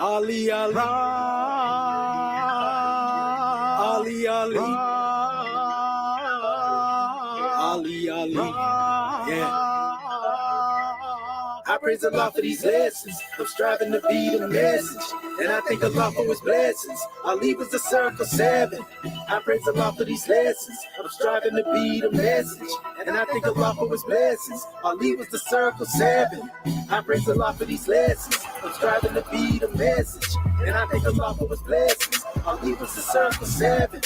Ali, Ali, Ali, Ali, Ali, Ali, yeah. I praise Allah for these lessons. I'm striving to be the message, and I thank Allah for His blessings. Ali was the circle 7. I praise Allah for these lessons. I'm striving to be the message, and I thank Allah for His blessings. Ali was the circle 7. I praise Allah for these lessons. I'm striving to be the message, and I thank Allah for His blessings. Ali was the circle 7.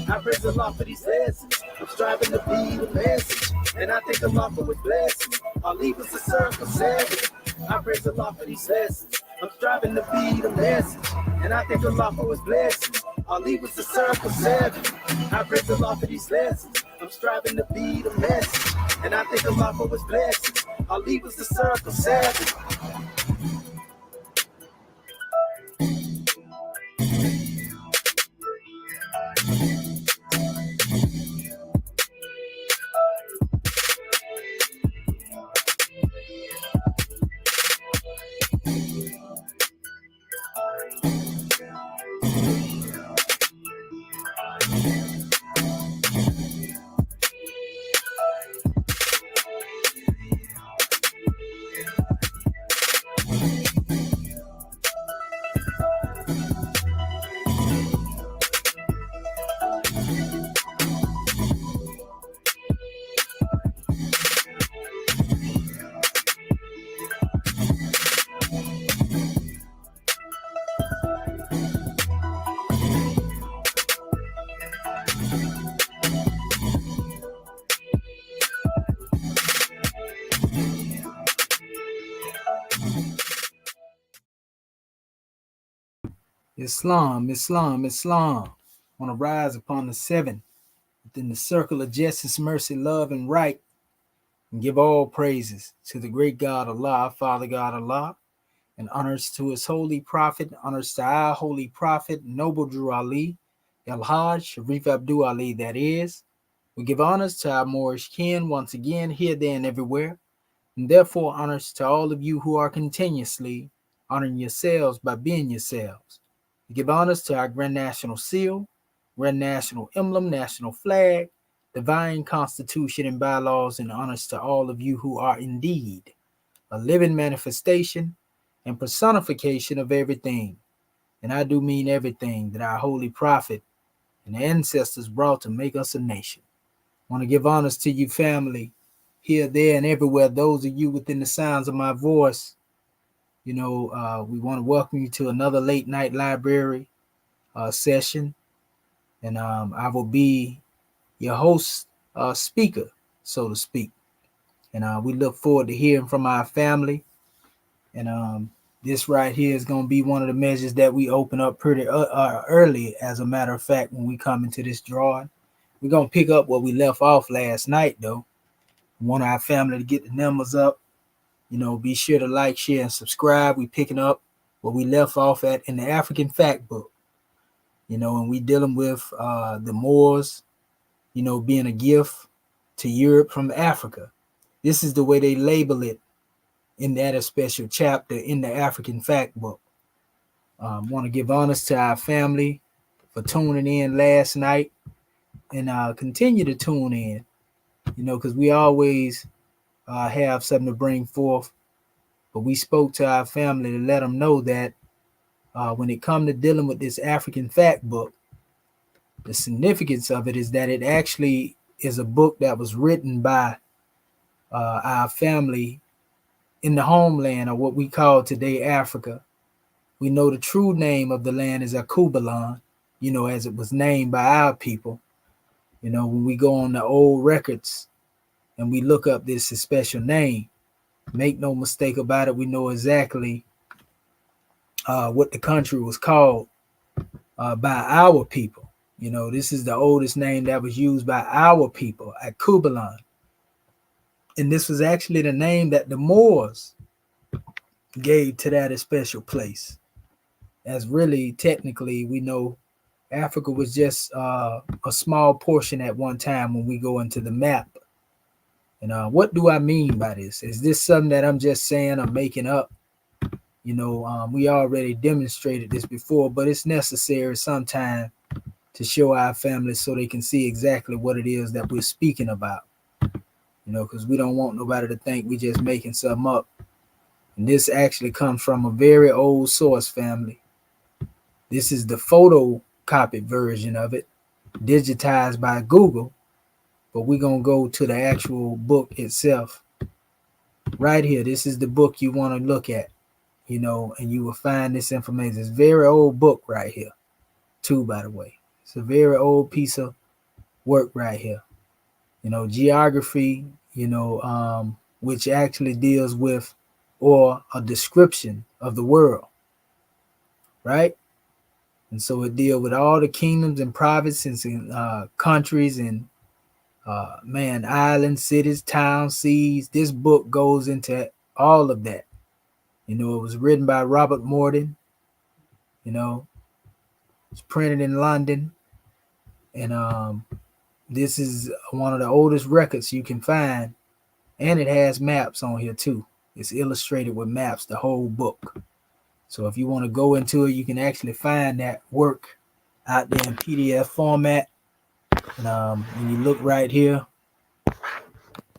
I praise Allah for these lessons. I'm striving to be the message, and I thank Allah for His blessings. Ali was the circle 7. I praise Allah for these lessons. I'm striving to be the message, and I thank Allah for His blessings. Ali was the circle 7. I praise Allah for these lessons. I'm striving to be the message, and I thank Allah for His blessings. Ali was the circle 7. Islam, Islam, Islam, on a rise upon the 7, within the circle of justice, mercy, love, and right, and give all praises to the great God Allah, Father God Allah, and honors to His holy prophet, honors to our holy prophet, Noble Drew Ali, El-Hajj, Sharif Abdul Ali, that is. We give honors to our Moorish kin once again, here, there, and everywhere, and therefore honors to all of you who are continuously honoring yourselves by being yourselves. We give honors to our Grand National Seal, Grand National Emblem, National Flag, Divine Constitution and bylaws, and honors to all of you who are indeed a living manifestation and personification of everything. And I do mean everything that our holy prophet and ancestors brought to make us a nation. I want to give honors to you, family, here, there, and everywhere. Those of you within the sounds of my voice, we want to welcome you to another late night library session. And I will be your host, speaker, so to speak. And we look forward to hearing from our family. And this right here is going to be one of the measures that we open up pretty early. As a matter of fact, when we come into this drawing, we're going to pick up where we left off last night, though. We want our family to get the numbers up. Be sure to like, share, and subscribe. We picking up where we left off at in the African Fact Book. And we dealing with the Moors, being a gift to Europe from Africa. This is the way they label it in that special chapter in the African Fact Book. Want to give honors to our family for tuning in last night, and continue to tune in, because we always have something to bring forth. But we spoke to our family to let them know that when it comes to dealing with this African Fact Book, the significance of it is that it actually is a book that was written by our family in the homeland, or what we call today Africa. We know the true name of the land is Akubalan, as it was named by our people. When we go on the old records and we look up this special name, make no mistake about it, we know exactly what the country was called by our people. This is the oldest name that was used by our people, Akubalan. And this was actually the name that the Moors gave to that special place. As really, technically, we know Africa was just a small portion at one time when we go into the map. And what do I mean by this? Is this something that I'm just saying I'm making up? We already demonstrated this before, but it's necessary sometime to show our families so they can see exactly what it is that we're speaking about. Because we don't want nobody to think we just making something up. And this actually comes from a very old source, family. This is the photocopied version of it, digitized by Google, but we're going to go to the actual book itself. Right here, this is the book you want to look at, and you will find this information. It's a very old book right here, too, by the way. It's a very old piece of work right here. Geography, which actually deals with or a description of the world, right? And so it deals with all the kingdoms and provinces and countries and islands, cities, towns, seas. This book goes into all of that. It was written by Robert Morton. It's printed in London, and this is one of the oldest records you can find, and it has maps on here too. It's illustrated with maps, the whole book. So if you want to go into it, you can actually find that work out there in PDF format. And when you look right here,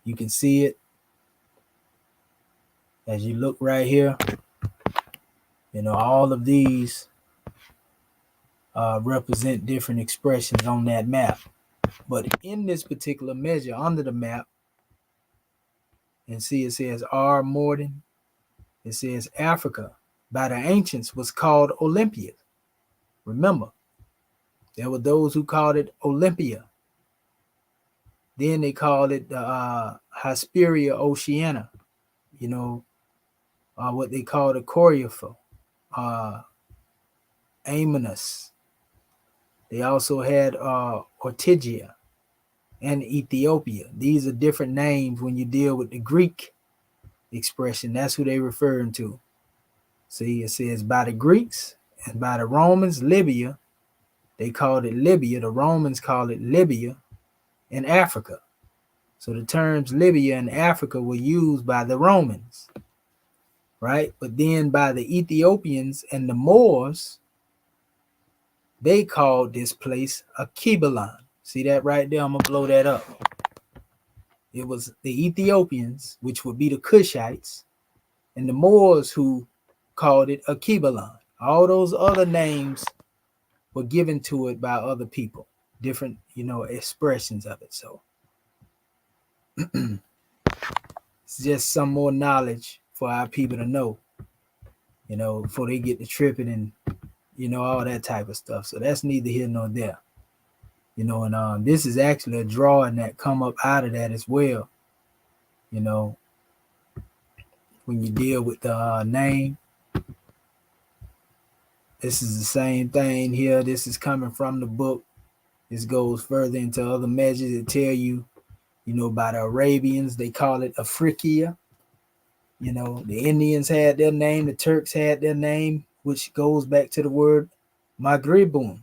you can see it. As you look right here, all of these represent different expressions on that map. But in this particular measure, under the map, and see it says R. Morton, it says Africa by the ancients was called Olympia. Remember, there were those who called it Olympia. Then they called it Hesperia Oceana, what they called the Corypho, Amanus. They also had Ortygia and Ethiopia. These are different names when you deal with the Greek expression. That's who they referring to. See, it says by the Greeks and by the Romans, Libya. They called it Libya. The Romans called it Libya in Africa. So the terms Libya and Africa were used by the Romans, right? But then by the Ethiopians and the Moors, they called this place Akibalan. See that right there? I'm going to blow that up. It was the Ethiopians, which would be the Cushites, and the Moors who called it Akibalan. All those other names were given to it by other people, different, expressions of it. So it's just some more knowledge for our people to know, before they get to tripping and, all that type of stuff. So that's neither here nor there. And this is actually a drawing that come up out of that as well. When you deal with the name, this is the same thing here. This is coming from the book. This goes further into other measures that tell you, by the Arabians, they call it Afrikia. The Indians had their name, the Turks had their name, which goes back to the word Maghribun,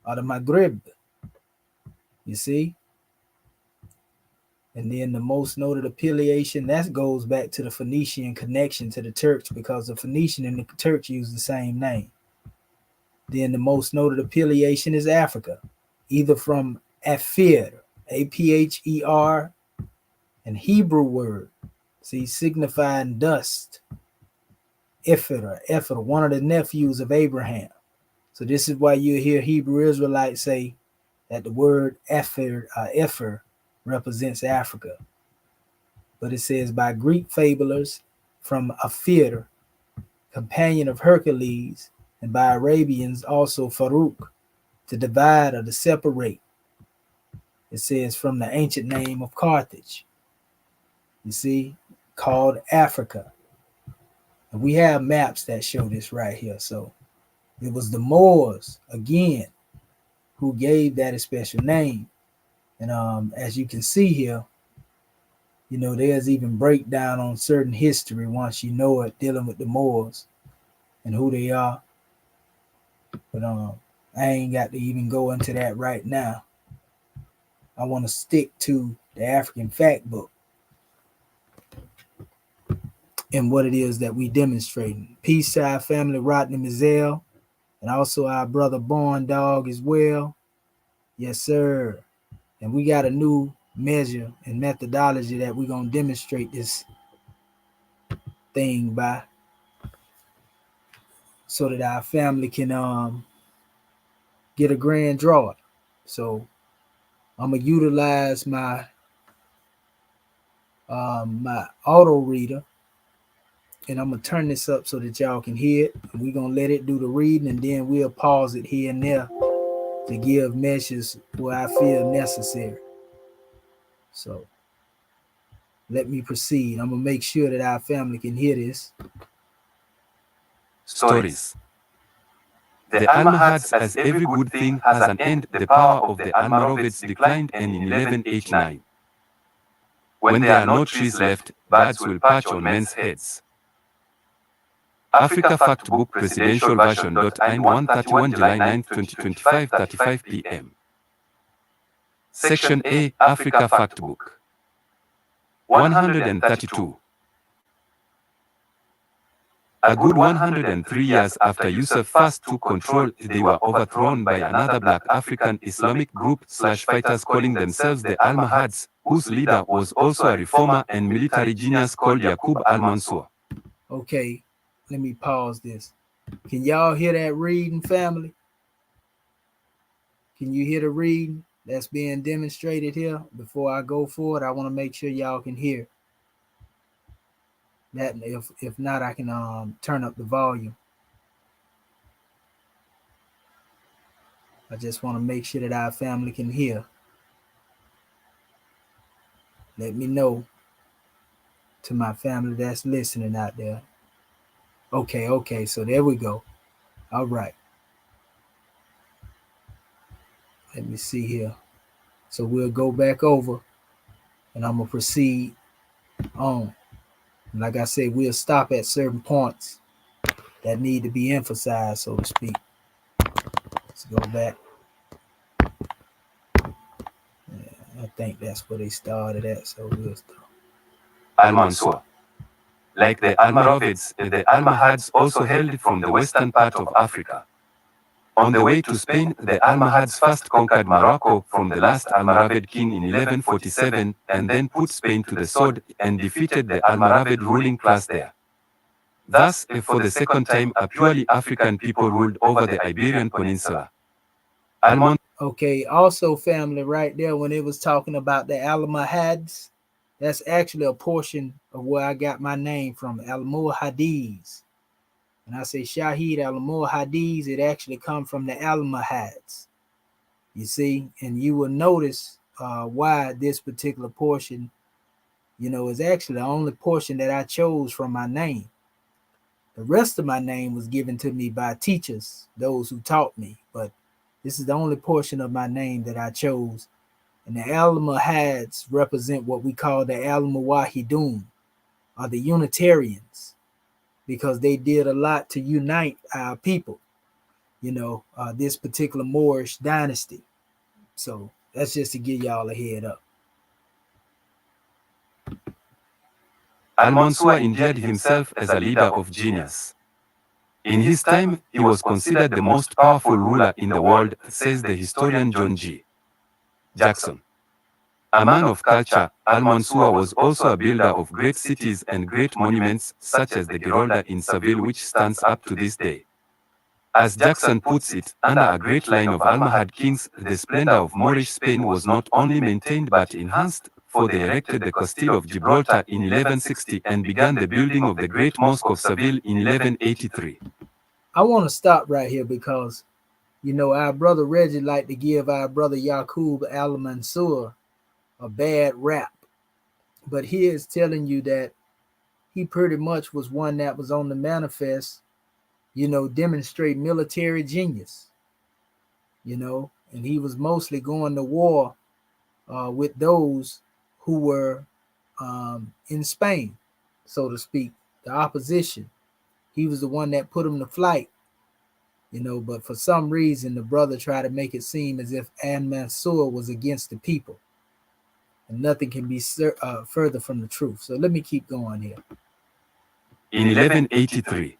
or the Maghrib. You see? And then the most noted affiliation, that goes back to the Phoenician connection to the Turks, because the Phoenician and the Turks use the same name. Then the most noted affiliation is Africa, either from Apher, Apher, an Hebrew word, see, signifying dust. Epher, one of the nephews of Abraham. So this is why you hear Hebrew Israelites say that the word Epher represents Africa. But it says by Greek fabulers from Apher, companion of Hercules, and by Arabians also Farouk, to divide or to separate. It says from the ancient name of Carthage, you see, called Africa. And we have maps that show this right here. So it was the Moors, again, who gave that a special name. And as you can see here, there's even breakdown on certain history once you know it, dealing with the Moors and who they are. But I ain't got to even go into that right now. I want to stick to the African Fact Book. in what it is that we demonstrating. Peace to our family, Rodney Mizell, and also our brother Born Dog as well. Yes, sir. And we got a new measure and methodology that we're going to demonstrate this thing by, so that our family can get a grand draw. So I'm gonna utilize my my auto reader, and I'm gonna turn this up so that y'all can hear it. And we're gonna let it do the reading, and then we'll pause it here and there to give measures where I feel necessary. So let me proceed. I'm gonna make sure that our family can hear this. Stories. The Almohads, as every good thing has an end, the power of the Almoravids declined in 1189. When there are no trees left, birds will perch on men's heads. Africa Fact Book Presidential Version. 131 July 9, 2025, 35 p.m. Section A, Africa Fact Book. 132. A good 103 years after Yusuf first took control, they were overthrown by another black African Islamic group /fighters calling themselves the Almohads, whose leader was also a reformer and military genius called Yaqub al-Mansur. Okay, let me pause this. Can y'all hear that reading, family? Can you hear the reading that's being demonstrated here? Before I go forward, I want to make sure y'all can hear that. If not, I can turn up the volume. I just want to make sure that our family can hear. Let me know to my family that's listening out there. Okay, so there we go. All right. Let me see here. So we'll go back over, and I'm going to proceed on. And like I said, we'll stop at certain points that need to be emphasized, so to speak. Let's go back. Yeah, I think that's where they started at, so we'll start. Al-Mansur. Like the Almoravids, the Almohads also hailed from the western part of Africa. On the way to Spain, the Almohads first conquered Morocco from the last Almoravid king in 1147, and then put Spain to the sword and defeated the Almoravid ruling class there. Thus, for the second time, a purely African people ruled over the Iberian Peninsula. Okay, also family, right there, when it was talking about the Almohads, that's actually a portion of where I got my name from, Almohades. When I say Shahid Almohades, it actually comes from the Almohads. You see, and you will notice why this particular portion, is actually the only portion that I chose from my name. The rest of my name was given to me by teachers, those who taught me, but this is the only portion of my name that I chose. And the Almohads represent what we call the Almuwahidun, or the Unitarians, because they did a lot to unite our people, this particular Moorish dynasty. So that's just to give y'all a head up. Al-Mansur endeared himself as a leader of genius. In his time, he was considered the most powerful ruler in the world, says the historian John G. Jackson. A man of culture, Al-Mansur was also a builder of great cities and great monuments, such as the Giralda in Seville, which stands up to this day. As Jackson puts it, under a great line of Almohad kings, the splendor of Moorish Spain was not only maintained but enhanced, for they erected the Castle of Gibraltar in 1160 and began the building of the Great Mosque of Seville in 1183. I want to stop right here because, our brother Reggie liked to give our brother Yaqub al-Mansur a bad rap. But he is telling you that he pretty much was one that was on the manifest, demonstrate military genius, and he was mostly going to war with those who were in Spain, so to speak, the opposition. He was the one that put them to flight, but for some reason, the brother tried to make it seem as if al-Mansur was against the people. And nothing can be further from the truth. So let me keep going here. In 1183,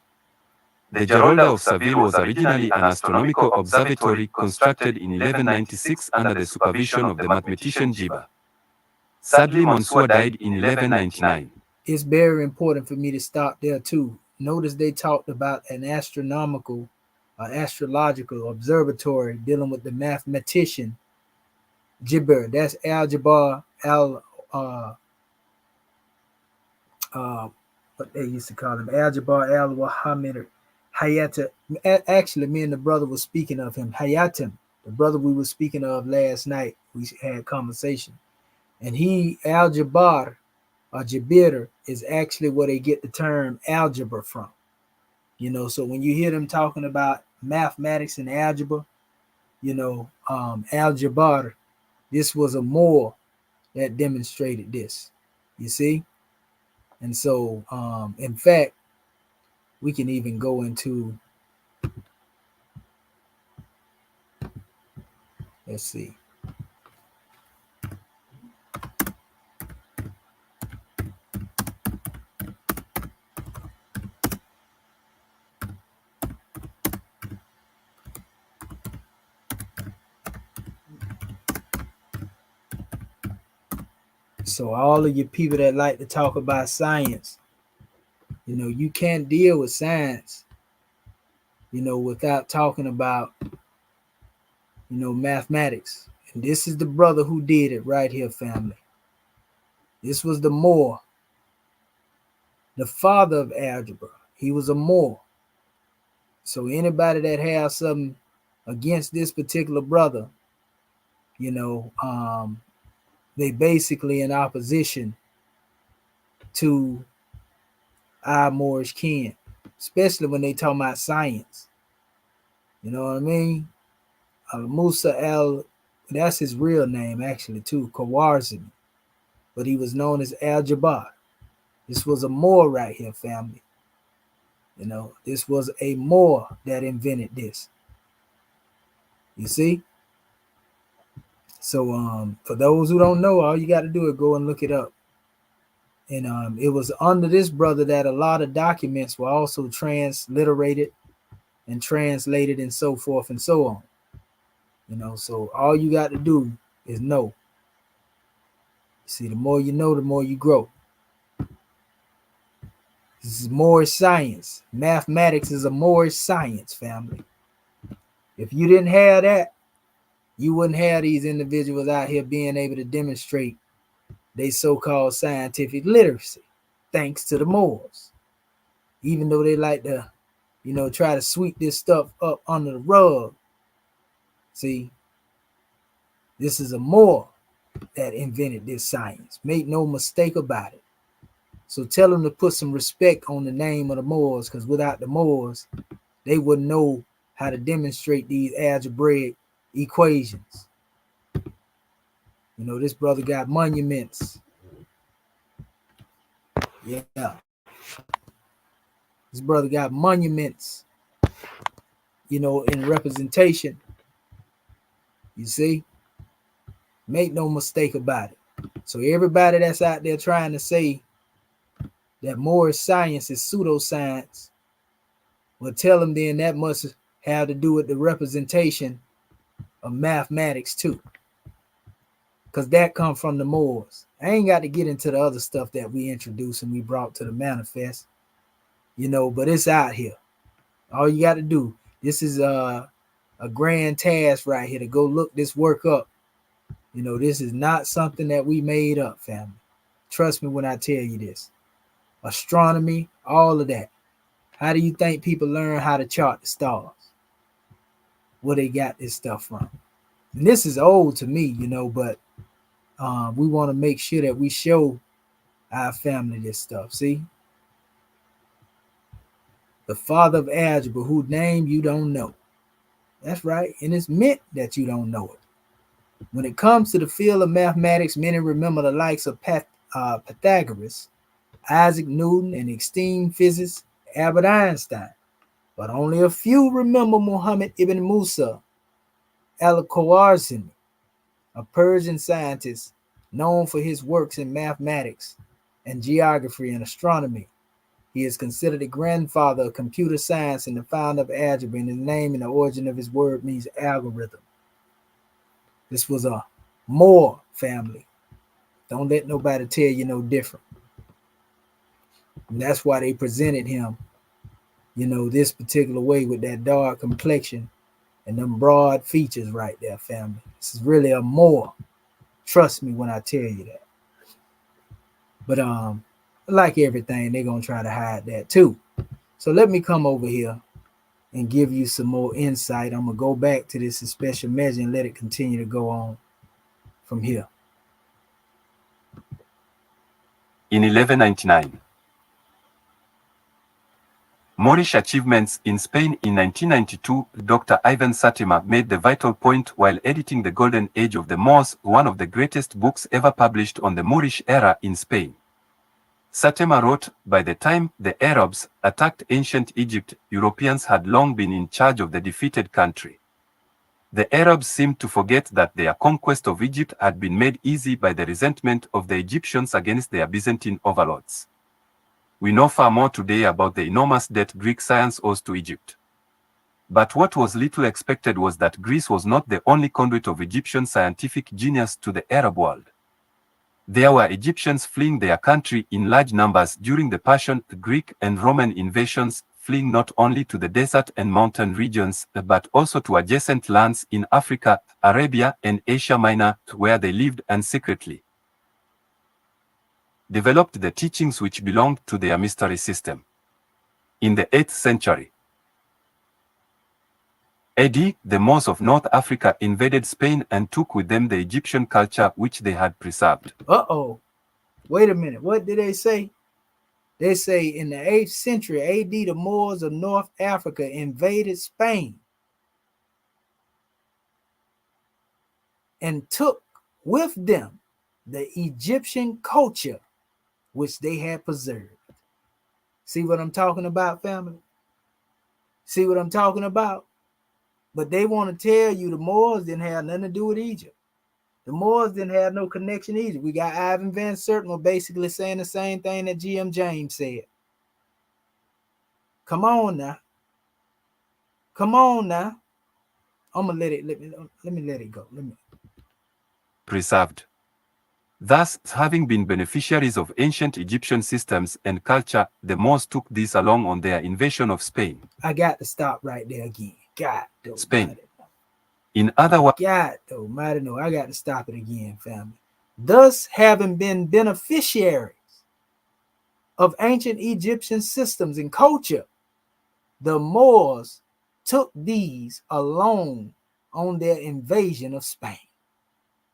the Gerolda of Seville was originally an astronomical observatory constructed in 1196 under the supervision of the mathematician Giba. Sadly, Mansour died in 1199. It's very important for me to stop there too. Notice they talked about an astrological observatory dealing with the mathematician Jibber. That's Al-Jabbar what they used to call him, Al-Jabbar al-Wahamid Hayat. Actually, me and the brother was speaking of him, Hayatim, the brother we were speaking of last night. We had a conversation, and he Al-Jabbar or Jabir is actually where they get the term algebra from. So when you hear them talking about mathematics and algebra, Al-Jabbar, this was a Moor that demonstrated this. You see? And so, in fact, we can even go into, let's see. So all of you people that like to talk about science, you can't deal with science, without talking about, mathematics. And this is the brother who did it right here, family. This was the Moor, the father of algebra. He was a Moor. So anybody that has something against this particular brother, they basically in opposition to our Moorish kin, especially when they talk about science. You know what I mean? Musa that's his real name actually too, Khwarizmi, but he was known as Al-Jabbar. This was a Moor right here, family. This was a Moor that invented this. You see? So for those who don't know, all you got to do is go and look it up. And it was under this brother that a lot of documents were also transliterated and translated and so forth and so on. So all you got to do is know. See, the more you know, the more you grow. This is Moorish science. Mathematics is a Moorish science, family. If you didn't have that, you wouldn't have these individuals out here being able to demonstrate they so-called scientific literacy, thanks to the Moors. Even though they like to, try to sweep this stuff up under the rug. See, this is a Moor that invented this science. Make no mistake about it. So tell them to put some respect on the name of the Moors, because without the Moors, they wouldn't know how to demonstrate these algebraic equations. This brother got monuments. Yeah. This brother got monuments, in representation. You see? Make no mistake about it. So everybody that's out there trying to say that Moorish science is pseudoscience, well, tell them then that must have to do with the representation of mathematics too. Because that comes from the Moors. I ain't got to get into the other stuff that we introduced and we brought to the manifest, but it's out here. All you got to do, this is a grand task right here to go look this work up. This is not something that we made up, family. Trust me when I tell you this. Astronomy, all of that. How do you think people learn how to chart the stars? Where they got this stuff from? And this is old to me, but we want to make sure that we show our family this stuff. See? The father of algebra, whose name you don't know. That's right. And it's meant that you don't know it. When it comes to the field of mathematics, many remember the likes of Pythagoras, Isaac Newton, and esteemed physicist Albert Einstein. But only a few remember Muhammad ibn Musa al-Khwarizmi, a Persian scientist known for his works in mathematics and geography and astronomy. He is considered the grandfather of computer science and the founder of algebra, and his name and the origin of his word means algorithm. This was a Moor family. Don't let nobody tell you no different. And that's why they presented him, this particular way with that dark complexion and them broad features right there, family. This is really a Moor. Trust me when I tell you that. But like everything, they're gonna try to hide that too. So let me come over here and give you some more insight. I'm gonna go back to this special measure and let it continue to go on from here. In 1199, Moorish achievements in Spain. In 1992, Dr. Ivan Satima made the vital point while editing The Golden Age of the Moors, one of the greatest books ever published on the Moorish era in Spain. Satima wrote, by the time the Arabs attacked ancient Egypt, Europeans had long been in charge of the defeated country. The Arabs seemed to forget that their conquest of Egypt had been made easy by the resentment of the Egyptians against their Byzantine overlords. We know far more today about the enormous debt Greek science owes to Egypt. But what was little expected was that Greece was not the only conduit of Egyptian scientific genius to the Arab world. There were Egyptians fleeing their country in large numbers during the Persian, Greek, and Roman invasions, fleeing not only to the desert and mountain regions, but also to adjacent lands in Africa, Arabia, and Asia Minor, where they lived and secretly developed the teachings which belonged to their mystery system. In the 8th century AD, the Moors of North Africa invaded Spain and took with them the Egyptian culture which they had preserved. Wait a minute. What did they say? They say in the 8th century AD, the Moors of North Africa invaded Spain and took with them the Egyptian culture which they had preserved. See what I'm talking about, family? See what I'm talking about? But they want to tell you the Moors didn't have nothing to do with Egypt. The Moors didn't have no connection to Egypt. We got Ivan Van Sertima basically saying the same thing that G.M. James said. Come on now. Come on now. I'm gonna let me let it go. Preserved. Thus, having been beneficiaries of ancient Egyptian systems and culture, the Moors took this along on their invasion of Spain. I got to stop right there again. Spain. In other words, I got to stop it again, family. Thus, having been beneficiaries of ancient Egyptian systems and culture, the Moors took these along on their invasion of Spain.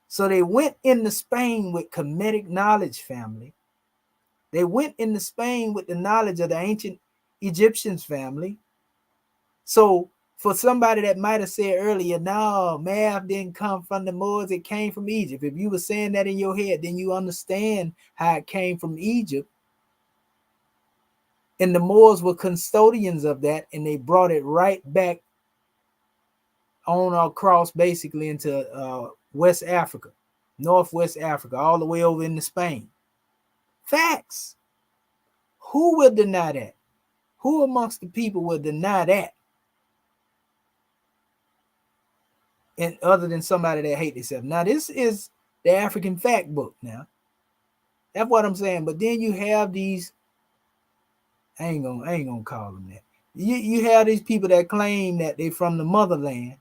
So they went into Spain with Kemetic knowledge, family. They went into Spain with the knowledge of the ancient Egyptians, family. So for somebody that might have said earlier, no, math didn't come from the Moors, it came from Egypt. If you were saying that in your head, then you understand how it came from Egypt. And the Moors were custodians of that, and they brought it right back on across basically into West Africa, Northwest Africa, all the way over into Spain. Facts. Who will deny that? Who amongst the people will deny that? And other than somebody that hate themselves. Now, this is the African Fact Book now. That's what I'm saying. But then you have these, I ain't gonna call them that. You have these people that claim that they from the motherland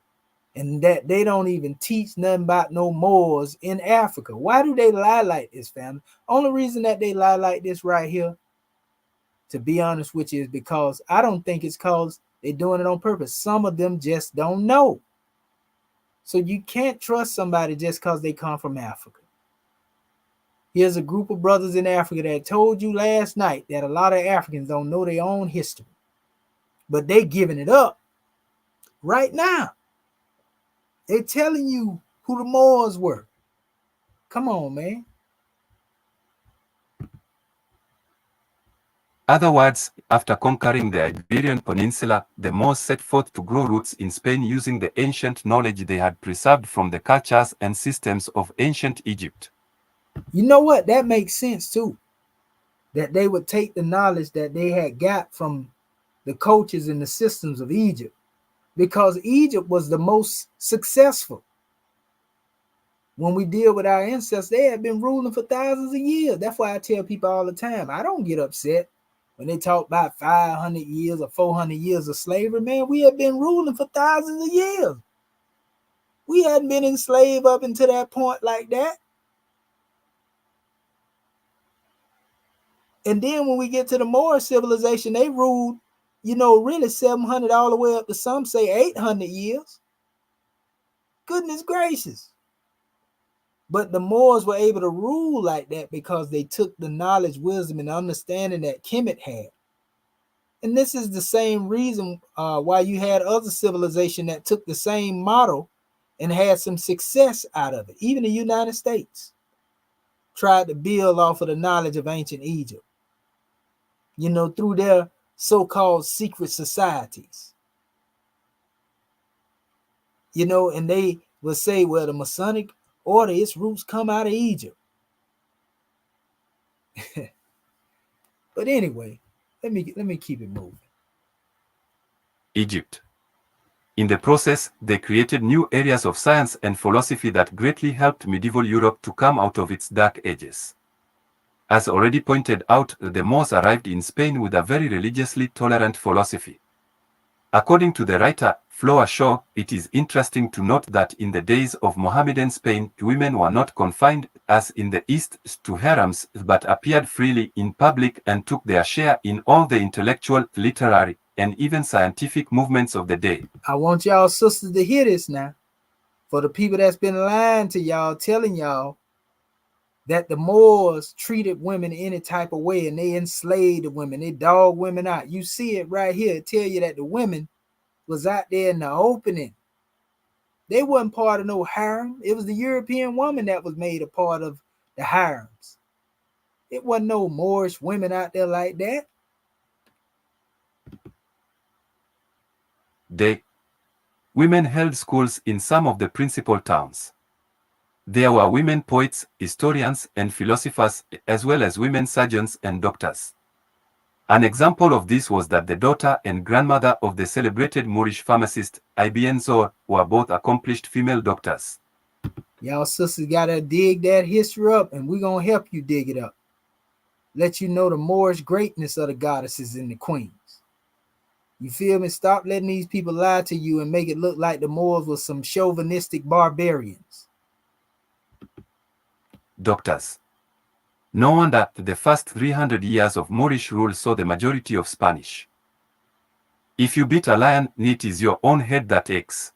and that they don't even teach nothing about no Moors in Africa. Why do they lie like this, family? Only reason that they lie like this right here, to be honest with you, is because I don't think it's because they're doing it on purpose. Some of them just don't know. So you can't trust somebody just because they come from Africa. Here's a group of brothers in Africa that told you last night that a lot of Africans don't know their own history, but they giving it up right now. They're telling you who the Moors were. Come on, man. other words, after conquering the Iberian Peninsula, the Moors set forth to grow roots in Spain using the ancient knowledge they had preserved from the cultures and systems of ancient Egypt. You know what? That makes sense too. that they would take the knowledge that they had got from the cultures and the systems of Egypt, because Egypt was the most successful. When we deal with our ancestors, they had been ruling for thousands of years. That's why I tell people all the time, I don't get upset when they talk about 500 years or 400 years of slavery. Man, we have been ruling for thousands of years. We hadn't been enslaved up until that point like that. And then when we get to the Moorish civilization, they ruled, really 700 all the way up to some say 800 years. Goodness gracious. But the Moors were able to rule like that because they took the knowledge, wisdom, and understanding that Kemet had. And this is the same reason why you had other civilization that took the same model and had some success out of it. Even the United States tried to build off of the knowledge of ancient Egypt, through their so-called secret societies. And they will say, well, the Masonic order, its roots come out of Egypt. But anyway, let me keep it moving. Egypt. In the process, they created new areas of science and philosophy that greatly helped medieval Europe to come out of its dark ages. As already pointed out, the Moors arrived in Spain with a very religiously tolerant philosophy. According to the writer Flower Shaw, it is interesting to note that in the days of Mohammedan Spain, women were not confined, as in the East, to harems, but appeared freely in public and took their share in all the intellectual, literary, and even scientific movements of the day. I want y'all sisters to hear this now. For the people that's been lying to y'all, telling y'all that the Moors treated women any type of way and they enslaved the women, they dogged women out. You see it right here. It tell you that the women was out there in the opening. They wasn't part of no harem. It was the European woman that was made a part of the harems. It wasn't no Moorish women out there like that. Women held schools in some of the principal towns. There were women poets, historians, and philosophers, as well as women surgeons and doctors. An example of this was that the daughter and grandmother of the celebrated Moorish pharmacist Ibn Zor were both accomplished female doctors. Y'all sisters gotta dig that history up, and we're gonna help you dig it up. Let you know the Moorish greatness of the goddesses and the queens. You feel me? Stop letting these people lie to you and make it look like the Moors were some chauvinistic barbarians. Doctors. No wonder the first 300 years of Moorish rule saw the majority of Spanish. If you beat a lion, it is your own head that aches.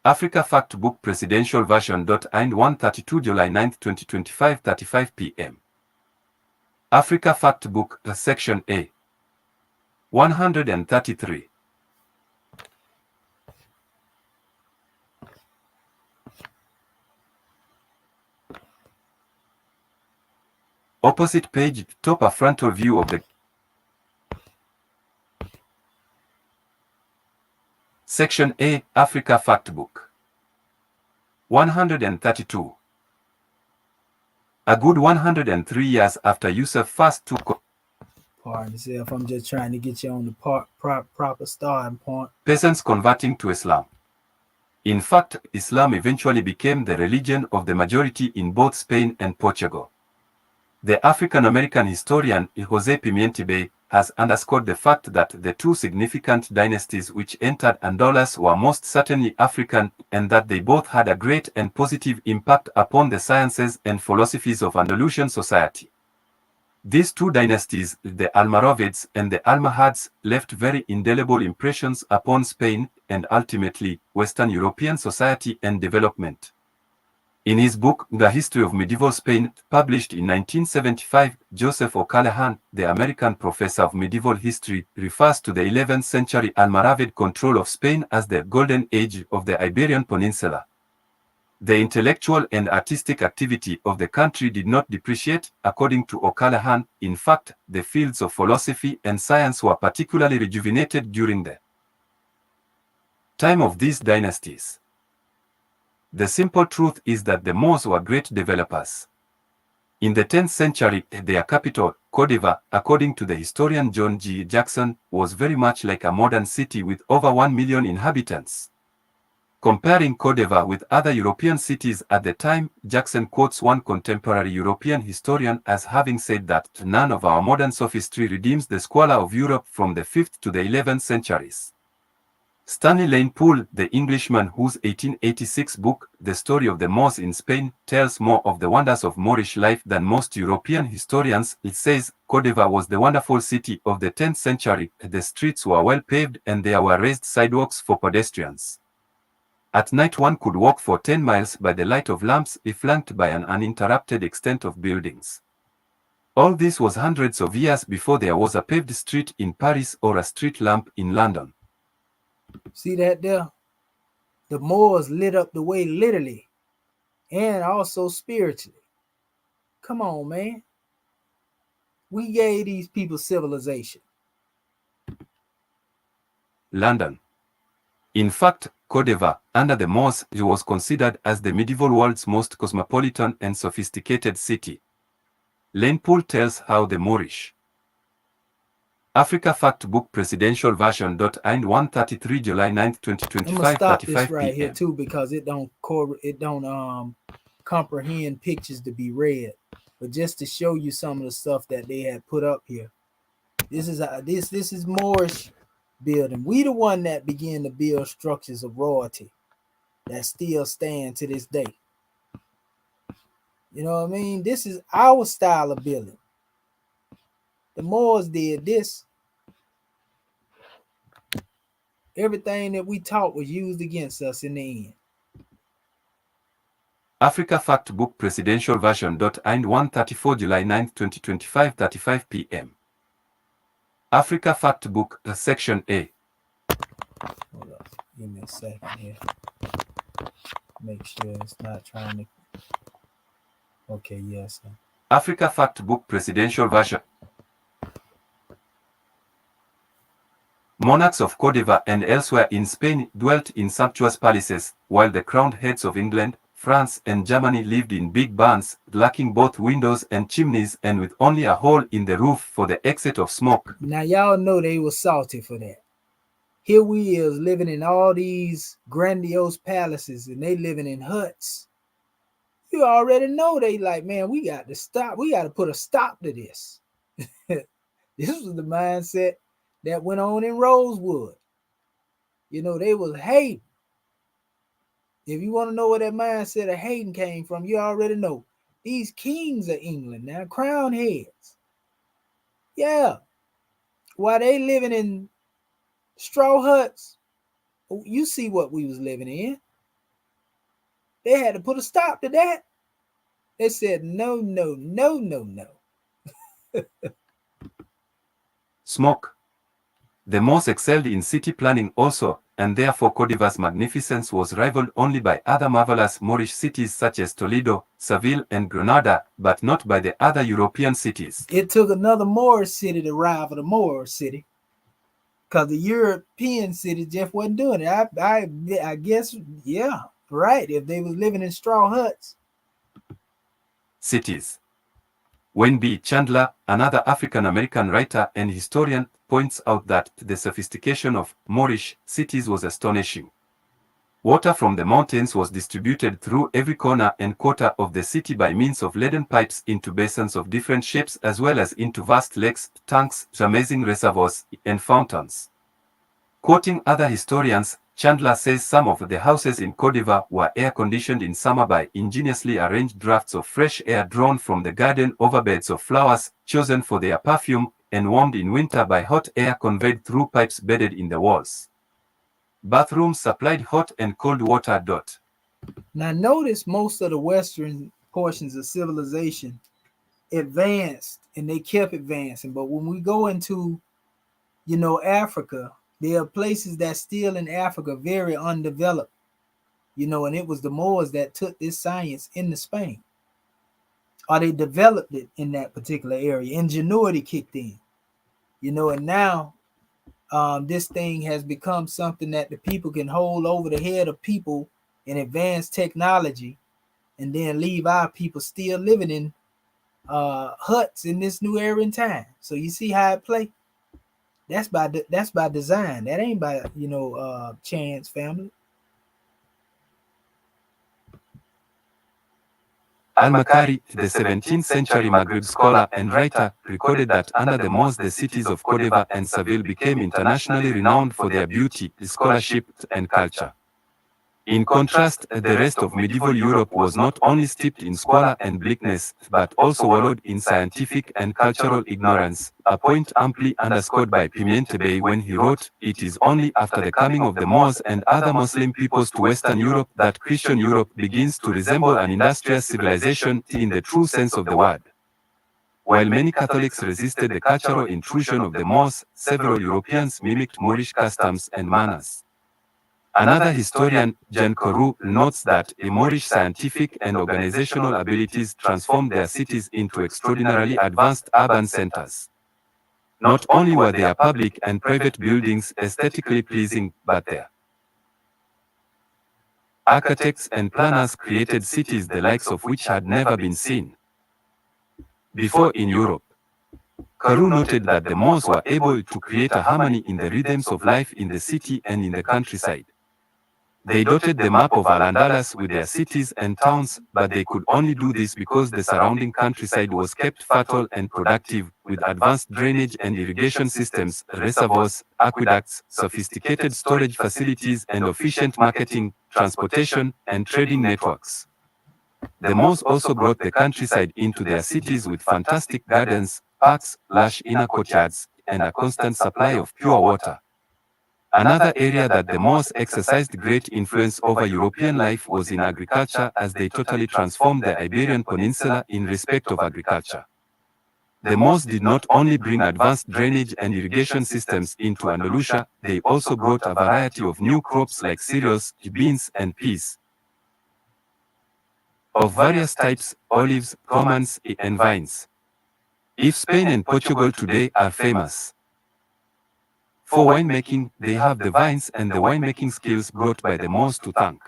Africa Fact Book Presidential Version. IND 132 July 9, 2025 35 p.m. Africa Fact Book, Section A. 133. Opposite page, top, a frontal view of the Section A, Africa Fact Book. 132. A good 103 years after Yusuf first took Pardon yourself, I'm just trying to get you on the proper starting point. Peasants converting to Islam. In fact, Islam eventually became the religion of the majority in both Spain and Portugal. The African-American historian José Pimienta Bay has underscored the fact that the two significant dynasties which entered Andalus were most certainly African, and that they both had a great and positive impact upon the sciences and philosophies of Andalusian society. These two dynasties, the Almoravids and the Almohads, left very indelible impressions upon Spain and ultimately Western European society and development. In his book, The History of Medieval Spain, published in 1975, Joseph O'Callaghan, the American professor of medieval history, refers to the 11th century Almoravid control of Spain as the Golden Age of the Iberian Peninsula. The intellectual and artistic activity of the country did not depreciate, according to O'Callaghan. In fact, the fields of philosophy and science were particularly rejuvenated during the time of these dynasties. The simple truth is that the Moors were great developers. In the 10th century, their capital, Cordova, according to the historian John G. Jackson, was very much like a modern city with over 1 million inhabitants. Comparing Cordova with other European cities at the time, Jackson quotes one contemporary European historian as having said that none of our modern sophistry redeems the squalor of Europe from the 5th to the 11th centuries. Stanley Lane Poole, the Englishman whose 1886 book, The Story of the Moors in Spain, tells more of the wonders of Moorish life than most European historians, it says, Cordova was the wonderful city of the 10th century. The streets were well paved and there were raised sidewalks for pedestrians. At night one could walk for 10 miles by the light of lamps, flanked by an uninterrupted extent of buildings. All this was hundreds of years before there was a paved street in Paris or a street lamp in London. See that there? The Moors lit up the way literally and also spiritually. Come on, man. We gave these people civilization. London. In fact, Cordova, under the Moors, was considered as the medieval world's most cosmopolitan and sophisticated city. Lane Poole tells how the Moorish Africa Fact Book Presidential Version. 133 July 9, 2025. I'm gonna stop this 35 right here p.m. too because it don't comprehend pictures to be read, but just to show you some of the stuff that they had put up here. This is Moorish building. We the one that began to build structures of royalty that still stand to this day. You know what I mean? This is our style of building. The Moors did this. Everything that we taught was used against us in the end. Africa Fact Book Presidential Version. 134 July 9, 2025. 35 p.m. Africa Fact Book, Section A. Hold up. Give me a second here. Make sure it's not trying to. Okay, yes. Africa Fact Book Presidential Version. Monarchs of Cordova and elsewhere in Spain dwelt in sumptuous palaces, while the crowned heads of England, France, and Germany lived in big barns, lacking both windows and chimneys and with only a hole in the roof for the exit of smoke. Now y'all know they were salty for that. Here we is living in all these grandiose palaces and they living in huts. You already know they like, man, we got to stop. We got to put a stop to this. This was the mindset that went on in Rosewood. You know, they was hating. If you want to know where that mindset of hating came from, you already know. These kings of England now, crown heads. Yeah. While they living in straw huts, you see what we was living in. They had to put a stop to that. They said, no, no, no, no, no. Smoke. The Moors excelled in city planning also, and therefore Cordova's magnificence was rivaled only by other marvelous Moorish cities such as Toledo, Seville, and Granada, but not by the other European cities. It took another Moorish city to rival the Moorish city, because the European city just wasn't doing it. I guess, yeah, right, if they was living in straw huts. Cities. Wayne B. Chandler, another African-American writer and historian, points out that the sophistication of Moorish cities was astonishing. Water from the mountains was distributed through every corner and quarter of the city by means of leaden pipes into basins of different shapes as well as into vast lakes, tanks, amazing reservoirs, and fountains. Quoting other historians, Chandler says some of the houses in Cordova were air-conditioned in summer by ingeniously arranged drafts of fresh air drawn from the garden over beds of flowers chosen for their perfume, and warmed in winter by hot air conveyed through pipes bedded in the walls. Bathrooms supplied hot and cold water. Now notice most of the western portions of civilization advanced, and they kept advancing. But when we go into, Africa, there are places that still in Africa very undeveloped, and it was the Moors that took this science into Spain. Or they developed it in that particular area. Ingenuity kicked in, and now this thing has become something that the people can hold over the head of people in advanced technology, and then leave our people still living in huts in this new era in time. So you see how it play. That's by design. That ain't by chance, family. Al-Makari, the 17th century Maghreb scholar and writer, recorded that under the Moors the cities of Cordova and Seville became internationally renowned for their beauty, scholarship, and culture. In contrast, the rest of medieval Europe was not only steeped in squalor and bleakness, but also wallowed in scientific and cultural ignorance, a point amply underscored by Pimenta Bey when he wrote, "It is only after the coming of the Moors and other Muslim peoples to Western Europe that Christian Europe begins to resemble an industrious civilization in the true sense of the word." While many Catholics resisted the cultural intrusion of the Moors, several Europeans mimicked Moorish customs and manners. Another historian, Jean Carew, notes that Moorish scientific and organizational abilities transformed their cities into extraordinarily advanced urban centers. Not only were their public and private buildings aesthetically pleasing, but their architects and planners created cities the likes of which had never been seen before in Europe. Carew noted that the Moors were able to create a harmony in the rhythms of life in the city and in the countryside. They dotted the map of Al-Andalus with their cities and towns, but they could only do this because the surrounding countryside was kept fertile and productive, with advanced drainage and irrigation systems, reservoirs, aqueducts, sophisticated storage facilities, and efficient marketing, transportation, and trading networks. The Moors also brought the countryside into their cities with fantastic gardens, parks, lush inner courtyards, and a constant supply of pure water. Another area that the Moors exercised great influence over European life was in agriculture, as they totally transformed the Iberian Peninsula in respect of agriculture. The Moors did not only bring advanced drainage and irrigation systems into Andalusia, they also brought a variety of new crops like cereals, beans, and peas of various types, olives, romans, and vines. If Spain and Portugal today are famous for winemaking, they have the vines and the winemaking skills brought by the Moors to thank.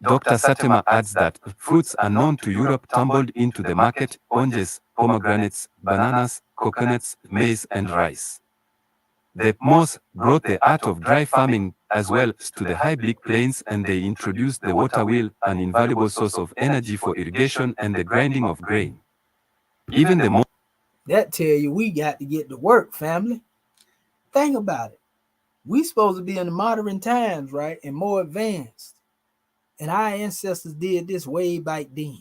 Dr. Satema adds that fruits unknown to Europe tumbled into the market: oranges, pomegranates, bananas, coconuts, maize, and rice. The Moors brought the art of dry farming as well to the high bleak plains, and they introduced the water wheel, an invaluable source of energy for irrigation and the grinding of grain. Even the Moors... That tell you we got to get to work, family. Think about it. We supposed to be in the modern times, right? And more advanced. And our ancestors did this way back then.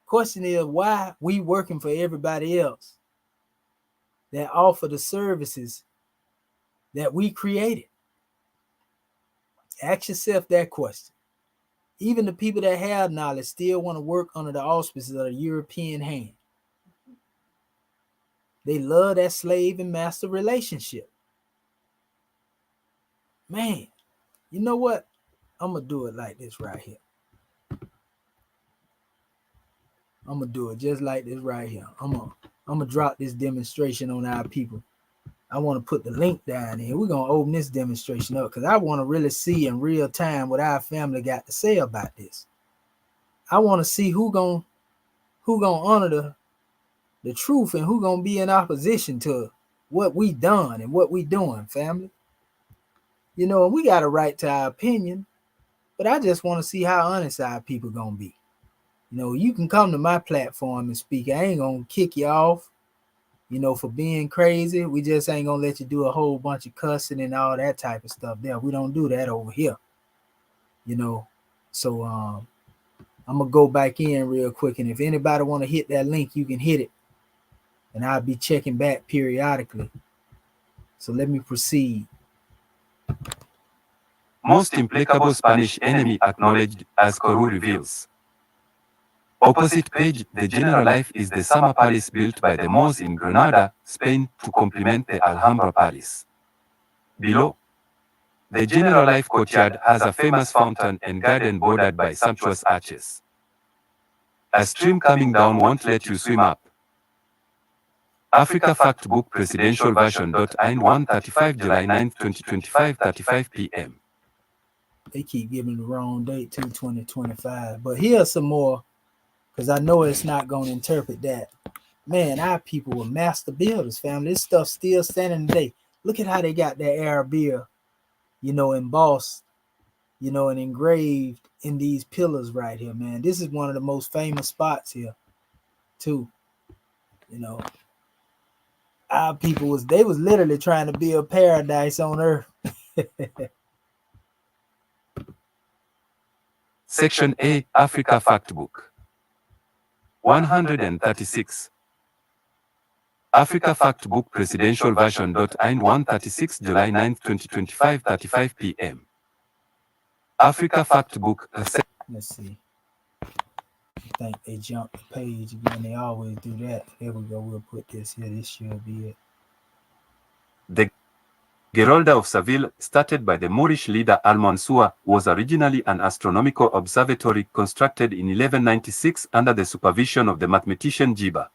Question is, why we working for everybody else that offer the services that we created? Ask yourself that question. Even the people that have knowledge still want to work under the auspices of the European hand. They love that slave and master relationship. Man, you know what? I'm going to do it like this right here. I'm going to do it just like this right here. I'm going to drop this demonstration on our people. I want to put the link down here. We're going to open this demonstration up because I want to really see in real time what our family got to say about this. I want to see who gonna honor the truth and who gonna be in opposition to what we done and what we doing, family. You know, we got a right to our opinion, but I just want to see how honest our people gonna be. You know, you can come to my platform and speak. I ain't gonna kick you off, you know, for being crazy. We just ain't gonna let you do a whole bunch of cussing and all that type of stuff there. We don't do that over here, you know. So I'm gonna go back in real quick, and if anybody want to hit that link, you can hit it, and I'll be checking back periodically. So let me proceed. Most implacable Spanish enemy acknowledged, as Carew reveals. Opposite page, the general life is the summer palace built by the Moors in Granada, Spain, to complement the Alhambra Palace. Below, the general life courtyard has a famous fountain and garden bordered by sumptuous arches. A stream coming down won't let you swim up. Africa Fact Book Presidential Version. In 135 July 9, 2025, 35 p.m. They keep giving the wrong date to 2025. But here's some more, because I know it's not going to interpret that. Man, our people were master builders, family. This stuff still standing today. Look at how they got that Arabia, embossed, and engraved in these pillars right here, man. This is one of the most famous spots here, too. Our people was literally trying to build paradise on earth. Section A, Africa Factbook. 136. Africa Factbook Presidential Version. 136 July 9, 2025, 35 p.m. Africa Factbook. Let's see. I think they jumped the page again. They always do that. There we go. We'll put this here. This should be it. The Gerolda of Seville, started by the Moorish leader Al-Mansur, was originally an astronomical observatory constructed in 1196 under the supervision of the mathematician Jiba.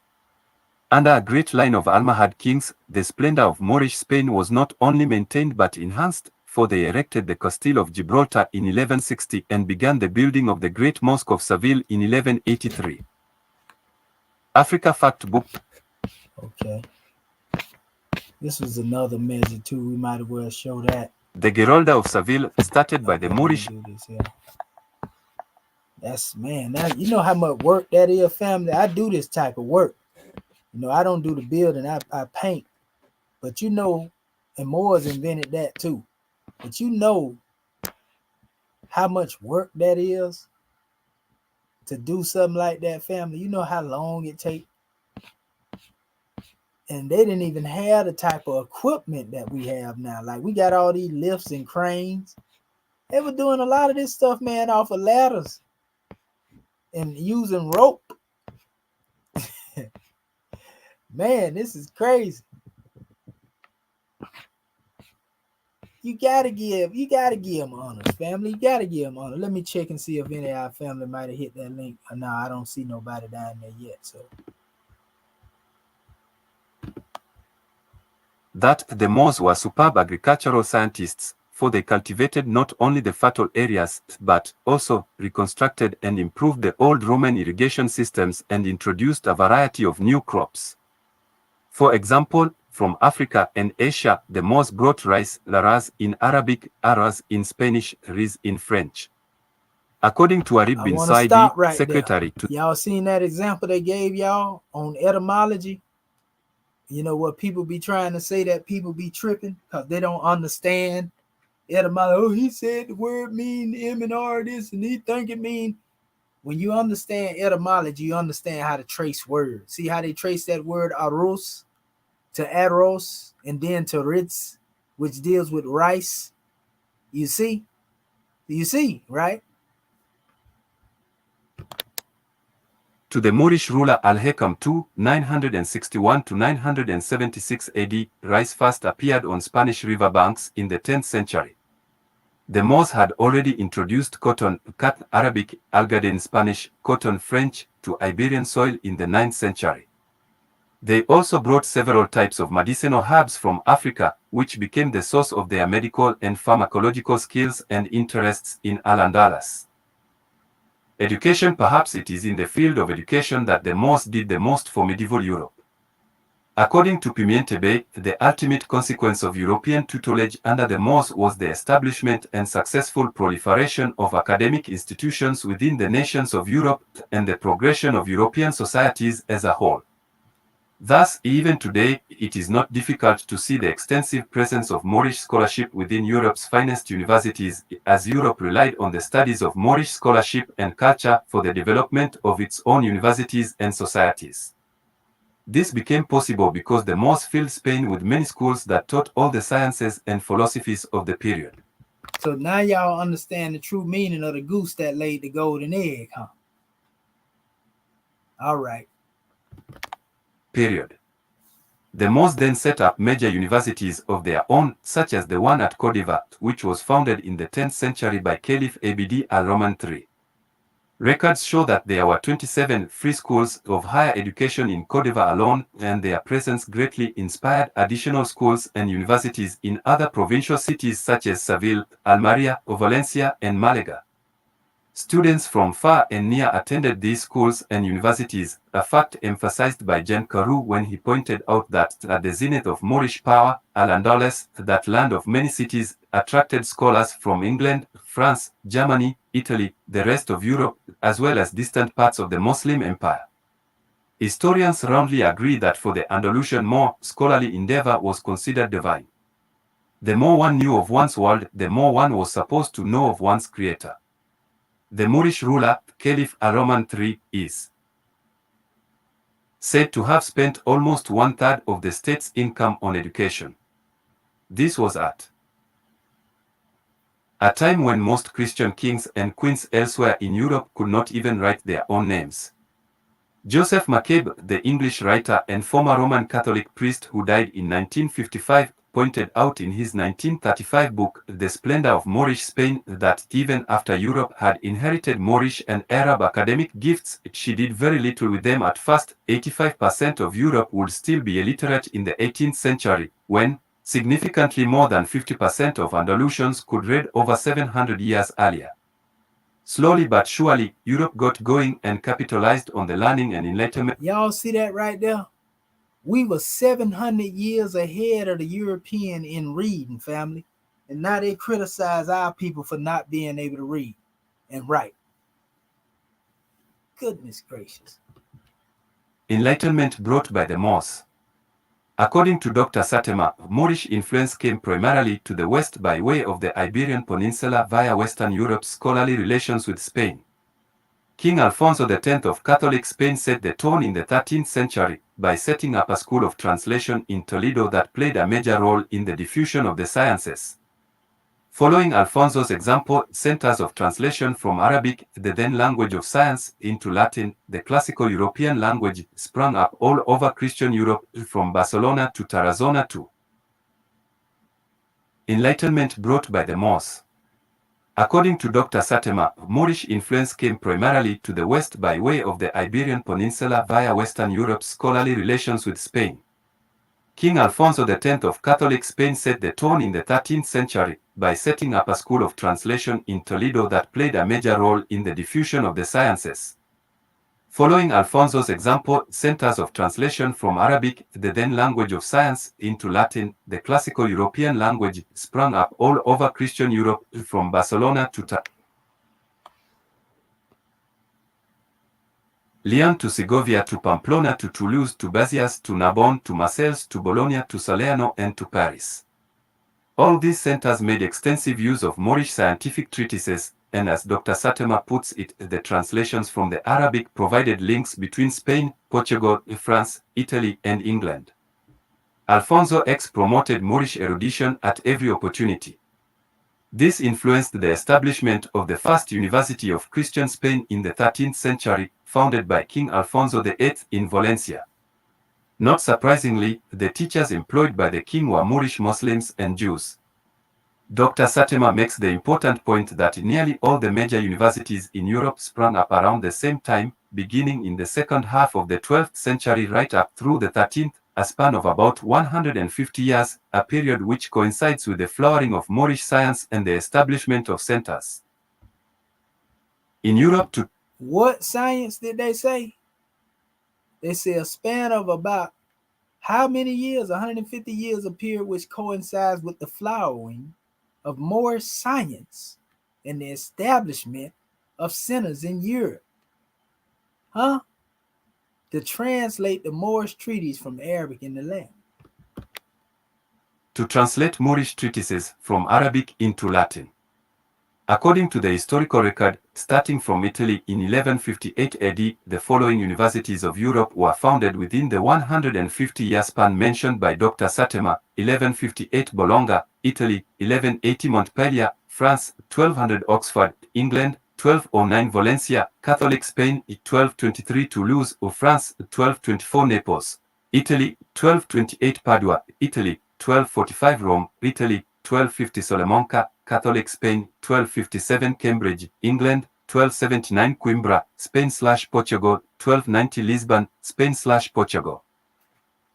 Under a great line of Almohad kings, the splendor of Moorish Spain was not only maintained but enhanced, for they erected the Castle of Gibraltar in 1160 and began the building of the Great Mosque of Seville in 1183. Africa Factbook. Okay. This was another measure too. We might as well show that. The Gerolda of Seville, started by the Moorish. That's, man, that, you know how much work that is, family. I do this type of work. I don't do the building. I paint. But and Moors invented that too. But how much work that is to do something like that, family. You know how long it takes. And they didn't even have the type of equipment that we have now. Like, we got all these lifts and cranes. They were doing a lot of this stuff, man, off of ladders and using rope. Man, this is crazy. You gotta give them honors, family. You gotta give them honor. Let me check and see if any of our family might have hit that link. No, I don't see nobody down there yet. So that the Moors were superb agricultural scientists, for they cultivated not only the fertile areas, but also reconstructed and improved the old Roman irrigation systems and introduced a variety of new crops. For example, from Africa and Asia, the Moors brought rice, laraz in Arabic, arroz in Spanish, riz in French. According to Arif bin Saidi, right secretary to... Y'all seen that example they gave y'all on etymology? What people be trying to say, that people be tripping because they don't understand etymology. Oh, he said the word mean M and R this, and he think it mean. When you understand etymology, you understand how to trace words. See how they trace that word arroz to arroz and then to ritz, which deals with rice. You see, right? To the Moorish ruler Al-Hakam II, 961 to 976 AD, rice first appeared on Spanish riverbanks in the 10th century. The Moors had already introduced cotton, cut Arabic, algadin Spanish, cotton French, to Iberian soil in the 9th century. They also brought several types of medicinal herbs from Africa, which became the source of their medical and pharmacological skills and interests in Al-Andalus. Education. Perhaps it is in the field of education that the Moors did the most for medieval Europe. According to Pimienta Bay, the ultimate consequence of European tutelage under the Moors was the establishment and successful proliferation of academic institutions within the nations of Europe and the progression of European societies as a whole. Thus, even today, it is not difficult to see the extensive presence of Moorish scholarship within Europe's finest universities, as Europe relied on the studies of Moorish scholarship and culture for the development of its own universities and societies. This became possible because the Moors filled Spain with many schools that taught all the sciences and philosophies of the period. So now y'all understand the true meaning of the goose that laid the golden egg, huh? All right. Period. The Moors then set up major universities of their own, such as the one at Córdoba, which was founded in the 10th century by Caliph Abd al-Rahman III. Records show that there were 27 free schools of higher education in Córdoba alone, and their presence greatly inspired additional schools and universities in other provincial cities such as Seville, Almería, Valencia, and Málaga. Students from far and near attended these schools and universities, a fact emphasized by Jean Carew when he pointed out that at the zenith of Moorish power, Al-Andalus, that land of many cities, attracted scholars from England, France, Germany, Italy, the rest of Europe, as well as distant parts of the Muslim Empire. Historians roundly agree that for the Andalusian Moor, scholarly endeavor was considered divine. The more one knew of one's world, the more one was supposed to know of one's creator. The Moorish ruler, Caliph Ar-Rahman III, is said to have spent almost 1/3 of the state's income on education. This was at a time when most Christian kings and queens elsewhere in Europe could not even write their own names. Joseph McCabe, the English writer and former Roman Catholic priest who died in 1955, pointed out in his 1935 book, The Splendor of Moorish Spain, that even after Europe had inherited Moorish and Arab academic gifts, she did very little with them at first. 85% of Europe would still be illiterate in the 18th century, when significantly more than 50% of Andalusians could read over 700 years earlier. Slowly but surely, Europe got going and capitalized on the learning and enlightenment. Y'all see that right there? We were 700 years ahead of the European in reading, family. And now they criticize our people for not being able to read and write. Goodness gracious. Enlightenment brought by the Moors. According to Dr. Satema, Moorish influence came primarily to the west by way of the Iberian Peninsula via Western Europe's scholarly relations with Spain. King Alfonso X of Catholic Spain set the tone in the 13th century by setting up a school of translation in Toledo that played a major role in the diffusion of the sciences. Following Alfonso's example, centers of translation from Arabic, the then language of science, into Latin, the classical European language, sprang up all over Christian Europe, from Barcelona to Tarazona to Enlightenment brought by the Moors. According to Dr. Satema, Moorish influence came primarily to the west by way of the Iberian Peninsula via Western Europe's scholarly relations with Spain. King Alfonso X of Catholic Spain set the tone in the 13th century by setting up a school of translation in Toledo that played a major role in the diffusion of the sciences. Following Alfonso's example, centers of translation from Arabic, the then language of science, into Latin, the classical European language, sprang up all over Christian Europe, from Barcelona to Lyon to Segovia to Pamplona to Toulouse to Béziers to Narbonne to Marseille to Bologna to Salerno and to Paris. All these centers made extensive use of Moorish scientific treatises, and as Dr. Satema puts it, the translations from the Arabic provided links between Spain, Portugal, France, Italy, and England. Alfonso X promoted Moorish erudition at every opportunity. This influenced the establishment of the first University of Christian Spain in the 13th century, founded by King Alfonso VIII in Valencia. Not surprisingly, the teachers employed by the king were Moorish Muslims and Jews. Dr. Satema makes the important point that nearly all the major universities in Europe sprang up around the same time, beginning in the second half of the 12th century right up through the 13th, a span of about 150 years, a period which coincides with the flowering of Moorish science and the establishment of centers in Europe to... What science did they say? They say a span of about how many years? 150 years, a period which coincides with the flowering of Moorish science and the establishment of centers in Europe. Huh? To translate the Moorish treaties from Arabic into Latin. To translate Moorish treatises from Arabic into Latin. According to the historical record, starting from Italy in 1158 AD, the following universities of Europe were founded within the 150-year span mentioned by Dr. Satema: 1158 Bologna, Italy; 1180 Montpellier, France; 1200 Oxford, England; 1209 Valencia, Catholic Spain; 1223 Toulouse, France; 1224 Naples, Italy; 1228 Padua, Italy; 1245 Rome, Italy; 1250 Salamanca, Catholic Spain; 1257 Cambridge, England; 1279 Coimbra, Spain/Portugal; 1290 Lisbon, Spain/Portugal.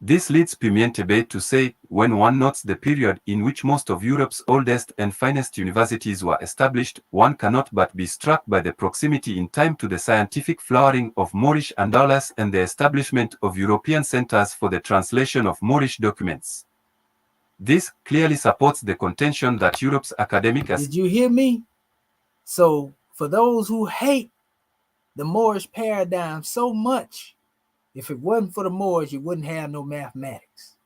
This leads Pimientebe to say, when one notes the period in which most of Europe's oldest and finest universities were established, one cannot but be struck by the proximity in time to the scientific flowering of Moorish Andalus and the establishment of European centers for the translation of Moorish documents. This clearly supports the contention that Europe's academic... Did you hear me? So, for those who hate the Moorish paradigm so much, if it wasn't for the Moors, you wouldn't have no mathematics.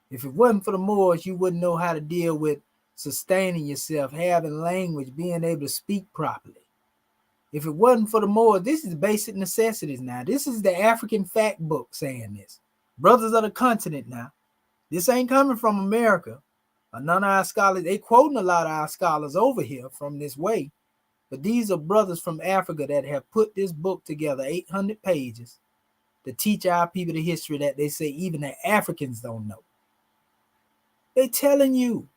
If it wasn't for the Moors, you wouldn't know how to deal with sustaining yourself, having language, being able to speak properly. If it wasn't for the Moors, this is basic necessities now. This is the African fact book saying this. Brothers of the continent now. This ain't coming from America. None of our scholars, they quoting a lot of our scholars over here from this way. But these are brothers from Africa that have put this book together, 800 pages, to teach our people the history that they say even the Africans don't know. They telling you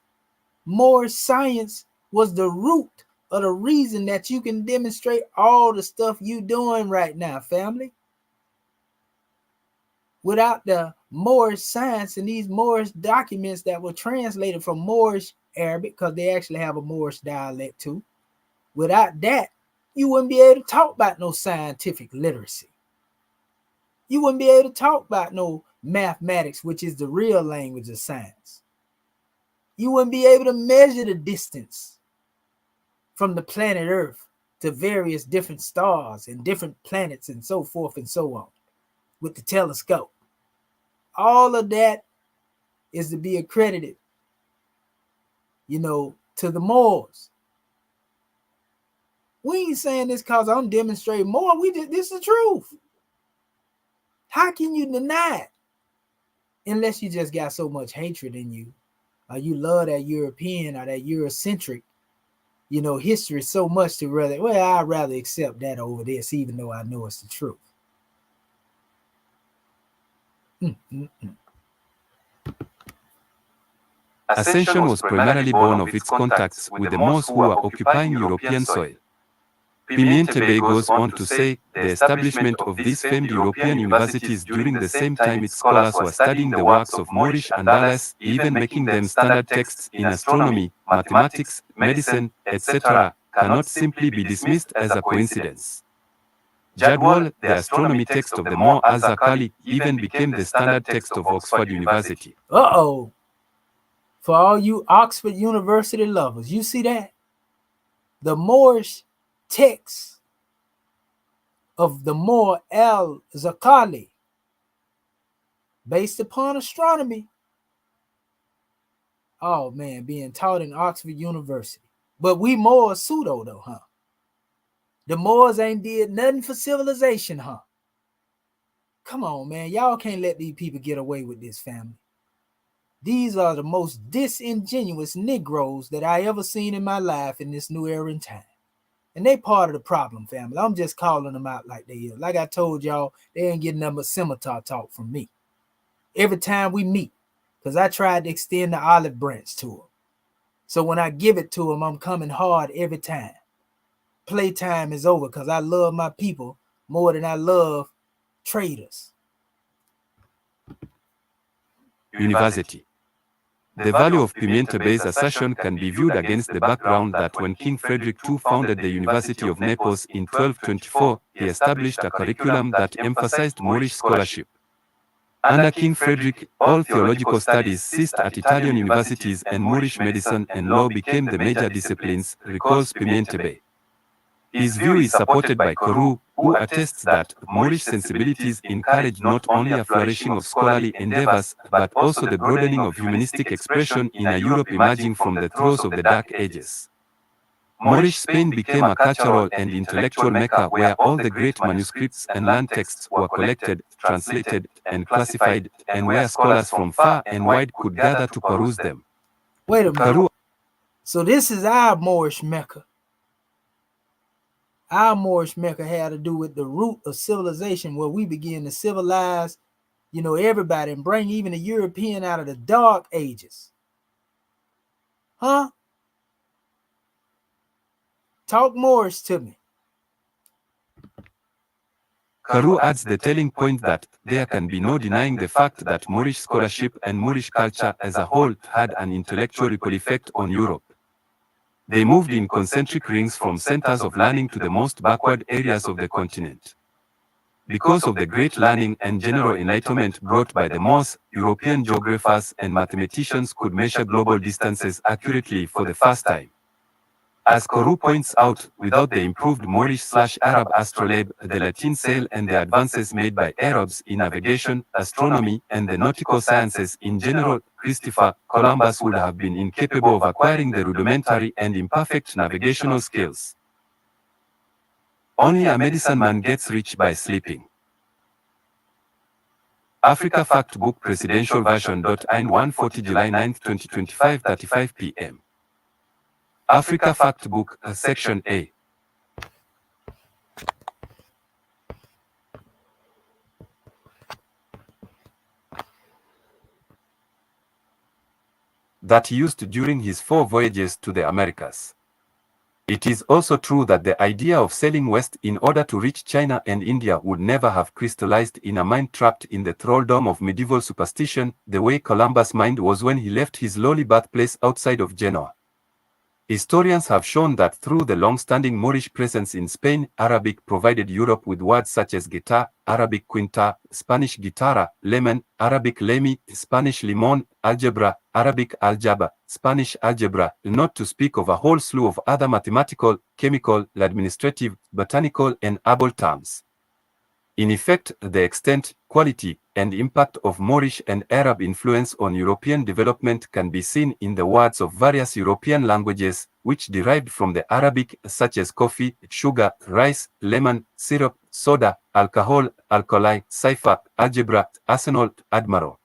more science was the root of the reason that you can demonstrate all the stuff you doing right now, family. Without the Moorish science and these Moorish documents that were translated from Moorish Arabic, because they actually have a Moorish dialect too. Without that, you wouldn't be able to talk about no scientific literacy. You wouldn't be able to talk about no mathematics, which is the real language of science. You wouldn't be able to measure the distance from the planet Earth to various different stars and different planets and so forth and so on with the telescope. All of that is to be accredited, to the Moors. We ain't saying this because I'm demonstrating more. This is the truth. How can you deny it? Unless you just got so much hatred in you, or you love that European or that Eurocentric, history so much to I'd rather accept that over this, even though I know it's the truth. Ascension was primarily born of its contacts with the Moors who were occupying European soil. Pimientebe goes on to say, the establishment of these famed European universities during the same time its scholars were studying the works of Moorish Andalus, even making them standard texts in astronomy, mathematics, medicine, etc., cannot simply be dismissed as a coincidence. Jadwal, the astronomy text of the Moor Az-Zakali, even became the standard text of Oxford University. For all you Oxford University lovers, you see that? The Moorish text of the Moor Al-Zakali, based upon astronomy, being taught in Oxford University. But we Moors pseudo though, huh? The Moors ain't did nothing for civilization, huh? Come on, man. Y'all can't let these people get away with this, family. These are the most disingenuous Negroes that I ever seen in my life in this new era in time. And they part of the problem, family. I'm just calling them out like they is. Like I told y'all, they ain't getting nothing but scimitar talk from me. Every time we meet, because I tried to extend the olive branch to them. So when I give it to them, I'm coming hard every time. Playtime is over because I love my people more than I love traitors. University. The value of Pimientebe's assertion can be viewed against the background that when King Frederick II founded the University of Naples in 1224, he established a curriculum that emphasized Moorish scholarship. Under King Frederick, all theological studies ceased at Italian universities and Moorish medicine and law became the major disciplines, recalls Pimientebe. His view is supported by Koru, who attests that Moorish sensibilities encouraged not only a flourishing of scholarly endeavors, but also the broadening of humanistic expression in a Europe emerging from the throes of the Dark Ages. Moorish Spain became a cultural and intellectual mecca where all the great manuscripts and land texts were collected, translated, and classified, and where scholars from far and wide could gather to peruse them. Wait a minute. So this is our Moorish mecca. Our Moorish mecca had to do with the root of civilization, where we begin to civilize, everybody, and bring even the European out of the Dark Ages. Huh? Talk Moorish to me. Carew adds the telling point that there can be no denying the fact that Moorish scholarship and Moorish culture as a whole had an intellectual ripple effect on Europe. They moved in concentric rings from centers of learning to the most backward areas of the continent. Because of the great learning and general enlightenment brought by the Moors, European geographers and mathematicians could measure global distances accurately for the first time. As Carew points out, without the improved Moorish/Arab astrolabe, the Latin sail, and the advances made by Arabs in navigation, astronomy, and the nautical sciences in general, Christopher Columbus would have been incapable of acquiring the rudimentary and imperfect navigational skills. Only a medicine man gets rich by sleeping. Africa Fact Book Presidential Version. 140 July 9, 2025, 35 p.m. Africa Fact Book, Section A. That he used during his 4 voyages to the Americas. It is also true that the idea of sailing west in order to reach China and India would never have crystallized in a mind trapped in the thraldom of medieval superstition, the way Columbus' mind was when he left his lowly birthplace outside of Genoa. Historians have shown that through the long-standing Moorish presence in Spain, Arabic provided Europe with words such as guitar, Arabic quinta, Spanish guitarra, lemon, Arabic lemi, Spanish limon, algebra, Arabic aljaba, Spanish algebra, not to speak of a whole slew of other mathematical, chemical, administrative, botanical, and herbal terms. In effect, the extent, quality, and impact of Moorish and Arab influence on European development can be seen in the words of various European languages, which derived from the Arabic, such as coffee, sugar, rice, lemon, syrup, soda, alcohol, alkali, cipher, algebra, arsenal, admiral,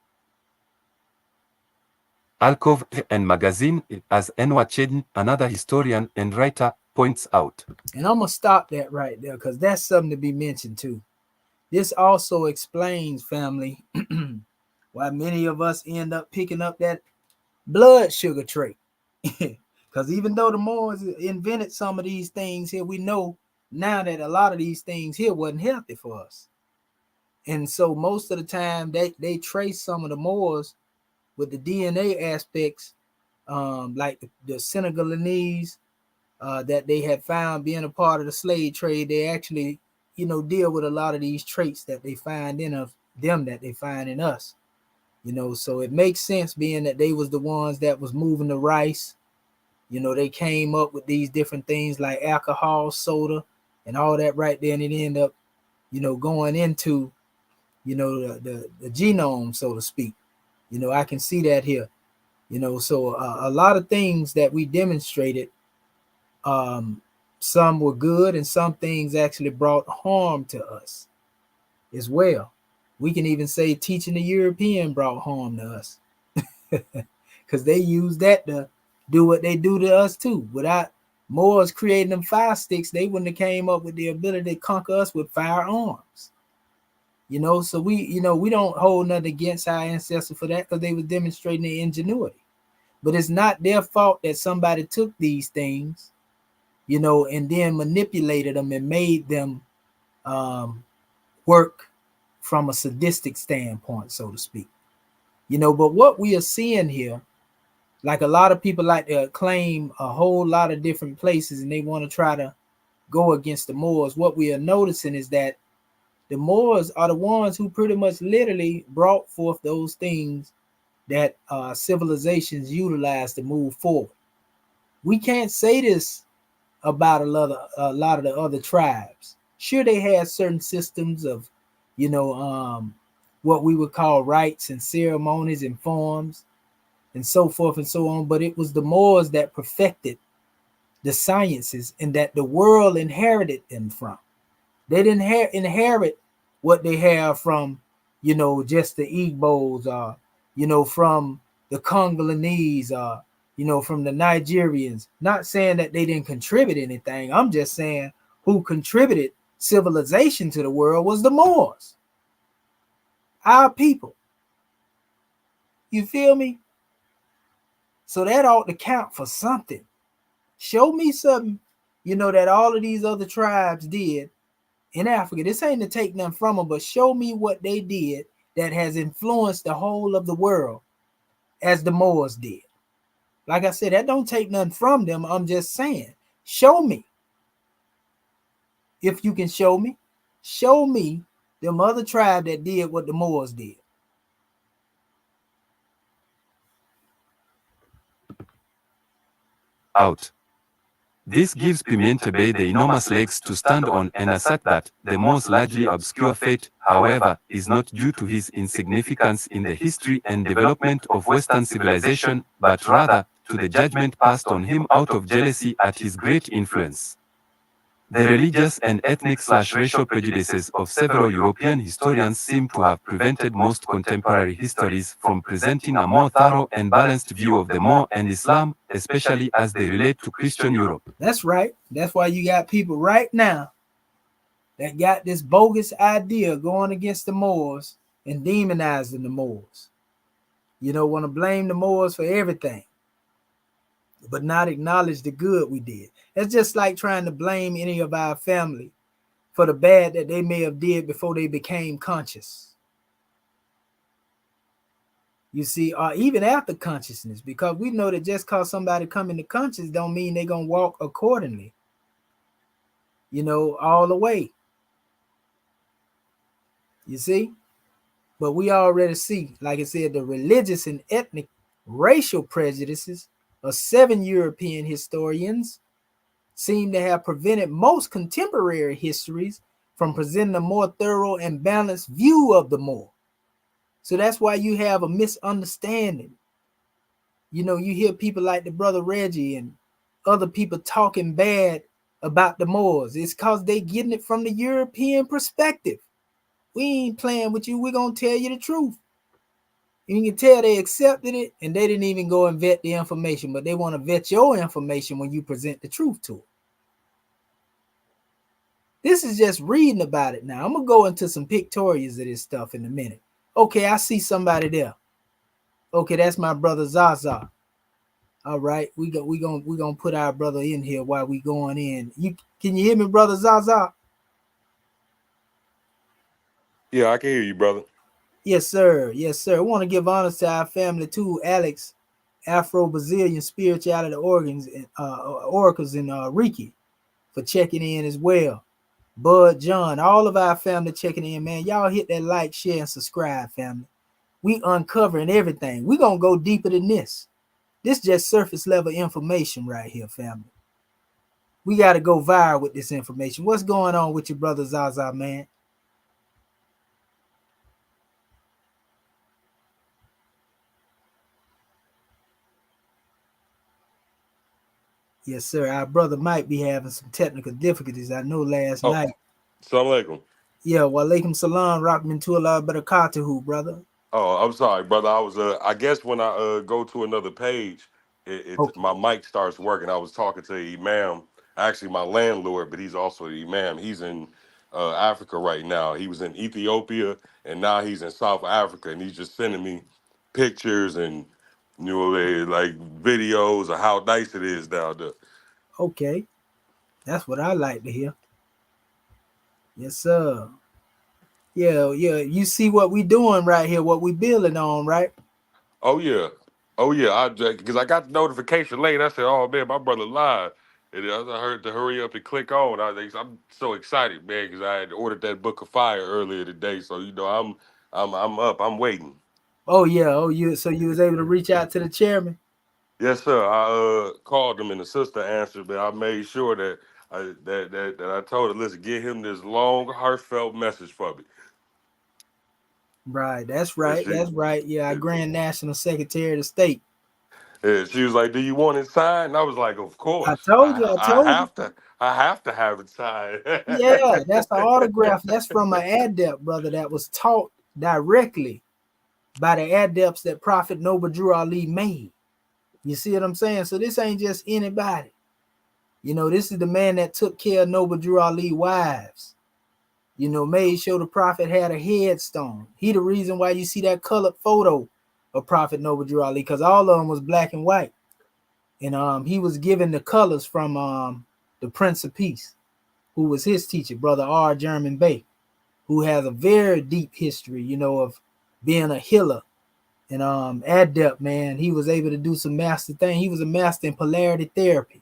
alcove, and magazine, as Enwa Chedin, another historian and writer, points out. And I'm going to stop that right there because that's something to be mentioned too. This also explains, family, why many of us end up picking up that blood sugar trait. Because even though the Moors invented some of these things here, we know now that a lot of these things here wasn't healthy for us. And so most of the time they trace some of the Moors with the DNA aspects, like the Senegalese that they had found being a part of the slave trade. They actually, deal with a lot of these traits that they find in them that they find in us. So it makes sense being that they was the ones that was moving the rice. They came up with these different things like alcohol, soda, and all that right there, and it ended up, going into, the genome, so to speak. I can see that here. So a lot of things that we demonstrated, some were good and some things actually brought harm to us as well. We can even say teaching the European brought harm to us because they use that to do what they do to us too. Without Moors creating them fire sticks, they wouldn't have came up with the ability to conquer us with firearms. So we don't hold nothing against our ancestors for that because they were demonstrating their ingenuity. But it's not their fault that somebody took these things, and then manipulated them and made them work from a sadistic standpoint, so to speak. But what we are seeing here, like a lot of people like to claim a whole lot of different places and they want to try to go against the Moors. What we are noticing is that the Moors are the ones who pretty much literally brought forth those things that civilizations utilize to move forward. We can't say this about a lot of the other tribes. Sure, they had certain systems of, what we would call rites and ceremonies and forms and so forth and so on. But it was the Moors that perfected the sciences and that the world inherited them from. They didn't inherit what they have from, just the Igbos or, from the Congolese or, from the Nigerians. Not saying that they didn't contribute anything. I'm just saying who contributed civilization to the world was the Moors, our people. You feel me? So that ought to count for something. Show me something, that all of these other tribes did in Africa. This ain't to take nothing from them, but show me what they did that has influenced the whole of the world as the Moors did. Like I said, that don't take nothing from them. I'm just saying, show me. If you can show me them other tribe that did what the Moors did. Out. This gives Pimienta Bay the enormous legs to stand on and assert that the Moors' largely obscure fate, however, is not due to his insignificance in the history and development of Western civilization, but rather to the judgment passed on him out of jealousy at his great influence. The religious and ethnic/racial prejudices of several European historians seem to have prevented most contemporary histories from presenting a more thorough and balanced view of the Moor and Islam, especially as they relate to Christian Europe. That's right. That's why you got people right now that got this bogus idea going against the Moors and demonizing the Moors. You know, want to blame the Moors for everything, but not acknowledge the good we did. It's just like trying to blame any of our family for the bad that they may have did before they became conscious. You see, or even after consciousness, because we know that just because somebody come into conscious don't mean they're going to walk accordingly, you know, all the way. You see? But we already see, like I said, the religious and ethnic racial prejudices of 7 European historians seem to have prevented most contemporary histories from presenting a more thorough and balanced view of the Moor. So that's why you have a misunderstanding. You know, you hear people like the brother Reggie and other people talking bad about the Moors. It's because they getting it from the European perspective. We ain't playing with you. We're going to tell you the truth. You can tell they accepted it and they didn't even go and vet the information, but they want to vet your information when you present the truth to them. This is just reading about it now. I'm going to go into some pictorials of this stuff in a minute. Okay, I see somebody there. Okay, that's my brother Zaza. All right, we gonna put our brother in here while we going in. Can you hear me, brother Zaza? Yeah, I can hear you, brother. Yes, sir. Yes, sir. I want to give honors to our family too, Alex, Afro-Brazilian Spirituality Oracles in Riki, for checking in as well. Bud, John, all of our family checking in, man. Y'all hit that like, share, and subscribe, family. We uncovering everything. We gonna go deeper than this. This just surface level information right here, family. We got to go viral with this information. What's going on with your brother Zaza, man? Yes, sir. Our brother might be having some technical difficulties. I know last night. Assalamu alaikum. Yeah, walaikum salam, rahmatullah barakatuhu, brother. Oh, I'm sorry, brother. I was I guess when I go to another page, Okay. my mic starts working. I was talking to Imam, actually my landlord, but he's also the Imam. He's in Africa right now. He was in Ethiopia and now he's in South Africa, and he's just sending me pictures and like videos of how nice it is down there. Okay. That's what I like to hear. Yes, sir. Yeah. You see what we doing right here, what we building on, right? Oh yeah, oh yeah. Because I got the notification late. I said, "Oh man, my brother live," and I heard to hurry up and click on. I'm so excited, man, because I had ordered that Book of Fire earlier today. So I'm up. I'm waiting. Oh yeah. Oh, so you was able to reach out to the chairman? Yes, sir. I called him and the sister answered, but I made sure that I told her, listen, get him this long, heartfelt message for me. Right. That's And right. That's right. Yeah, our Grand National Secretary of State. she was like, "Do you want it signed?" And I was like, "Of I course. told you. I have to have it signed." Yeah, that's the autograph. That's from an adept, brother, that was taught directly by the adepts that Prophet Noble Drew Ali made. You see what I'm saying? So this ain't just anybody. You know, this is the man that took care of Noble Drew Ali wives. You know, made sure the Prophet had a headstone. He the reason why you see that colored photo of Prophet Noble Drew Ali, because all of them was black and white. And he was given the colors from the Prince of Peace. who was his teacher, Brother R. German Bay, who has a very deep history, of being a healer and adept, man. He was able to do some master thing. He was a master in polarity therapy.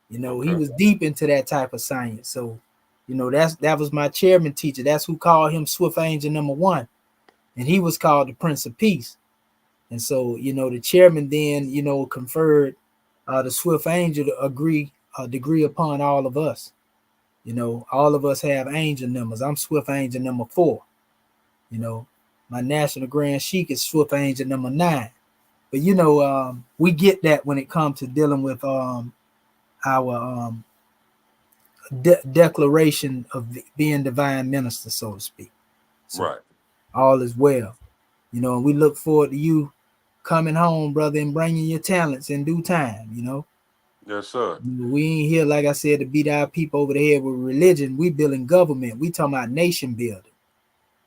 He Okay. was deep into that type of science. So, that was my chairman teacher. That's who called him Swift Angel #1. And he was called the Prince of Peace. And so, the chairman then, conferred the Swift Angel to degree upon all of us. All of us have angel numbers. I'm Swift Angel #4. My national grand sheik is Swift Angel #9. But we get that when it comes to dealing with our declaration of being divine minister, so to speak. So Right. all is well. And we look forward to you coming home, brother, and bringing your talents in due time. Yes, sir. We ain't here, like I said, to beat our people over the head with religion. We building government. We talking about nation building.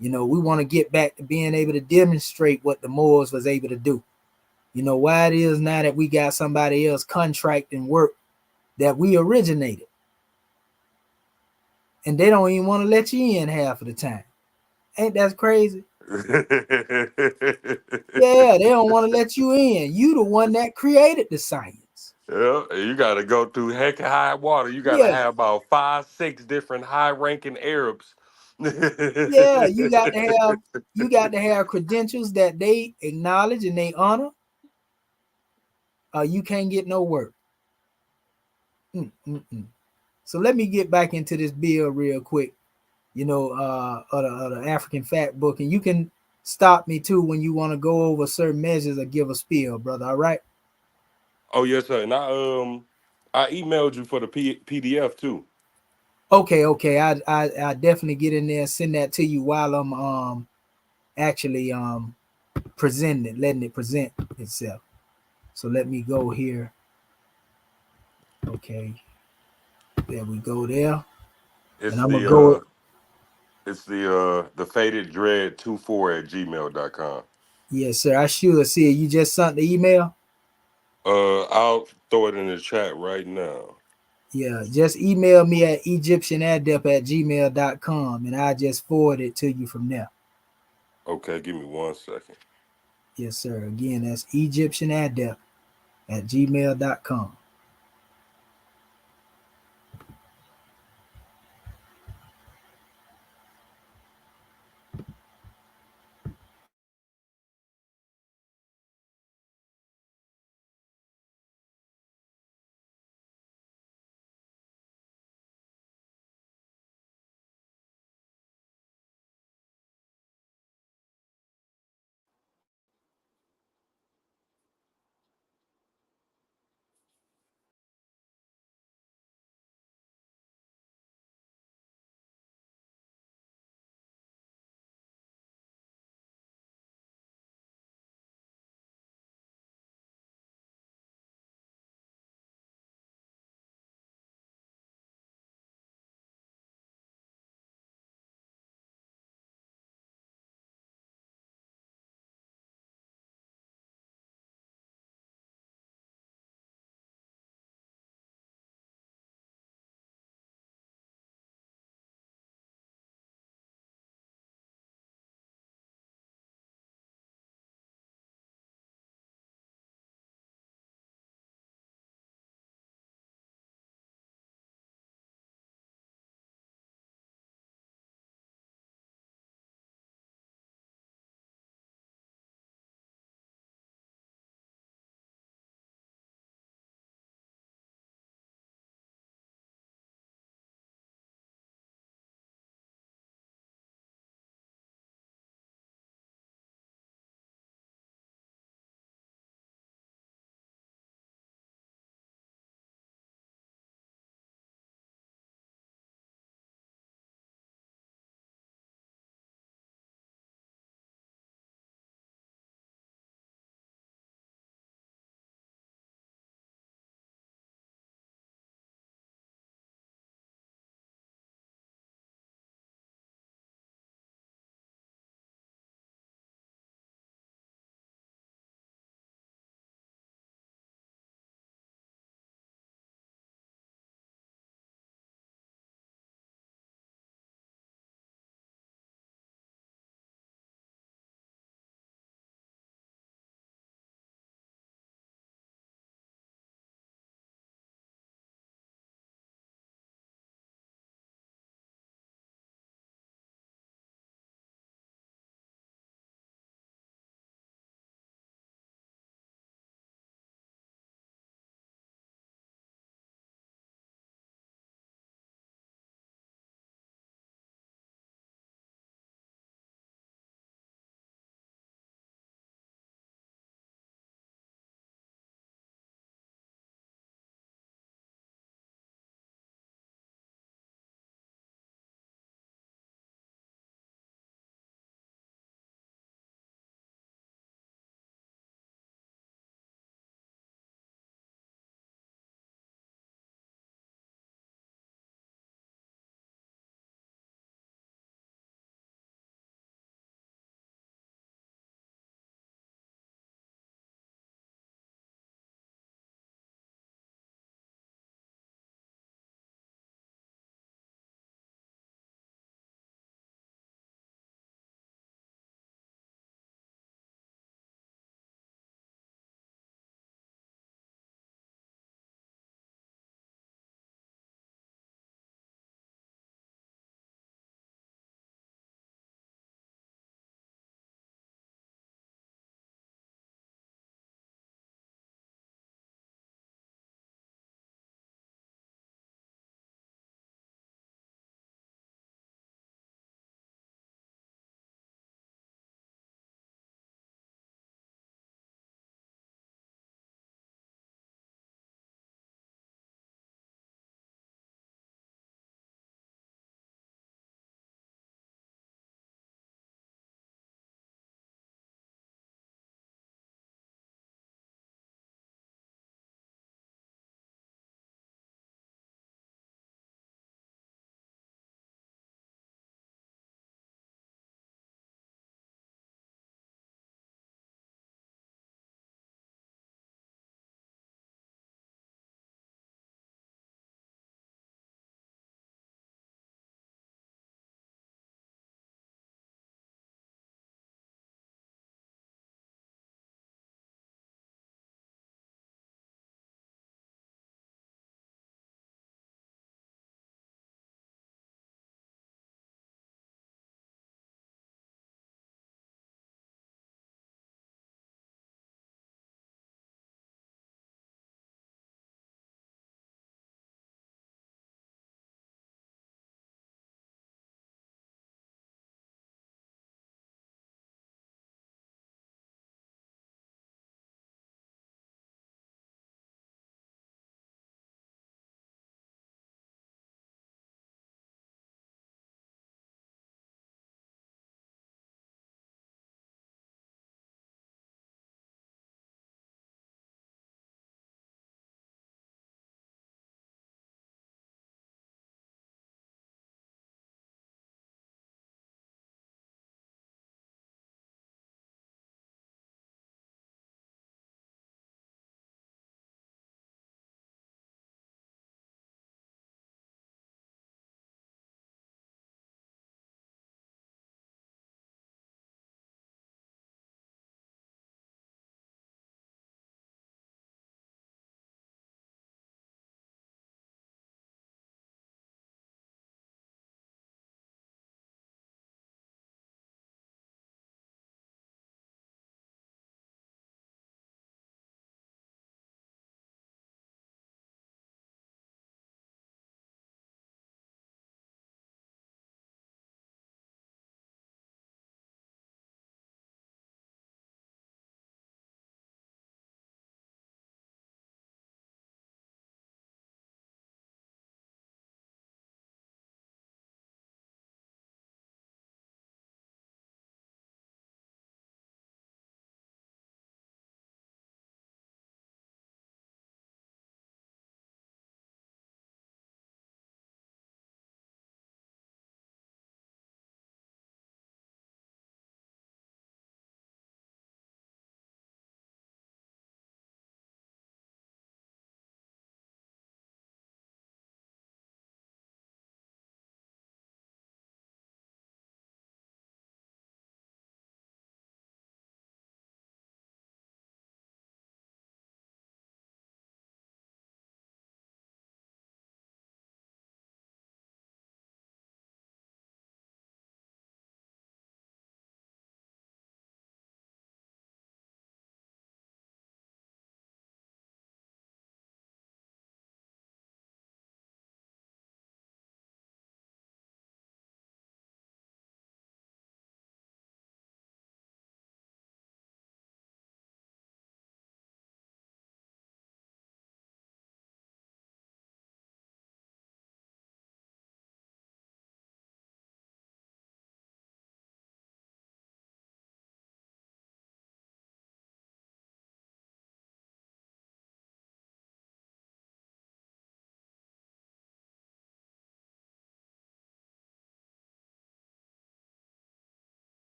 We want to get back to being able to demonstrate what the Moors was able to do. Why it is now that we got somebody else contracting work that we originated. And they don't even want to let you in half of the time. Ain't that crazy? Yeah, they don't want to let you in. You the one that created the science. Yeah, you got to go through heck of high water. You got to Yeah, have about 5, 6 different high-ranking Arabs. yeah, you got to have credentials that they acknowledge and they honor. You can't get no work. Mm-mm-mm. So let me get back into this bill real quick. Of the African Fact Book, and you can stop me too when you want to go over certain measures or give a spiel, brother. All right? Oh yes, sir. And I emailed you for the PDF too. Okay. I definitely get in there and send that to you while I'm actually presenting it, letting it present itself. So let me go here. Okay, there we go there, and It's I'm gonna the go. the faded dread 24 at gmail.com. Yes, sir. I should see it. You just sent the email. I'll throw it in the chat right now. Yeah, just email me at egyptianadept@gmail.com and I just forward it to you from there. Okay, give me 1 second. Yes, sir. Again, that's egyptianadept@gmail.com.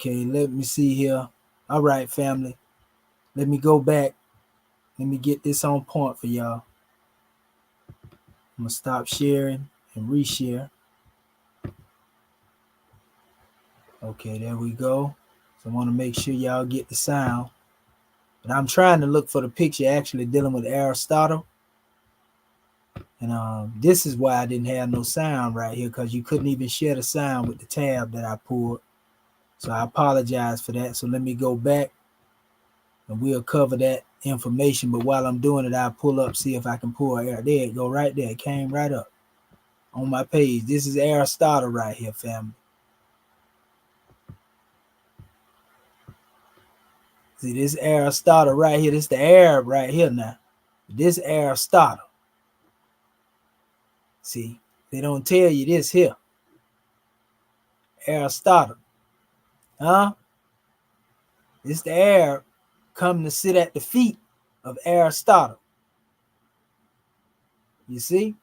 Okay, let me see here. All right, family. Let me go back. Let me get this on point for y'all. I'm gonna stop sharing and reshare. Okay, there we go. So I want to make sure y'all get the sound. But I'm trying to look for the picture actually dealing with Aristotle. And this is why I didn't have no sound right here, because you couldn't even share the sound with the tab that I pulled. So I apologize for that. So let me go back and we'll cover that information. But while I'm doing it, I'll pull up, see if I can pull air. There it go, right there. It came right up on my page. This is Aristotle right here, family. See, this Aristotle right here. This is the Arab right here now. This Aristotle. See, they don't tell you this here. Aristotle. Huh? This the Arab coming to sit at the feet of Aristotle. You see?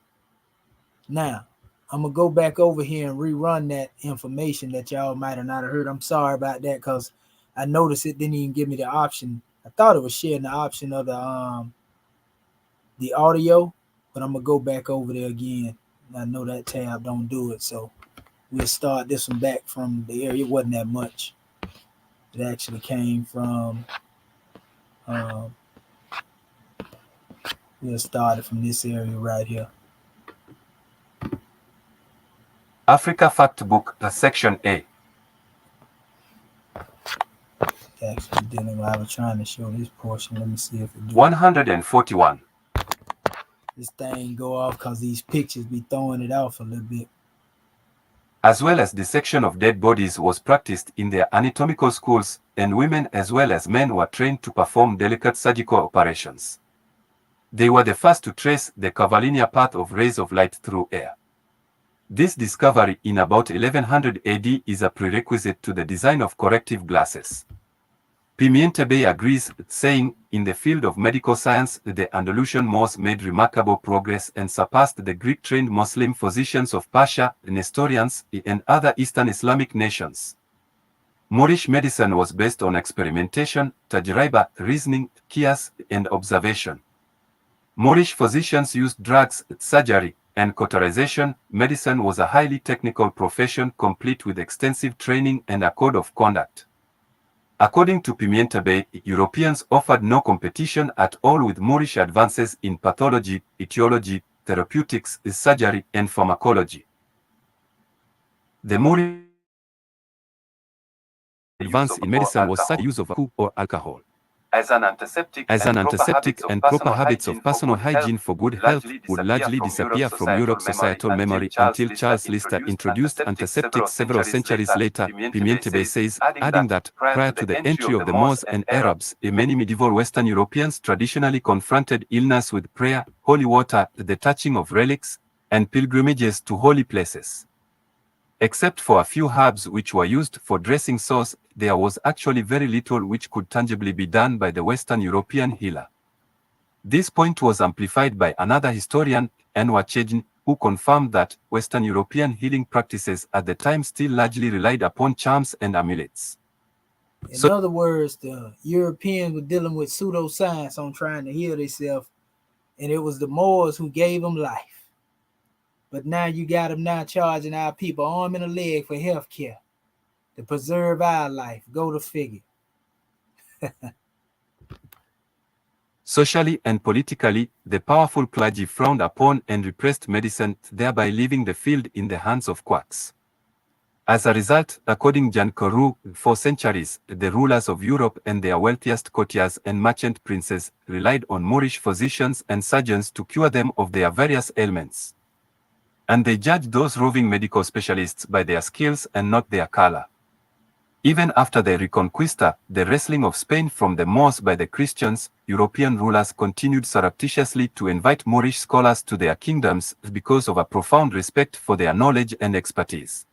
Now, I'm going to go back over here and rerun that information that y'all might have not heard. I'm sorry about that, because I noticed it didn't even give me the option. I thought it was sharing the option of the audio, but I'm going to go back over there again. I know that tab don't do it, so we'll start this one back from the area. It wasn't that much. It actually came from, we'll start it from this area right here. Africa Fact Book, Section A. Actually dealing with, I was trying to show this portion. Let me see if it do. 141. This thing go off because these pictures be throwing it off a little bit. As well as dissection of dead bodies was practiced in their anatomical schools, and women as well as men were trained to perform delicate surgical operations. They were the first to trace the curvilinear path of rays of light through air. This discovery in about 1100 AD is a prerequisite to the design of corrective glasses. Pimienta Bay agrees, saying, in the field of medical science, the Andalusian Moors made remarkable progress and surpassed the Greek-trained Muslim physicians of Persia, Nestorians, and other Eastern Islamic nations. Moorish medicine was based on experimentation, tajriba, reasoning, qiyas, and observation. Moorish physicians used drugs, surgery, and cauterization. Medicine was a highly technical profession complete with extensive training and a code of conduct. According to Pimienta Bay, Europeans offered no competition at all with Moorish advances in pathology, etiology, therapeutics, surgery, and pharmacology. The Moorish advance in medicine was such use of alcohol or alcohol as an antiseptic, and proper habits of personal hygiene for good health would largely disappear from Europe's societal memory until Charles Lister introduced antiseptics several centuries later, Pimienta Bay says, adding that, prior to the entry of the Moors and Arabs, many medieval Western Europeans traditionally confronted illness with prayer, holy water, the touching of relics, and pilgrimages to holy places. Except for a few herbs which were used for dressing sores, there was actually very little which could tangibly be done by the Western European healer. This point was amplified by another historian, Anwar Chejn, who confirmed that Western European healing practices at the time still largely relied upon charms and amulets. In other words, the Europeans were dealing with pseudoscience on trying to heal themselves, and it was the Moors who gave them life. But now you got them now charging our people arm and a leg for health care to preserve our life. Go to figure. Socially and politically, the powerful clergy frowned upon and repressed medicine, thereby leaving the field in the hands of quacks. As a result, according to Jan Carew, for centuries, the rulers of Europe and their wealthiest courtiers and merchant princes relied on Moorish physicians and surgeons to cure them of their various ailments. And they judged those roving medical specialists by their skills and not their color. Even after the Reconquista, the wresting of Spain from the Moors by the Christians, European rulers continued surreptitiously to invite Moorish scholars to their kingdoms because of a profound respect for their knowledge and expertise.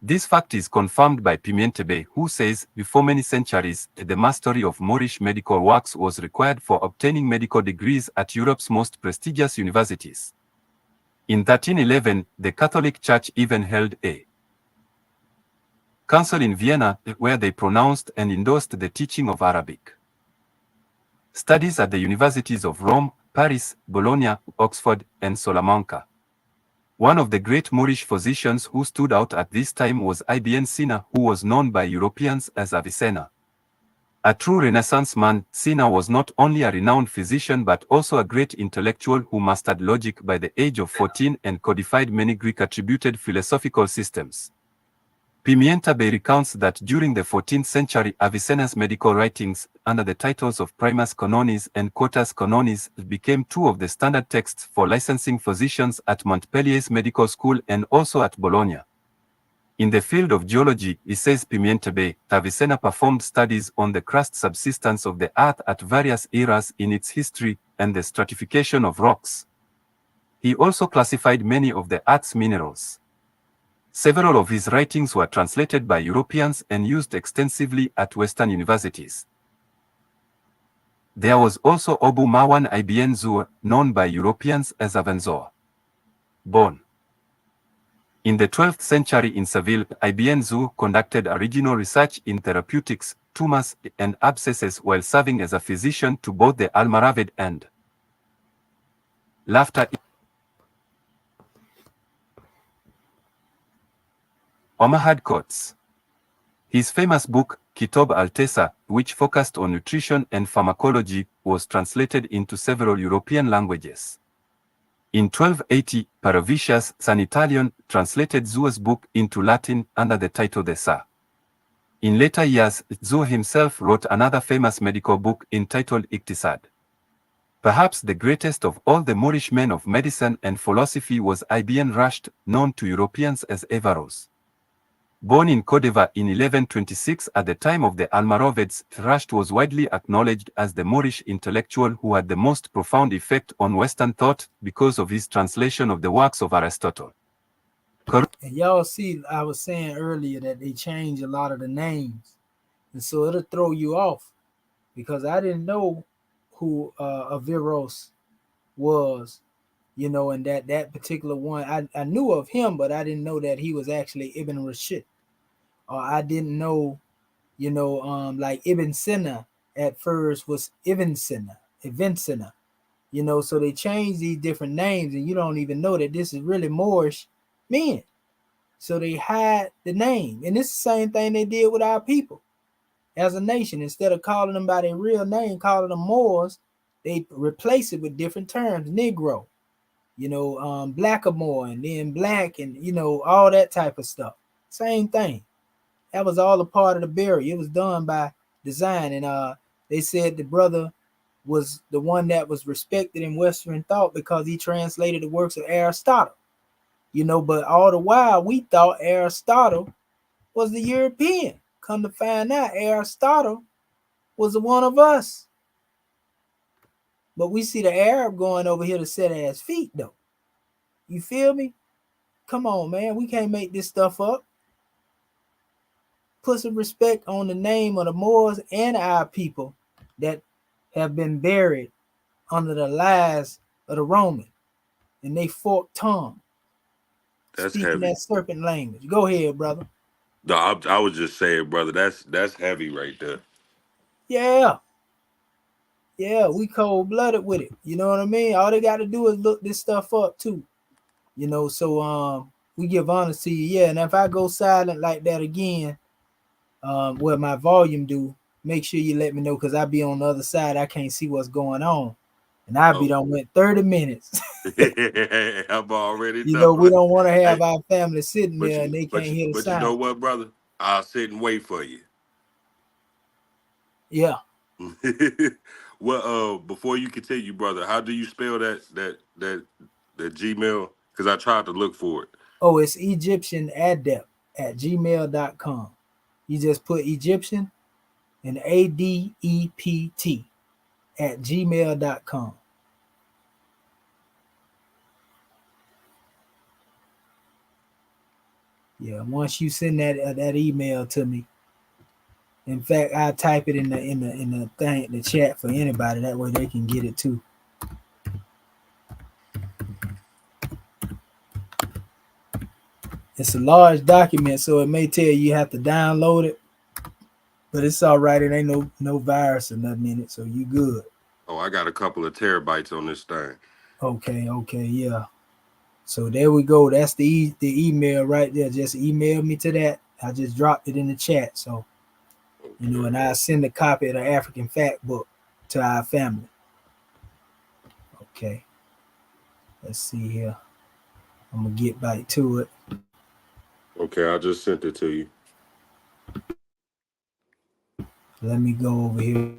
This fact is confirmed by Pimienta Bay, who says, before many centuries, the mastery of Moorish medical works was required for obtaining medical degrees at Europe's most prestigious universities. In 1311, the Catholic Church even held a Council in Vienna, where they pronounced and endorsed the teaching of Arabic. Studies at the universities of Rome, Paris, Bologna, Oxford, and Salamanca. One of the great Moorish physicians who stood out at this time was Ibn Sina, who was known by Europeans as Avicenna. A true Renaissance man, Sina was not only a renowned physician but also a great intellectual who mastered logic by the age of 14 and codified many Greek-attributed philosophical systems. Pimienta Bay recounts that during the 14th century, Avicenna's medical writings, under the titles of Primus Canonis and Quotas Canonis, became two of the standard texts for licensing physicians at Montpellier's medical school and also at Bologna. In the field of geology, he says Pimienta Bay, Avicenna performed studies on the crust subsistence of the earth at various eras in its history and the stratification of rocks. He also classified many of the earth's minerals. Several of his writings were translated by Europeans and used extensively at Western universities. There was also Abu Marwan ibn Zur, known by Europeans as Avenzoar. Born in the 12th century in Seville, Ibn Zur conducted original research in therapeutics, tumors, and abscesses while serving as a physician to both the Almoravid and Laughter. Omahad Coates. His famous book, Kitab al-Tesa, which focused on nutrition and pharmacology, was translated into several European languages. In 1280, Paravicius, an Italian, translated Zur's book into Latin under the title De Sa. In later years, Zur himself wrote another famous medical book entitled Iqtisad. Perhaps the greatest of all the Moorish men of medicine and philosophy was Ibn Rushd, known to Europeans as Averroes. Born in Cordova in 1126 at the time of the Almoravids, Rushd was widely acknowledged as the Moorish intellectual who had the most profound effect on Western thought because of his translation of the works of Aristotle. And y'all see, I was saying earlier that they change a lot of the names. And so it'll throw you off because I didn't know who Averroes was, you know, and that particular one. I knew of him, but I didn't know that he was actually Ibn Rashid. Or I didn't know, you know, like Ibn Sina at first was Ibn Sina, you know, so they changed these different names and you don't even know that this is really Moorish men. So they hide the name. And it's the same thing they did with our people as a nation. Instead of calling them by their real name, calling them Moors, they replace it with different terms, Negro, you know, Blackamoor, and then black, and, you know, all that type of stuff. Same thing. That was all a part of the burial. It was done by design. And they said the brother was the one that was respected in Western thought because he translated the works of Aristotle. You know, but all the while we thought Aristotle was the European. Come to find out, Aristotle was one of us. But we see the Arab going over here to set ass feet, though. You feel me? Come on, man. We can't make this stuff up. Put some respect on the name of the Moors and our people that have been buried under the lies of the Roman and they forked tongue. That's speaking heavy. that serpent language. Go ahead, brother. No, I was just saying, brother, that's heavy right there. Yeah. Yeah, we cold-blooded with it. You know what I mean? All they got to do is look this stuff up too. You know, so we give honor to you. Yeah, and if I go silent like that again, what my volume do, make sure you let me know because I be on the other side. I can't see what's going on. And I be done went 30 minutes. I'm already You know, we done. don't want to have our family sitting there and they can't hear the But sound. you know what, brother? I'll sit and wait for you. Yeah. Well, before you continue, brother, how do you spell that Gmail? Because I tried to look for it. Oh, it's Egyptian Adept at gmail.com. You just put Egyptian and ADEPT at gmail.com. Yeah, once you send that email to me, in fact, I type it in the thing, the chat for anybody. That way they can get it too. It's a large document, so it may tell you have to download it, but it's all right. It ain't no virus or nothing in it, so you good. Oh, I got a couple of terabytes on this thing. Okay, yeah. So there we go. That's the email right there. Just email me to that. I just dropped it in the chat. So, you know, and I send a copy of the African Fact Book to our family. Okay. Let's see here. I'm gonna get back to it. Okay, I just sent it to you. Let me go over here.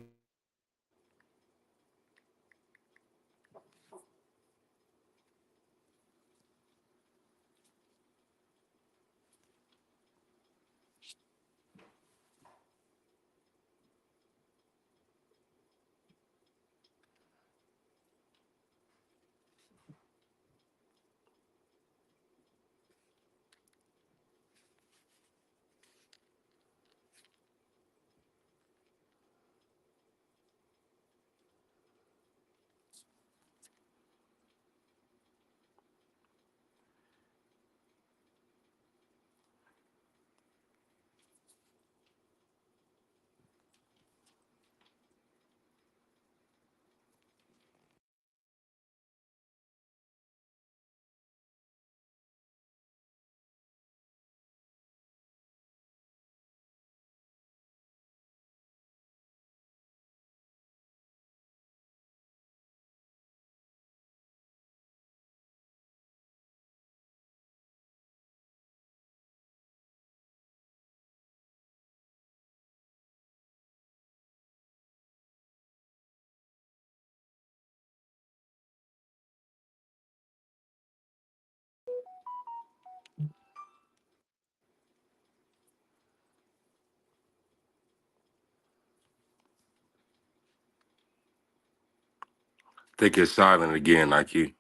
I think it's silent again, Nike.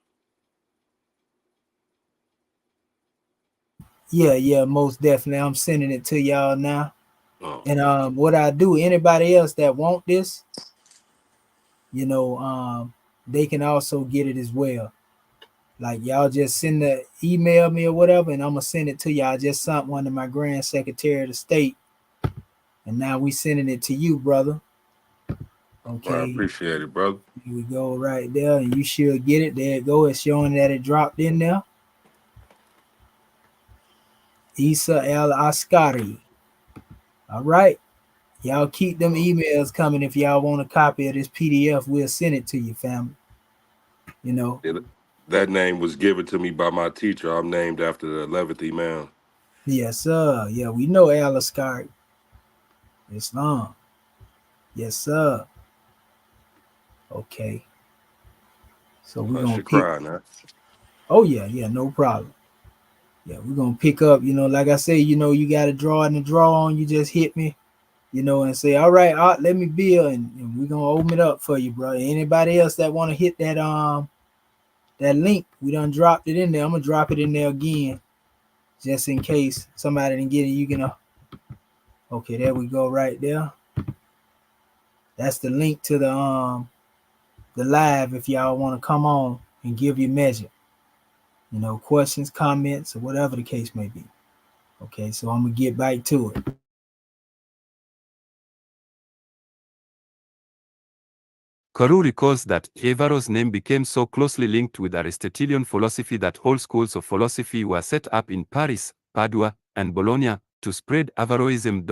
Yeah, most definitely. I'm sending it to y'all now. Oh. And what I do, anybody else that want this, you know, they can also get it as well. Like y'all just send the email me or whatever, and I'm gonna send it to y'all. I just sent one to my grand secretary of the state, and now we sending it to you, brother. Okay. I appreciate it, brother. Here we go right there, and you should get it. There it go. It's showing that it dropped in there. Isa El Askari. All right. Y'all keep them emails coming. If y'all want a copy of this PDF, we'll send it to you, family. You know. That name was given to me by my teacher. I'm named after the 11th Imam. Yes, sir. Yeah, we know Al Askari. Islam. Yes, sir. Okay. So we're gonna pick. Oh yeah, no problem. Yeah, we're gonna pick up. You know, like I say, you know, you got to draw in the draw on. You just hit me, you know, and say, all right, let me build, and we're gonna open it up for you, bro. Anybody else that want to hit that that link, we done dropped it in there. I'm gonna drop it in there again, just in case somebody didn't get it. You can. Okay, there we go, right there. That's the link to the live if y'all want to come on and give your measure. You know, questions, comments, or whatever the case may be. Okay, so I'm gonna get back to it. Karu recalls that Averroes' name became so closely linked with Aristotelian philosophy that whole schools of philosophy were set up in Paris, Padua, and Bologna to spread Averroism.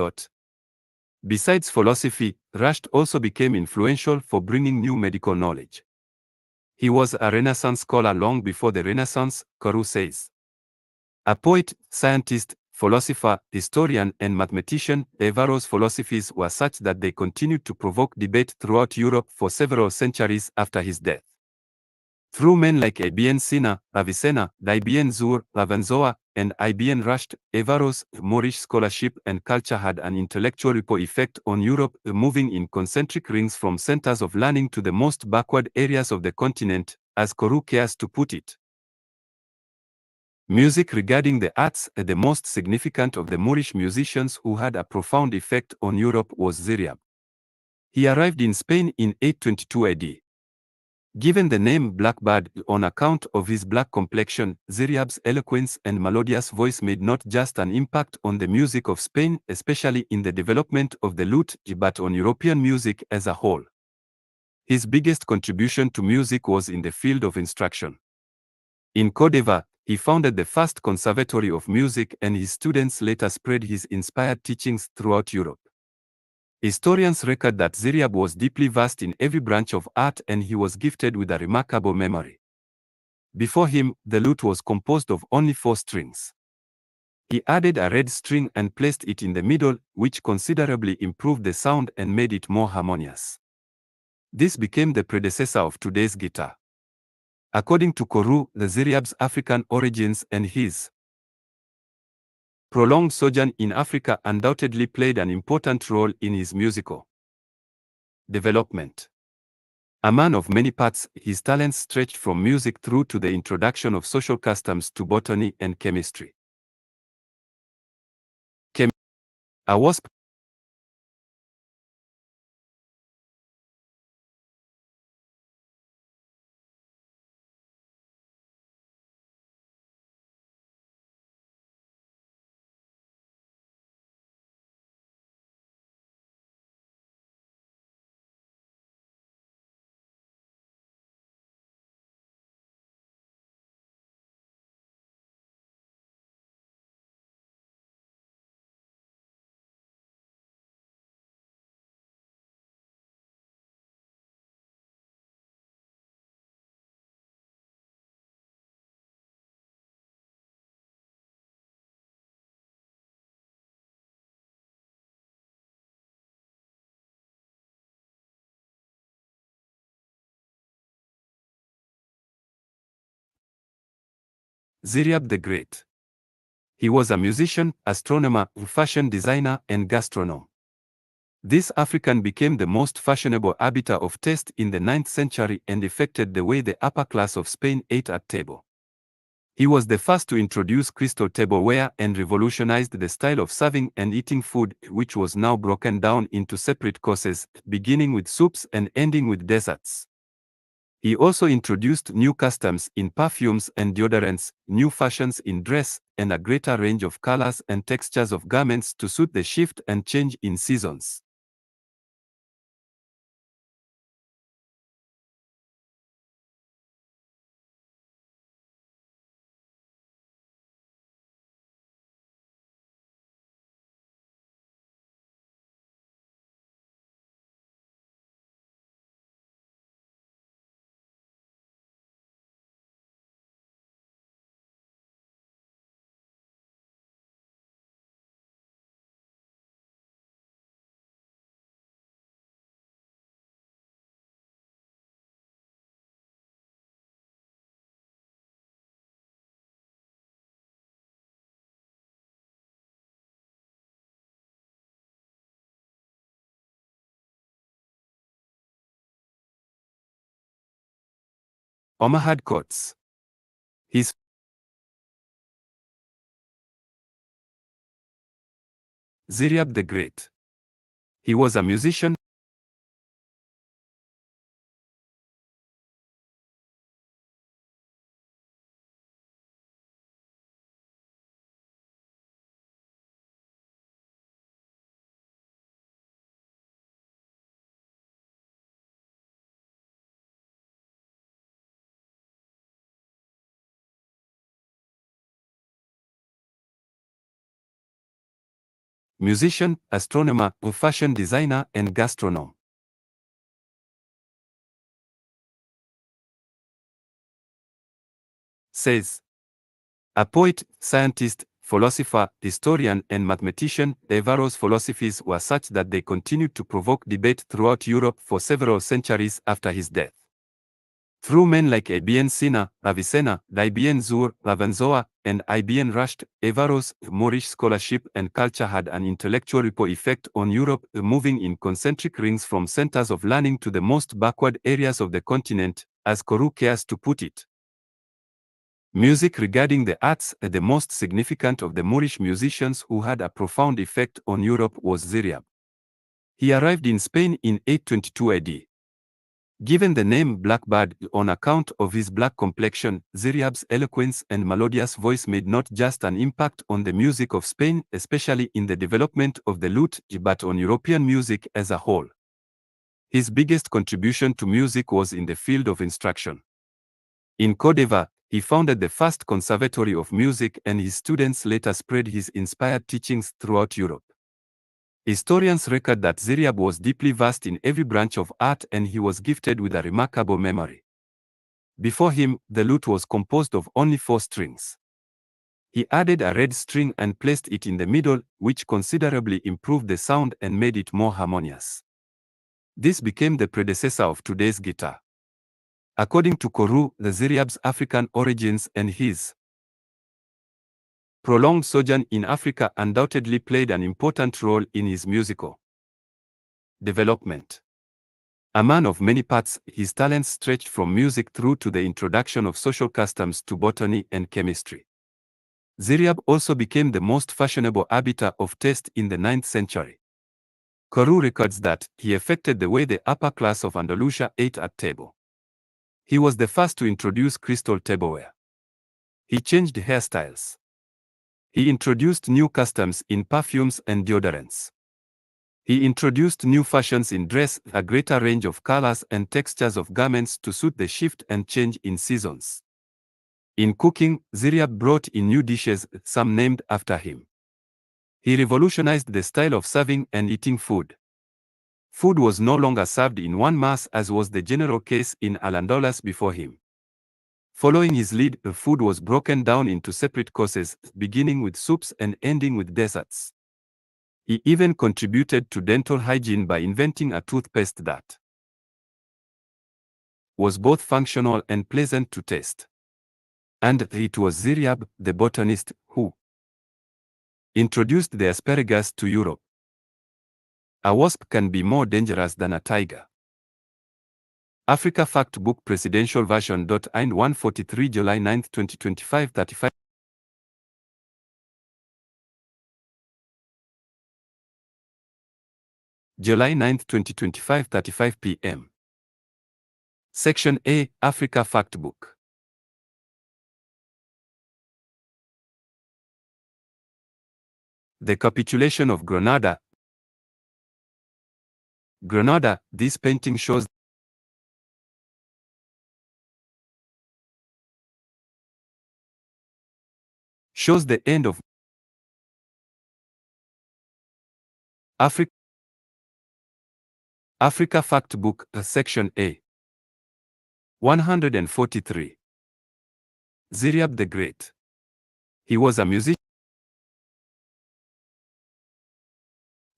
Besides philosophy, Rusht also became influential for bringing new medical knowledge. He was a Renaissance scholar long before the Renaissance, Karu says. A poet, scientist, philosopher, historian, and mathematician, Averroes' philosophies were such that they continued to provoke debate throughout Europe for several centuries after his death. Through men like Ibn Sina, Avicenna, Ibn Zur, Avanzoa, and Ibn Rushd, Averroes' Moorish scholarship and culture had an intellectual ripple effect on Europe, moving in concentric rings from centers of learning to the most backward areas of the continent, as Karu cares to put it. Music regarding the arts, the most significant of the Moorish musicians who had a profound effect on Europe was Ziryab. He arrived in Spain in 822 AD. Given the name Blackbird on account of his black complexion, Ziryab's eloquence and melodious voice made not just an impact on the music of Spain, especially in the development of the lute, but on European music as a whole. His biggest contribution to music was in the field of instruction. In Córdoba, he founded the first conservatory of music, and his students later spread his inspired teachings throughout Europe. Historians record that Ziryab was deeply versed in every branch of art, and he was gifted with a remarkable memory. Before him, the lute was composed of only 4 strings. He added a red string and placed it in the middle, which considerably improved the sound and made it more harmonious. This became the predecessor of today's guitar. According to Koru, the Ziryab's African origins and his prolonged sojourn in Africa undoubtedly played an important role in his musical development. A man of many parts, his talents stretched from music through to the introduction of social customs to botany and chemistry. A wasp Ziryab the Great. He was a musician, astronomer, fashion designer, and gastronome. This African became the most fashionable arbiter of taste in the 9th century and affected the way the upper class of Spain ate at table. He was the first to introduce crystal tableware and revolutionized the style of serving and eating food, which was now broken down into separate courses, beginning with soups and ending with desserts. He also introduced new customs in perfumes and deodorants, new fashions in dress, and a greater range of colors and textures of garments to suit the shift and change in seasons. Omahad Courts. His Ziryab the Great. He was a musician, astronomer, fashion designer, and gastronome. Says, a poet, scientist, philosopher, historian, and mathematician, Évaro's philosophies were such that they continued to provoke debate throughout Europe for several centuries after his death. Through men like Ibn Sina, Avicenna, Ibn Zur, Avenzoa, and Ibn Rushd, Évaro's Moorish scholarship and culture had an intellectual ripple effect on Europe, moving in concentric rings from centers of learning to the most backward areas of the continent, as Koru cares to put it. Music regarding the arts, the most significant of the Moorish musicians who had a profound effect on Europe was Ziryab. He arrived in Spain in 822 AD. Given the name Blackbird on account of his black complexion, Ziryab's eloquence and melodious voice made not just an impact on the music of Spain, especially in the development of the lute, but on European music as a whole. His biggest contribution to music was in the field of instruction. In Côte d'Ivoire, he founded the first conservatory of music, and his students later spread his inspired teachings throughout Europe. Historians record that Ziryab was deeply versed in every branch of art, and he was gifted with a remarkable memory. Before him, the lute was composed of only 4 strings. He added a red string and placed it in the middle, which considerably improved the sound and made it more harmonious. This became the predecessor of today's guitar. According to Koru, the Ziryab's African origins and his prolonged sojourn in Africa undoubtedly played an important role in his musical development. A man of many parts, his talents stretched from music through to the introduction of social customs to botany and chemistry. Ziryab also became the most fashionable arbiter of taste in the 9th century. Koru records that he affected the way the upper class of Andalusia ate at table. He was the first to introduce crystal tableware. He changed hairstyles. He introduced new customs in perfumes and deodorants. He introduced new fashions in dress, a greater range of colors and textures of garments to suit the shift and change in seasons. In cooking, Ziryab brought in new dishes, some named after him. He revolutionized the style of serving and eating food. Food was no longer served in one mass as was the general case in Al-Andalus before him. Following his lead, the food was broken down into separate courses, beginning with soups and ending with desserts. He even contributed to dental hygiene by inventing a toothpaste that was both functional and pleasant to taste. And it was Ziryab, the botanist, who introduced the asparagus to Europe. A wasp can be more dangerous than a tiger. Africa Fact Book Presidential Version. IND 143 July 9, 2025 35 July 9, 2025 35 p.m. Section A, Africa Fact Book. The Capitulation of Granada. Granada, this painting shows the end of Africa. Africa Fact Book, Section A. 143. Ziryab the Great. He was a musician.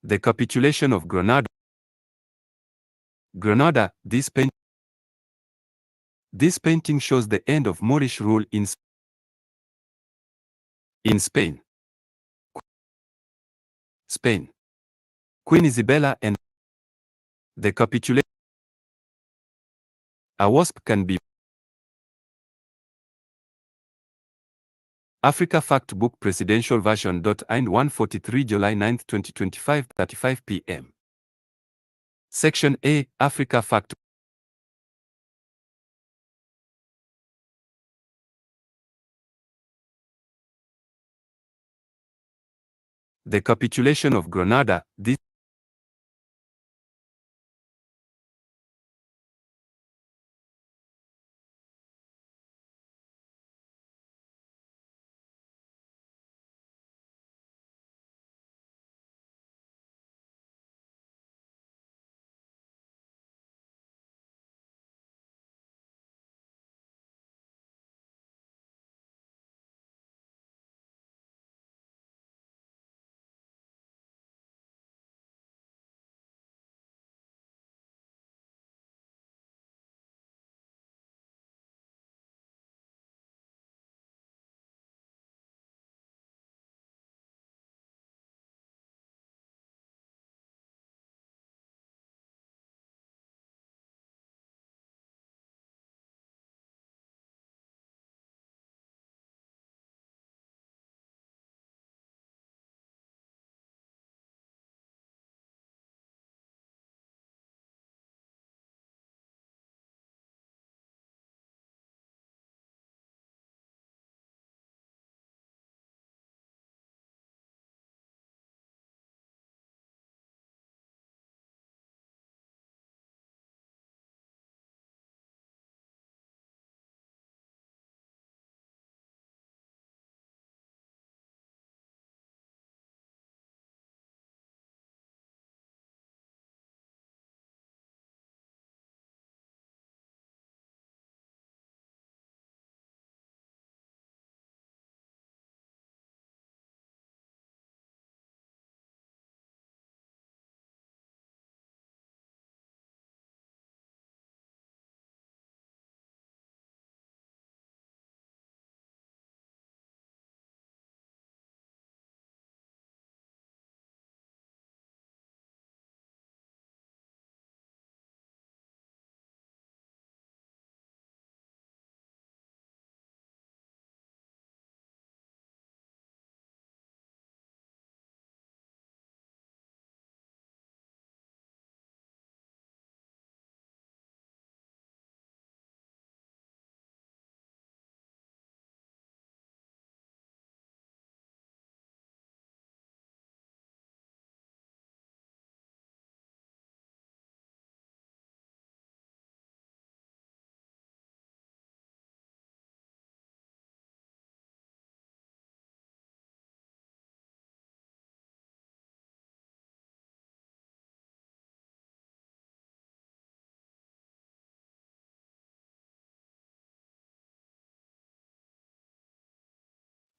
The Capitulation of Granada. Granada, this painting shows the end of Moorish rule in Spain. Queen Isabella and the capitulation. A wasp can be. Africa Fact Book Presidential Version. IND 143 July 9, 2025 35 p.m. Section A, Africa Fact. The Capitulation of Granada, this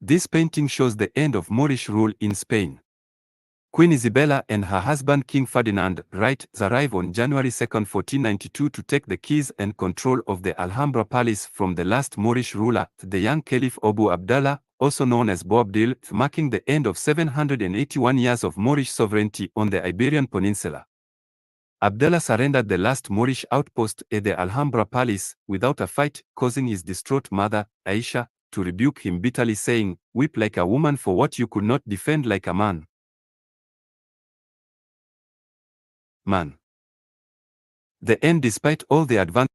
This painting shows the end of Moorish rule in Spain. Queen Isabella and her husband King Ferdinand Right arrive on January 2, 1492 to take the keys and control of the Alhambra Palace from the last Moorish ruler, the young Caliph Abu Abdallah, also known as Boabdil, marking the end of 781 years of Moorish sovereignty on the Iberian Peninsula. Abdallah surrendered the last Moorish outpost at the Alhambra Palace without a fight, causing his distraught mother, Aisha, to rebuke him bitterly, saying, "Weep like a woman for what you could not defend like a man." The end. Despite all the advances,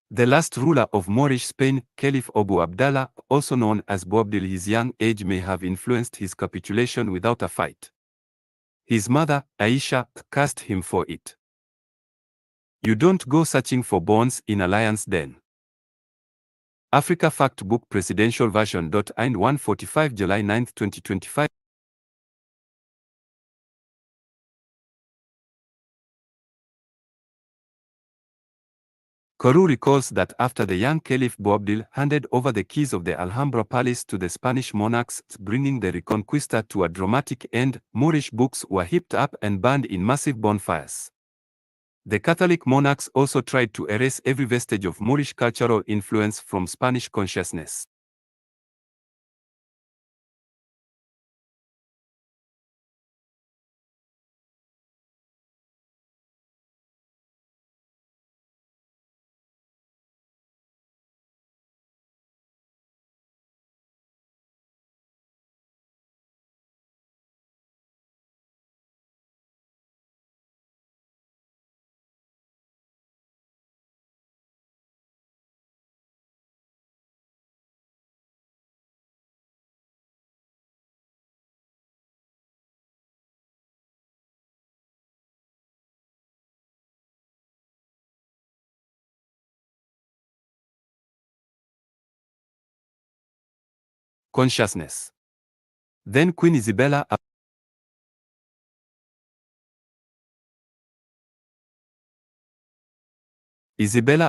the last ruler of Moorish Spain, Caliph Abu Abdallah, also known as Boabdil, his young age may have influenced his capitulation without a fight. His mother, Aisha, cursed him for it. You don't go searching for bones in a lion's den. Africa Fact Book Presidential Version. IND 145 July 9, 2025. Carew recalls that after the young Caliph Boabdil handed over the keys of the Alhambra Palace to the Spanish monarchs, bringing the Reconquista to a dramatic end, Moorish books were heaped up and burned in massive bonfires. The Catholic monarchs also tried to erase every vestige of Moorish cultural influence from Spanish consciousness. Consciousness. Then Queen Isabella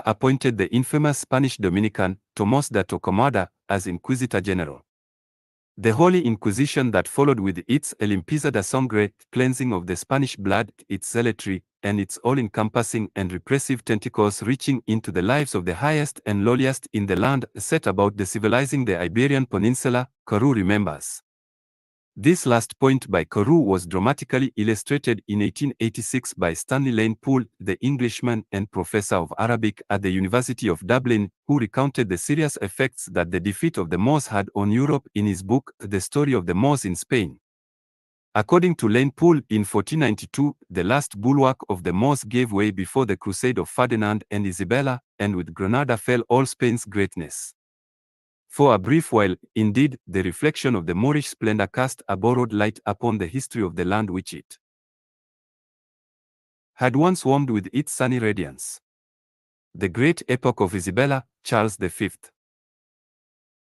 appointed the infamous Spanish Dominican, Tomás de Torquemada, as Inquisitor General. The Holy Inquisition that followed with its limpieza de sangre, cleansing of the Spanish blood, its zealotry, and its all-encompassing and repressive tentacles reaching into the lives of the highest and lowliest in the land, set about decivilizing the Iberian Peninsula, Carew remembers. This last point by Carew was dramatically illustrated in 1886 by Stanley Lane Poole, the Englishman and professor of Arabic at the University of Dublin, who recounted the serious effects that the defeat of the Moors had on Europe in his book, The Story of the Moors in Spain. According to Lane Poole, in 1492, the last bulwark of the Moors gave way before the crusade of Ferdinand and Isabella, and with Granada fell all Spain's greatness. For a brief while, indeed, the reflection of the Moorish splendor cast a borrowed light upon the history of the land which it had once warmed with its sunny radiance. The great epoch of Isabella, Charles V.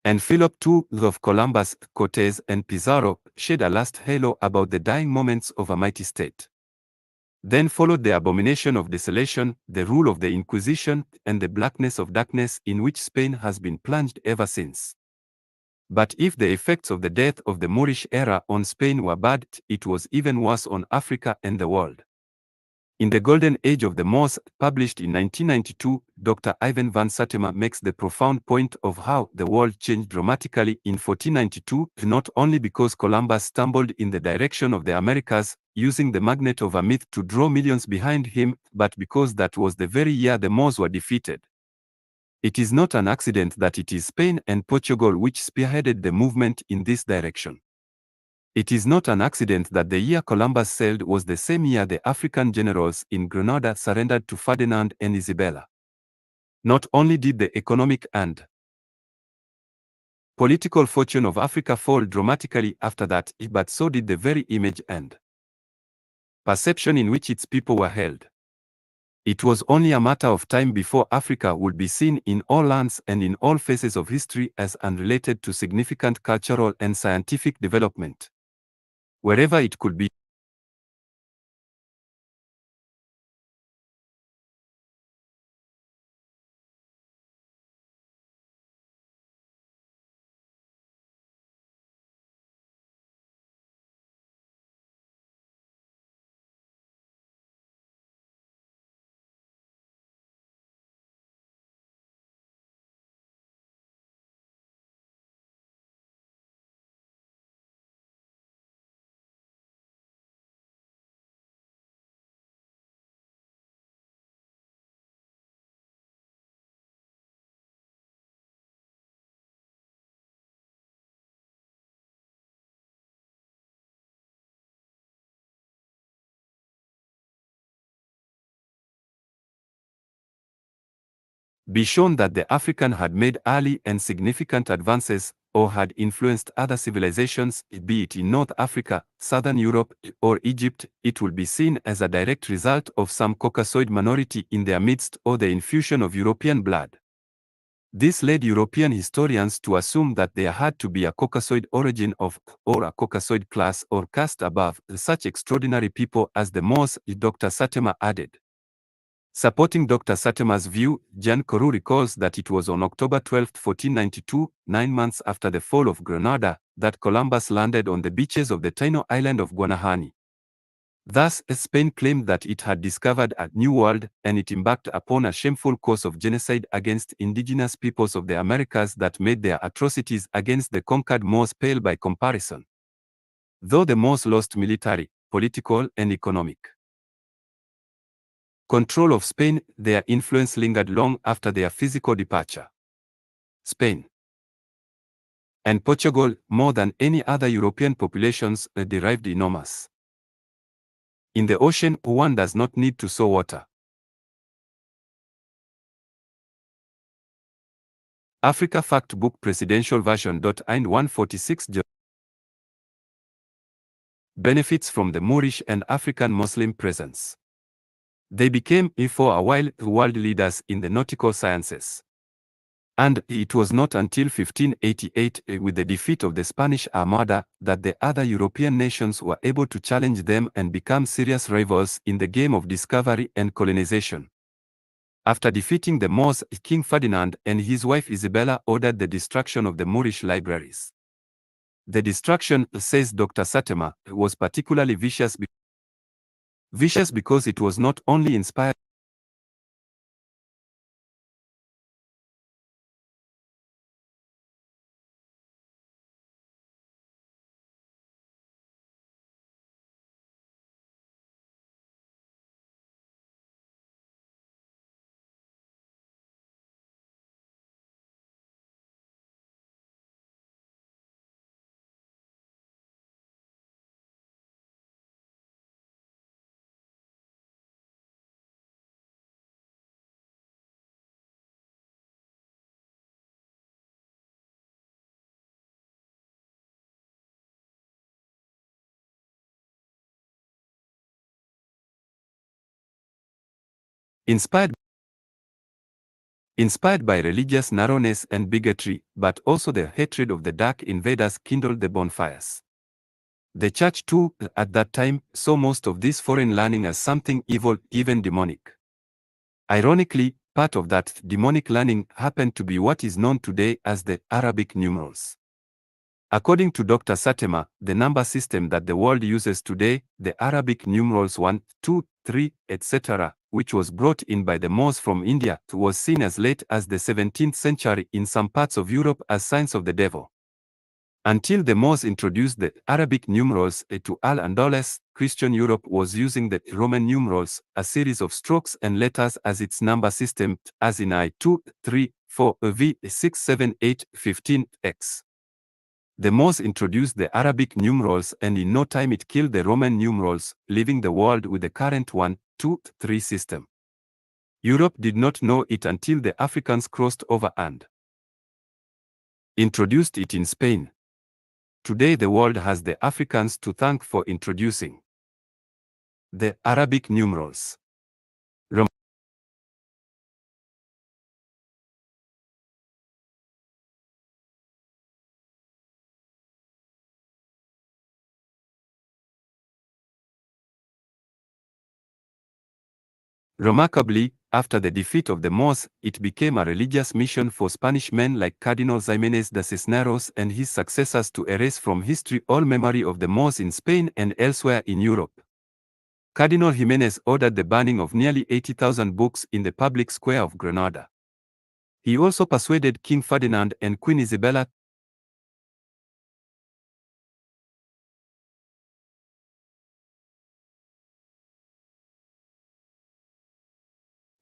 and Philip II of Columbus, Cortez, and Pizarro shed a last halo about the dying moments of a mighty state. Then followed the abomination of desolation, the rule of the Inquisition, and the blackness of darkness in which Spain has been plunged ever since. But if the effects of the death of the Moorish era on Spain were bad, it was even worse on Africa and the world. In The Golden Age of the Moors, published in 1992, Dr. Ivan van Satema makes the profound point of how the world changed dramatically in 1492, not only because Columbus stumbled in the direction of the Americas, using the magnet of a myth to draw millions behind him, but because that was the very year the Moors were defeated. It is not an accident that it is Spain and Portugal which spearheaded the movement in this direction. It is not an accident that the year Columbus sailed was the same year the African generals in Grenada surrendered to Ferdinand and Isabella. Not only did the economic and political fortune of Africa fall dramatically after that, but so did the very image and perception in which its people were held. It was only a matter of time before Africa would be seen in all lands and in all phases of history as unrelated to significant cultural and scientific development. Wherever it could be. Be shown that the African had made early and significant advances, or had influenced other civilizations, be it in North Africa, Southern Europe, or Egypt, it will be seen as a direct result of some Caucasoid minority in their midst or the infusion of European blood. This led European historians to assume that there had to be a Caucasoid origin of, or a Caucasoid class or caste above, such extraordinary people as the Moors, Dr. Satema added. Supporting Dr. Satema's view, Jan Koru recalls that it was on October 12, 1492, 9 months after the fall of Granada, that Columbus landed on the beaches of the Taino island of Guanahani. Thus, Spain claimed that it had discovered a new world, and it embarked upon a shameful course of genocide against indigenous peoples of the Americas that made their atrocities against the conquered Moors pale by comparison. Though the Moors lost military, political, and economic control of Spain, their influence lingered long after their physical departure. Spain and Portugal, more than any other European populations, derived enormous. In the ocean, one does not need to sow water. Africa Fact Book Presidential Version. And 146 benefits from the Moorish and African Muslim presence. They became, for a while, world leaders in the nautical sciences. And it was not until 1588, with the defeat of the Spanish Armada, that the other European nations were able to challenge them and become serious rivals in the game of discovery and colonization. After defeating the Moors, King Ferdinand and his wife Isabella ordered the destruction of the Moorish libraries. The destruction, says Dr. Satema, was particularly vicious because it was not only inspired inspired Inspired by religious narrowness and bigotry, but also the hatred of the dark invaders kindled the bonfires. The church too, at that time, saw most of this foreign learning as something evil, even demonic. Ironically, part of that demonic learning happened to be what is known today as the Arabic numerals. According to Dr. Satema, the number system that the world uses today, the Arabic numerals 1, 2, 3, etc., which was brought in by the Moors from India, was seen as late as the 17th century in some parts of Europe as signs of the devil. Until the Moors introduced the Arabic numerals to Al-Andalus, Christian Europe was using the Roman numerals, a series of strokes and letters as its number system, as in I, 2, 3, 4, V, 6, 7, 8, 15, X. The Moors introduced the Arabic numerals and in no time it killed the Roman numerals, leaving the world with the current 1, 2, 3 system. Europe did not know it until the Africans crossed over and introduced it in Spain. Today the world has the Africans to thank for introducing the Arabic numerals. Remarkably, after the defeat of the Moors, it became a religious mission for Spanish men like Cardinal Ximenes de Cisneros and his successors to erase from history all memory of the Moors in Spain and elsewhere in Europe. Cardinal Ximenes ordered the burning of nearly 80,000 books in the public square of Granada. He also persuaded King Ferdinand and Queen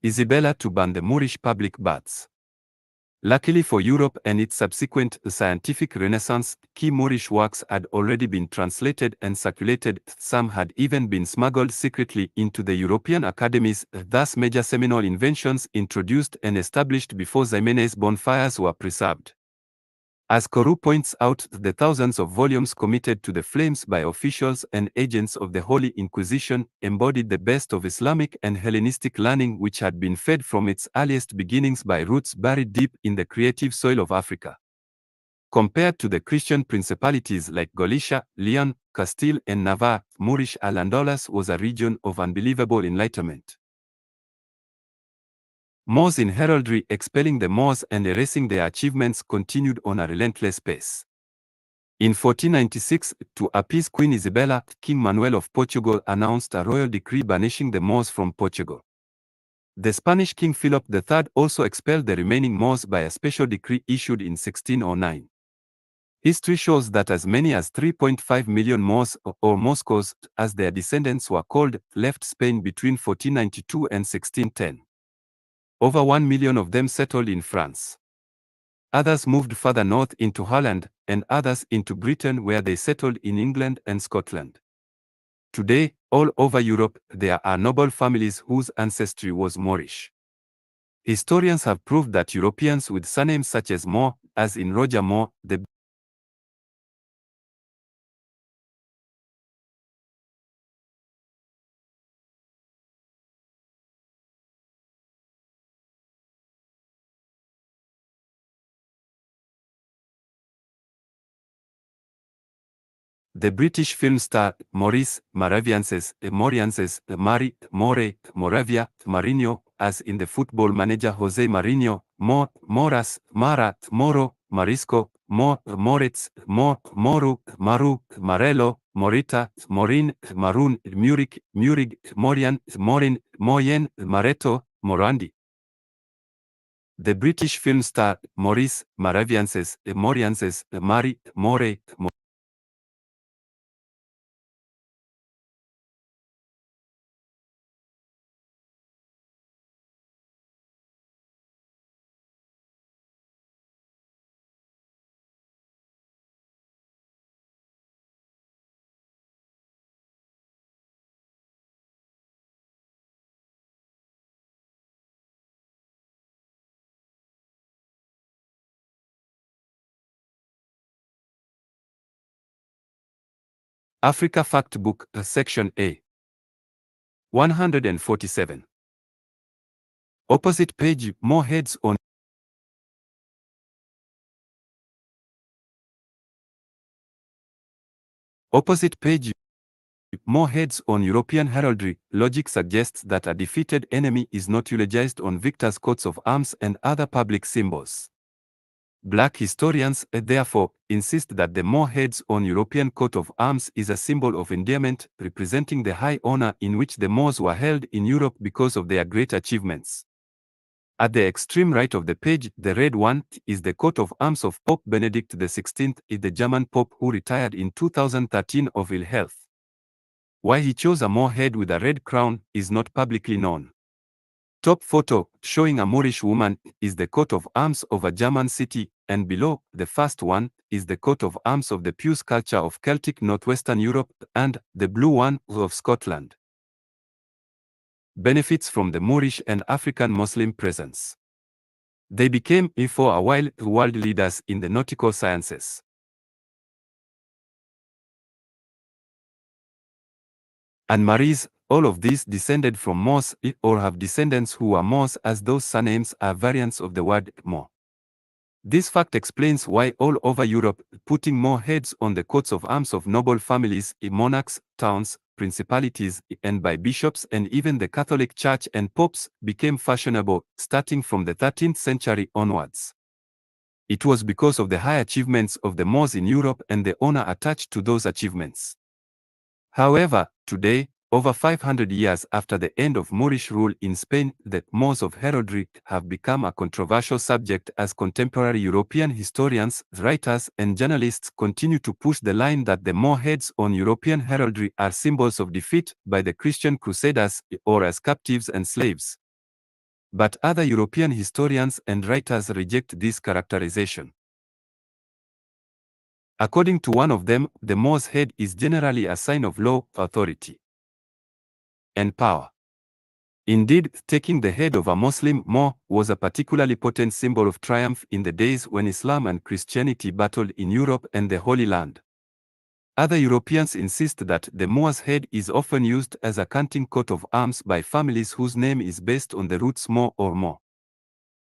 Isabella to ban the Moorish public baths. Luckily for Europe and its subsequent scientific renaissance, key Moorish works had already been translated and circulated. Some had even been smuggled secretly into the European academies, thus major seminal inventions introduced and established before Ximenes' bonfires were preserved. As Koru points out, the thousands of volumes committed to the flames by officials and agents of the Holy Inquisition embodied the best of Islamic and Hellenistic learning which had been fed from its earliest beginnings by roots buried deep in the creative soil of Africa. Compared to the Christian principalities like Galicia, Leon, Castile and Navarre, Moorish Al-Andalus was a region of unbelievable enlightenment. Moors in heraldry expelling the Moors and erasing their achievements continued on a relentless pace. In 1496, to appease Queen Isabella, King Manuel of Portugal announced a royal decree banishing the Moors from Portugal. The Spanish King Philip III also expelled the remaining Moors by a special decree issued in 1609. History shows that as many as 3.5 million Moors, or Moscos, as their descendants were called, left Spain between 1492 and 1610. Over 1 million of them settled in France. Others moved further north into Holland, and others into Britain where they settled in England and Scotland. Today, all over Europe, there are noble families whose ancestry was Moorish. Historians have proved that Europeans with surnames such as Moore, as in Roger Moore, the British film star, Maurice, Moravianses, Mari, More, Moravia, Marinho, as in the football manager Jose Mourinho, Mo, Moras, Mara, Moro, Marisco, Mo, Moritz, Mo, Moru, Maru, Marello, Morita, Morin, Marun, Murik, Murig, Morian, Morin, Moyen, Mareto, Morandi. The British film star, Maurice, Moravianses, Mari, More, Africa Fact Book, Section A. 147. Opposite page, more heads on Opposite page, more heads on European heraldry. Logic suggests that a defeated enemy is not eulogized on victors' coats of arms and other public symbols. Black historians, therefore, insist that the more heads on European coat of arms is a symbol of endearment, representing the high honor in which the Moors were held in Europe because of their great achievements. At the extreme right of the page, the red one is the coat of arms of Pope Benedict XVI, the German Pope who retired in 2013 of ill health. Why he chose a Moor head with a red crown is not publicly known. Top photo, showing a Moorish woman, is the coat of arms of a German city, and below, the first one, is the coat of arms of the Pew's culture of Celtic northwestern Europe, and the blue one of Scotland. Benefits from the Moorish and African Muslim presence. They became, for a while, world leaders in the nautical sciences. And Maries, all of these descended from Moors, or have descendants who were Moors, as those surnames are variants of the word Moor. This fact explains why all over Europe, putting more heads on the coats of arms of noble families, monarchs, towns, principalities, and by bishops and even the Catholic Church and popes became fashionable, starting from the 13th century onwards. It was because of the high achievements of the Moors in Europe and the honor attached to those achievements. However, today, over 500 years after the end of Moorish rule in Spain, the Moors of heraldry have become a controversial subject as contemporary European historians, writers, and journalists continue to push the line that the Moor heads on European heraldry are symbols of defeat by the Christian Crusaders or as captives and slaves. But other European historians and writers reject this characterization. According to one of them, the Moor's head is generally a sign of law, authority, and power. Indeed, taking the head of a Muslim Moor was a particularly potent symbol of triumph in the days when Islam and Christianity battled in Europe and the Holy Land. Other Europeans insist that the Moor's head is often used as a canting coat of arms by families whose name is based on the roots Moor or Moor.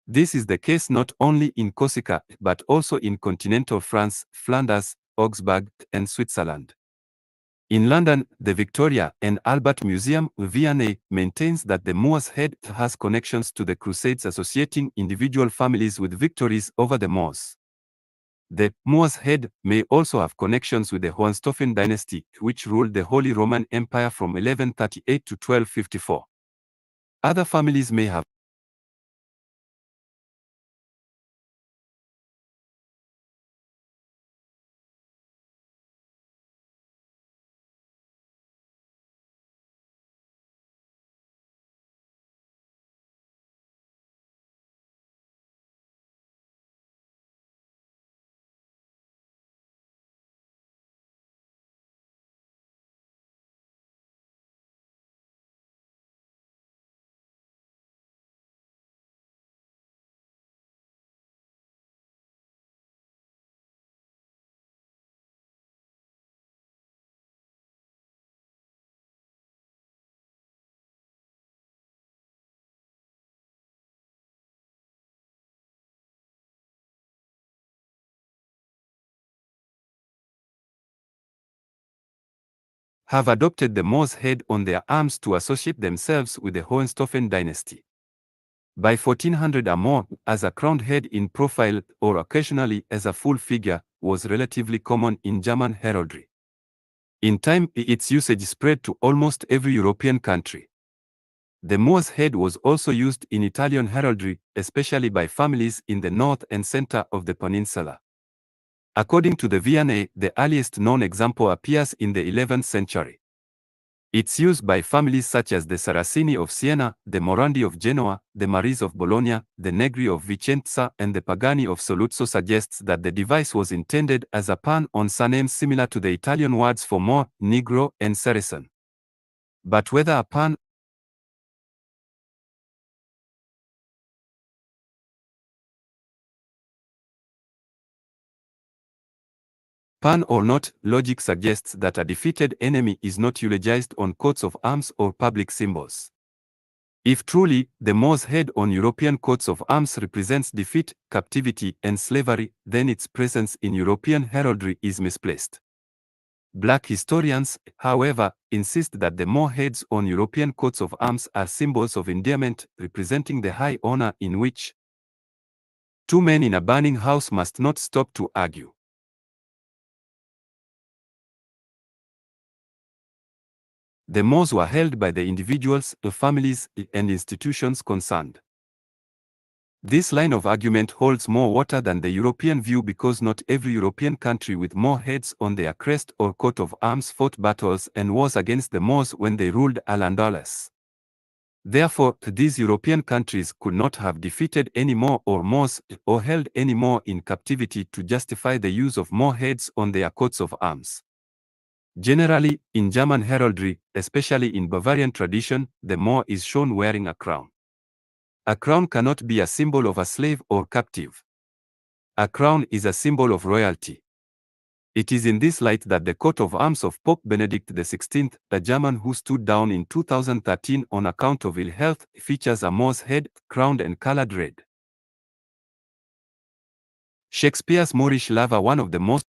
This is the case not only in Corsica, but also in continental France, Flanders, Augsburg, and Switzerland. In London, the Victoria and Albert Museum, V&A, maintains that the Moor's head has connections to the Crusades, associating individual families with victories over the Moors. The Moor's head may also have connections with the Hohenstaufen dynasty, which ruled the Holy Roman Empire from 1138 to 1254. Other families may have adopted the Moor's head on their arms to associate themselves with the Hohenstaufen dynasty. By 1400, a Moor, as a crowned head in profile or occasionally as a full figure, was relatively common in German heraldry. In time, its usage spread to almost every European country. The Moor's head was also used in Italian heraldry, especially by families in the north and center of the peninsula. According to the V&A, the earliest known example appears in the 11th century. Its use by families such as the Saraceni of Siena, the Morandi of Genoa, the Maris of Bologna, the Negri of Vicenza, and the Pagani of Saluzzo suggests that the device was intended as a pun on surnames similar to the Italian words for Moor, Negro, and Saracen. But whether a pun or not, logic suggests that a defeated enemy is not eulogized on coats of arms or public symbols. If truly the Moor's head on European coats of arms represents defeat, captivity, and slavery, then its presence in European heraldry is misplaced. Black historians, however, insist that the Moor heads on European coats of arms are symbols of endearment, representing the high honor in which two men in a burning house must not stop to argue. The Moors were held by the individuals, the families, and institutions concerned. This line of argument holds more water than the European view because not every European country with Moor heads on their crest or coat of arms fought battles and wars against the Moors when they ruled Al-Andalus. Therefore, these European countries could not have defeated any Moor or Moors or held any Moor in captivity to justify the use of Moor heads on their coats of arms. Generally, in German heraldry, especially in Bavarian tradition, the Moor is shown wearing a crown. A crown cannot be a symbol of a slave or captive. A crown is a symbol of royalty. It is in this light that the coat of arms of Pope Benedict XVI, a German who stood down in 2013 on account of ill health, features a Moor's head, crowned and colored red. Shakespeare's Moorish lover. One of the most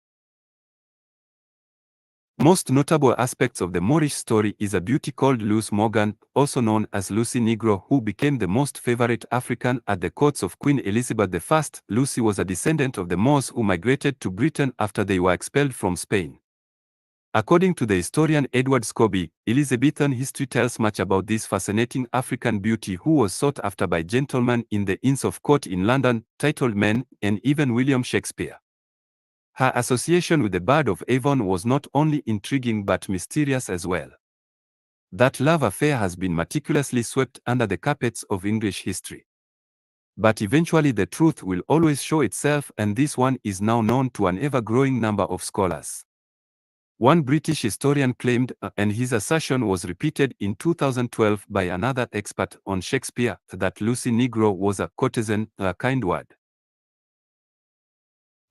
notable aspects of the Moorish story is a beauty called Luce Morgan, also known as Lucy Negro, who became the most favorite African at the courts of Queen Elizabeth I. Lucy was a descendant of the Moors who migrated to Britain after they were expelled from Spain. According to the historian Edward Scobie, Elizabethan history tells much about this fascinating African beauty who was sought after by gentlemen in the Inns of Court in London, titled men, and even William Shakespeare. Her association with the Bard of Avon was not only intriguing but mysterious as well. That love affair has been meticulously swept under the carpets of English history. But eventually the truth will always show itself, and this one is now known to an ever-growing number of scholars. One British historian claimed, and his assertion was repeated in 2012 by another expert on Shakespeare, that Lucy Negro was a courtesan, a kind word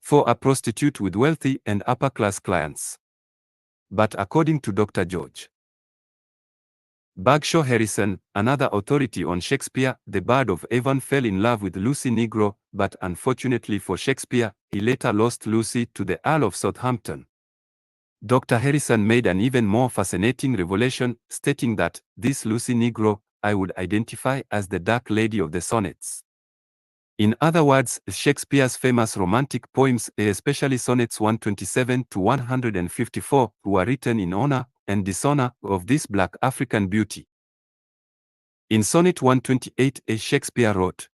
for a prostitute with wealthy and upper-class clients. But according to Dr. George Bagshaw Harrison, another authority on Shakespeare, the Bard of Avon fell in love with Lucy Negro, but unfortunately for Shakespeare, he later lost Lucy to the Earl of Southampton. Dr. Harrison made an even more fascinating revelation, stating that, this Lucy Negro, I would identify as the Dark Lady of the Sonnets. In other words, Shakespeare's famous romantic poems, especially Sonnets 127 to 154, were written in honor and dishonor of this black African beauty. In Sonnet 128, Shakespeare wrote,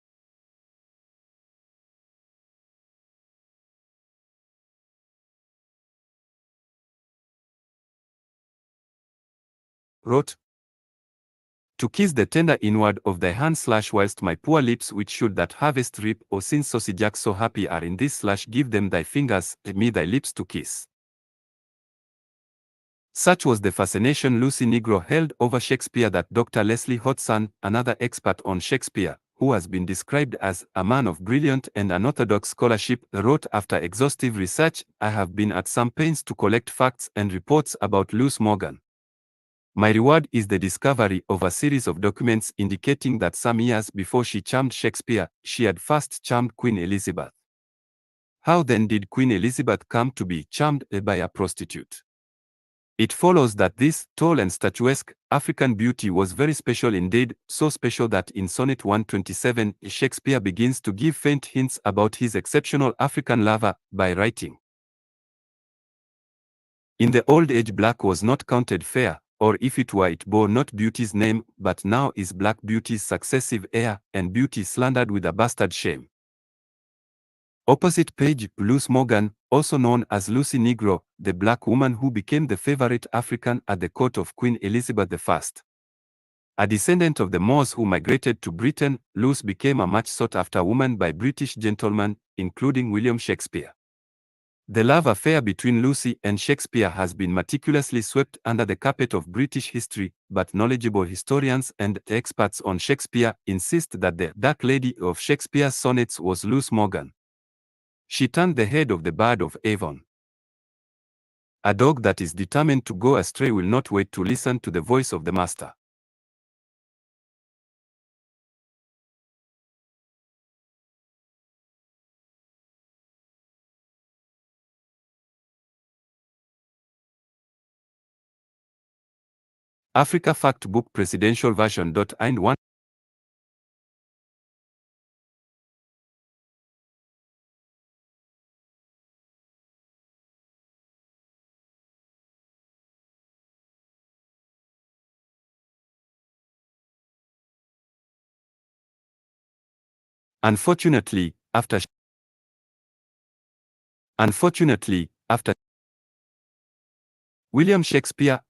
to kiss the tender inward of thy hand / whilst my poor lips which should that harvest reap, or since sausages so happy are in this / give them thy fingers, me thy lips to kiss. Such was the fascination Lucy Negro held over Shakespeare that Dr. Leslie Hodgson, another expert on Shakespeare, who has been described as a man of brilliant and unorthodox scholarship, wrote after exhaustive research, I have been at some pains to collect facts and reports about Luce Morgan. My reward is the discovery of a series of documents indicating that some years before she charmed Shakespeare, she had first charmed Queen Elizabeth. How then did Queen Elizabeth come to be charmed by a prostitute? It follows that this tall and statuesque African beauty was very special indeed, so special that in Sonnet 127, Shakespeare begins to give faint hints about his exceptional African lover by writing, in the old age black was not counted fair, or if it were it bore not beauty's name, but now is black beauty's successive heir, and beauty slandered with a bastard shame. Opposite page, Luce Morgan, also known as Lucy Negro, the black woman who became the favorite African at the court of Queen Elizabeth I. A descendant of the Moors who migrated to Britain, Luce became a much sought-after woman by British gentlemen, including William Shakespeare. The love affair between Lucy and Shakespeare has been meticulously swept under the carpet of British history, but knowledgeable historians and experts on Shakespeare insist that the Dark Lady of Shakespeare's sonnets was Luce Morgan. She turned the head of the Bard of Avon. A dog that is determined to go astray will not wait to listen to the voice of the master. Africa Fact Book Presidential Version. And one. Unfortunately, after William Shakespeare,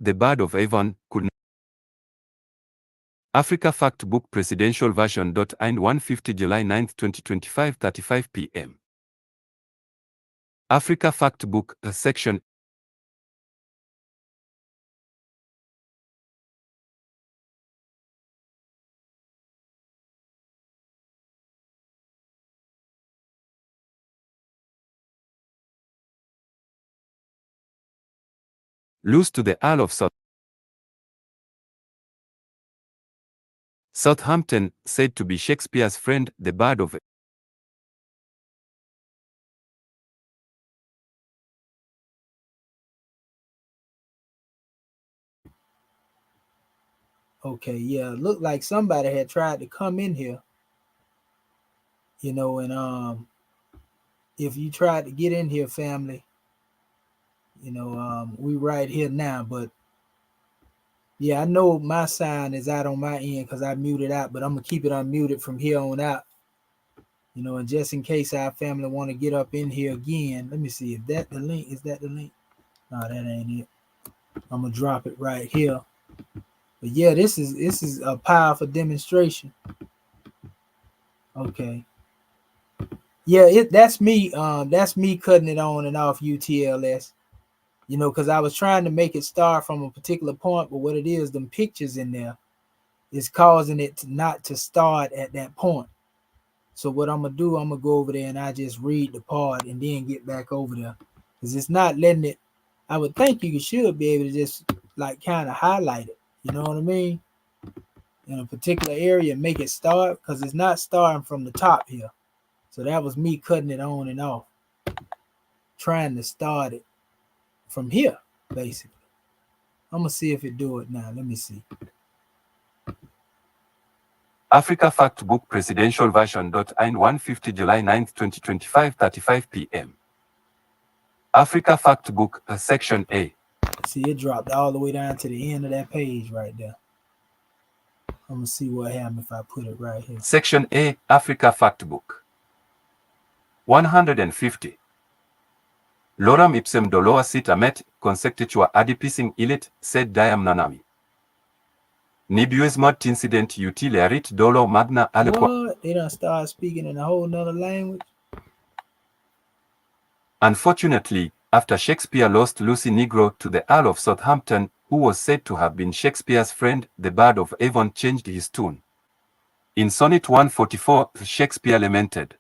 the Bard of Avon, could not. Africa Fact Book Presidential Version. And 150 July 9, 2025, 35 p.m. Africa Fact Book, Section. Loose to the Earl of Southampton, said to be Shakespeare's friend, the Bard of. Okay, yeah, looked like somebody had tried to come in here, and if you tried to get in here, family, we right here now, but yeah, I know my sound is out on my end because I muted out, but I'm gonna keep it unmuted from here on out, and just in case our family want to get up in here again, let me see if that the link. Is that the link? No, that ain't it. I'm gonna drop it right here. But yeah, this is a powerful demonstration. Okay. Yeah, that's me. That's me cutting it on and off UTLS. Because I was trying to make it start from a particular point, but what it is, them pictures in there is causing it not to start at that point. So what I'm gonna do, I'm gonna go over there and I just read the part and then get back over there, because it's not letting it. I would think you should be able to just like kind of highlight it. You know what I mean? In a particular area, make it start, because it's not starting from the top here. So that was me cutting it on and off, trying to start it from here, basically. I'm gonna see if it do it now. Let me see. Africa Fact Book Presidential Version. And 150 July 9, 2025, 35 p.m. Africa Fact Book, Section A. See, it dropped all the way down to the end of that page right there. I'm gonna see what happens if I put it right here. Section A, Africa Fact Book. 150. Loram ipsem doloa sit amet, consectitua adipising ilit, said Diam Nanami. Nibues mod incident utilarit dolo magna aliqua. What? They done start speaking in a whole nother language? Unfortunately, after Shakespeare lost Lucy Negro to the Earl of Southampton, who was said to have been Shakespeare's friend, the Bard of Avon changed his tune. In Sonnet 144, Shakespeare lamented,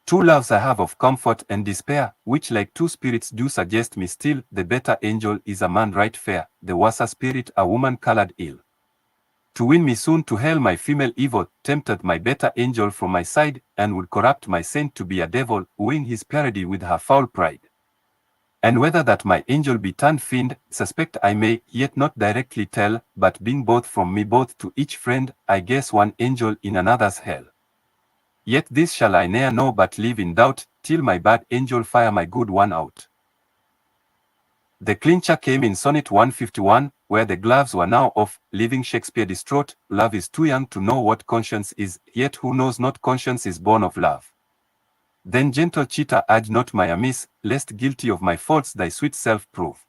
"Two loves I have of comfort and despair, which like two spirits do suggest me still, the better angel is a man right fair, the worser spirit a woman colored ill. To win me soon to hell my female evil, tempted my better angel from my side, and would corrupt my saint to be a devil, wooing his parody with her foul pride. And whether that my angel be turned fiend, suspect I may, yet not directly tell, but being both from me both to each friend, I guess one angel in another's hell. Yet this shall I ne'er know but live in doubt, till my bad angel fire my good one out." The clincher came in Sonnet 151, where the gloves were now off, leaving Shakespeare distraught. Love is too young to know what conscience is, yet who knows not conscience is born of love. Then gentle cheater, urge not my amiss, lest guilty of my faults thy sweet self prove.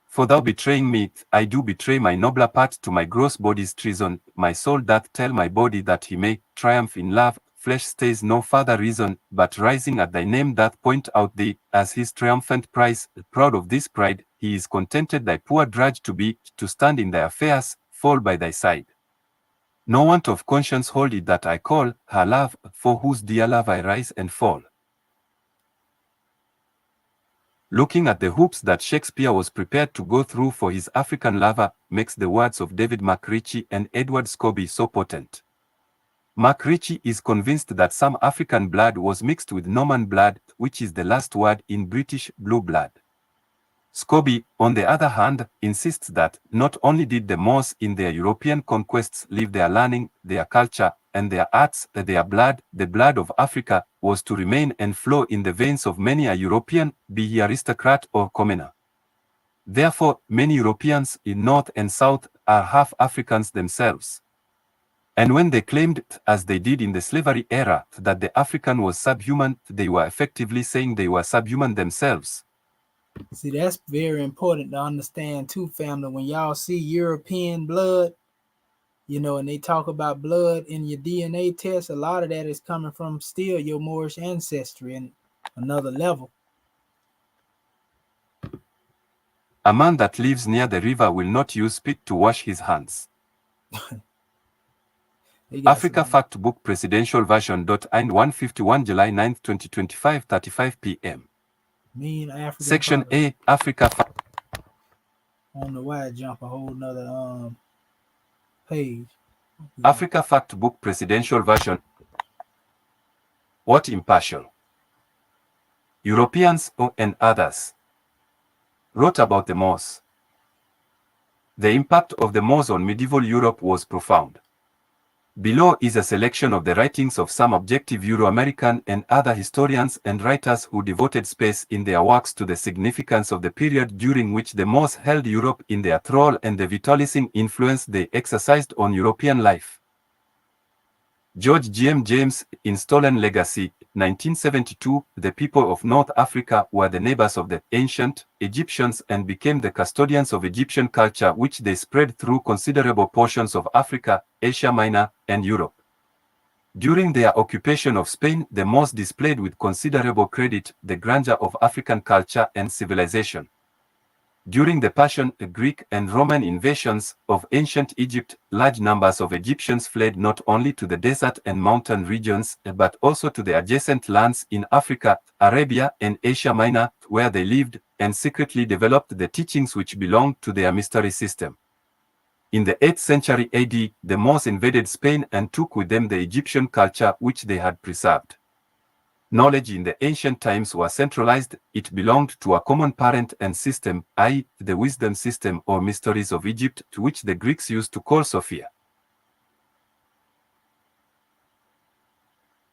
For thou betraying me, I do betray my nobler part to my gross body's treason. My soul doth tell my body that he may triumph in love. Flesh stays no further reason, but rising at thy name doth point out thee as his triumphant prize. Proud of this pride, he is contented thy poor drudge to be, to stand in thy affairs, fall by thy side. No want of conscience hold it that I call her love, for whose dear love I rise and fall. Looking at the hoops that Shakespeare was prepared to go through for his African lover makes the words of David McRitchie and Edward Scobie so potent. Mark Ritchie is convinced that some African blood was mixed with Norman blood, which is the last word in British blue blood. Scobie, on the other hand, insists that not only did the Moors in their European conquests leave their learning, their culture, and their arts, their blood, the blood of Africa, was to remain and flow in the veins of many a European, be he aristocrat or commoner. Therefore, many Europeans in North and South are half Africans themselves. And when they claimed, as they did in the slavery era, that the African was subhuman, they were effectively saying they were subhuman themselves. See, that's very important to understand too, family. When y'all see European blood, you know, and they talk about blood in your DNA test, a lot of that is coming from still your Moorish ancestry and another level. A man that lives near the river will not use spit to wash his hands. Africa Fact Book Presidential Version. And 151 July 9, 2025, 35 p.m. Section A, Africa Fact. I don't know why I jump a whole nother page. Africa Fact Book Presidential Version. What impartial Europeans and others wrote about the Moors. The impact of the Moors on medieval Europe was profound. Below is a selection of the writings of some objective Euro-American and other historians and writers who devoted space in their works to the significance of the period during which the Moors held Europe in their thrall and the vitalizing influence they exercised on European life. George G. M. James, in Stolen Legacy, 1972, the people of North Africa were the neighbors of the ancient Egyptians and became the custodians of Egyptian culture, which they spread through considerable portions of Africa, Asia Minor, and Europe. During their occupation of Spain, the Moors displayed with considerable credit the grandeur of African culture and civilization. During the Persian, Greek, and Roman invasions of ancient Egypt, large numbers of Egyptians fled not only to the desert and mountain regions, but also to the adjacent lands in Africa, Arabia, and Asia Minor, where they lived and secretly developed the teachings which belonged to their mystery system. In the 8th century AD, the Moors invaded Spain and took with them the Egyptian culture which they had preserved. Knowledge in the ancient times was centralized, it belonged to a common parent and system, i.e., the wisdom system or mysteries of Egypt, to which the Greeks used to call Sophia.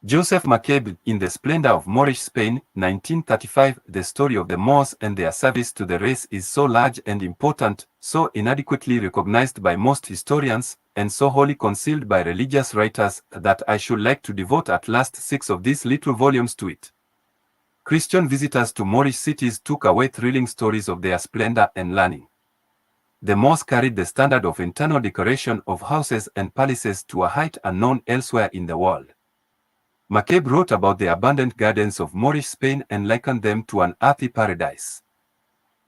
Joseph McCabe, in The Splendor of Moorish Spain, 1935, the story of the Moors and their service to the race is so large and important, so inadequately recognized by most historians, and so wholly concealed by religious writers, that I should like to devote at least 6 of these little volumes to it. Christian visitors to Moorish cities took away thrilling stories of their splendor and learning. The Moors carried the standard of internal decoration of houses and palaces to a height unknown elsewhere in the world. McCabe wrote about the abundant gardens of Moorish Spain and likened them to an earthly paradise,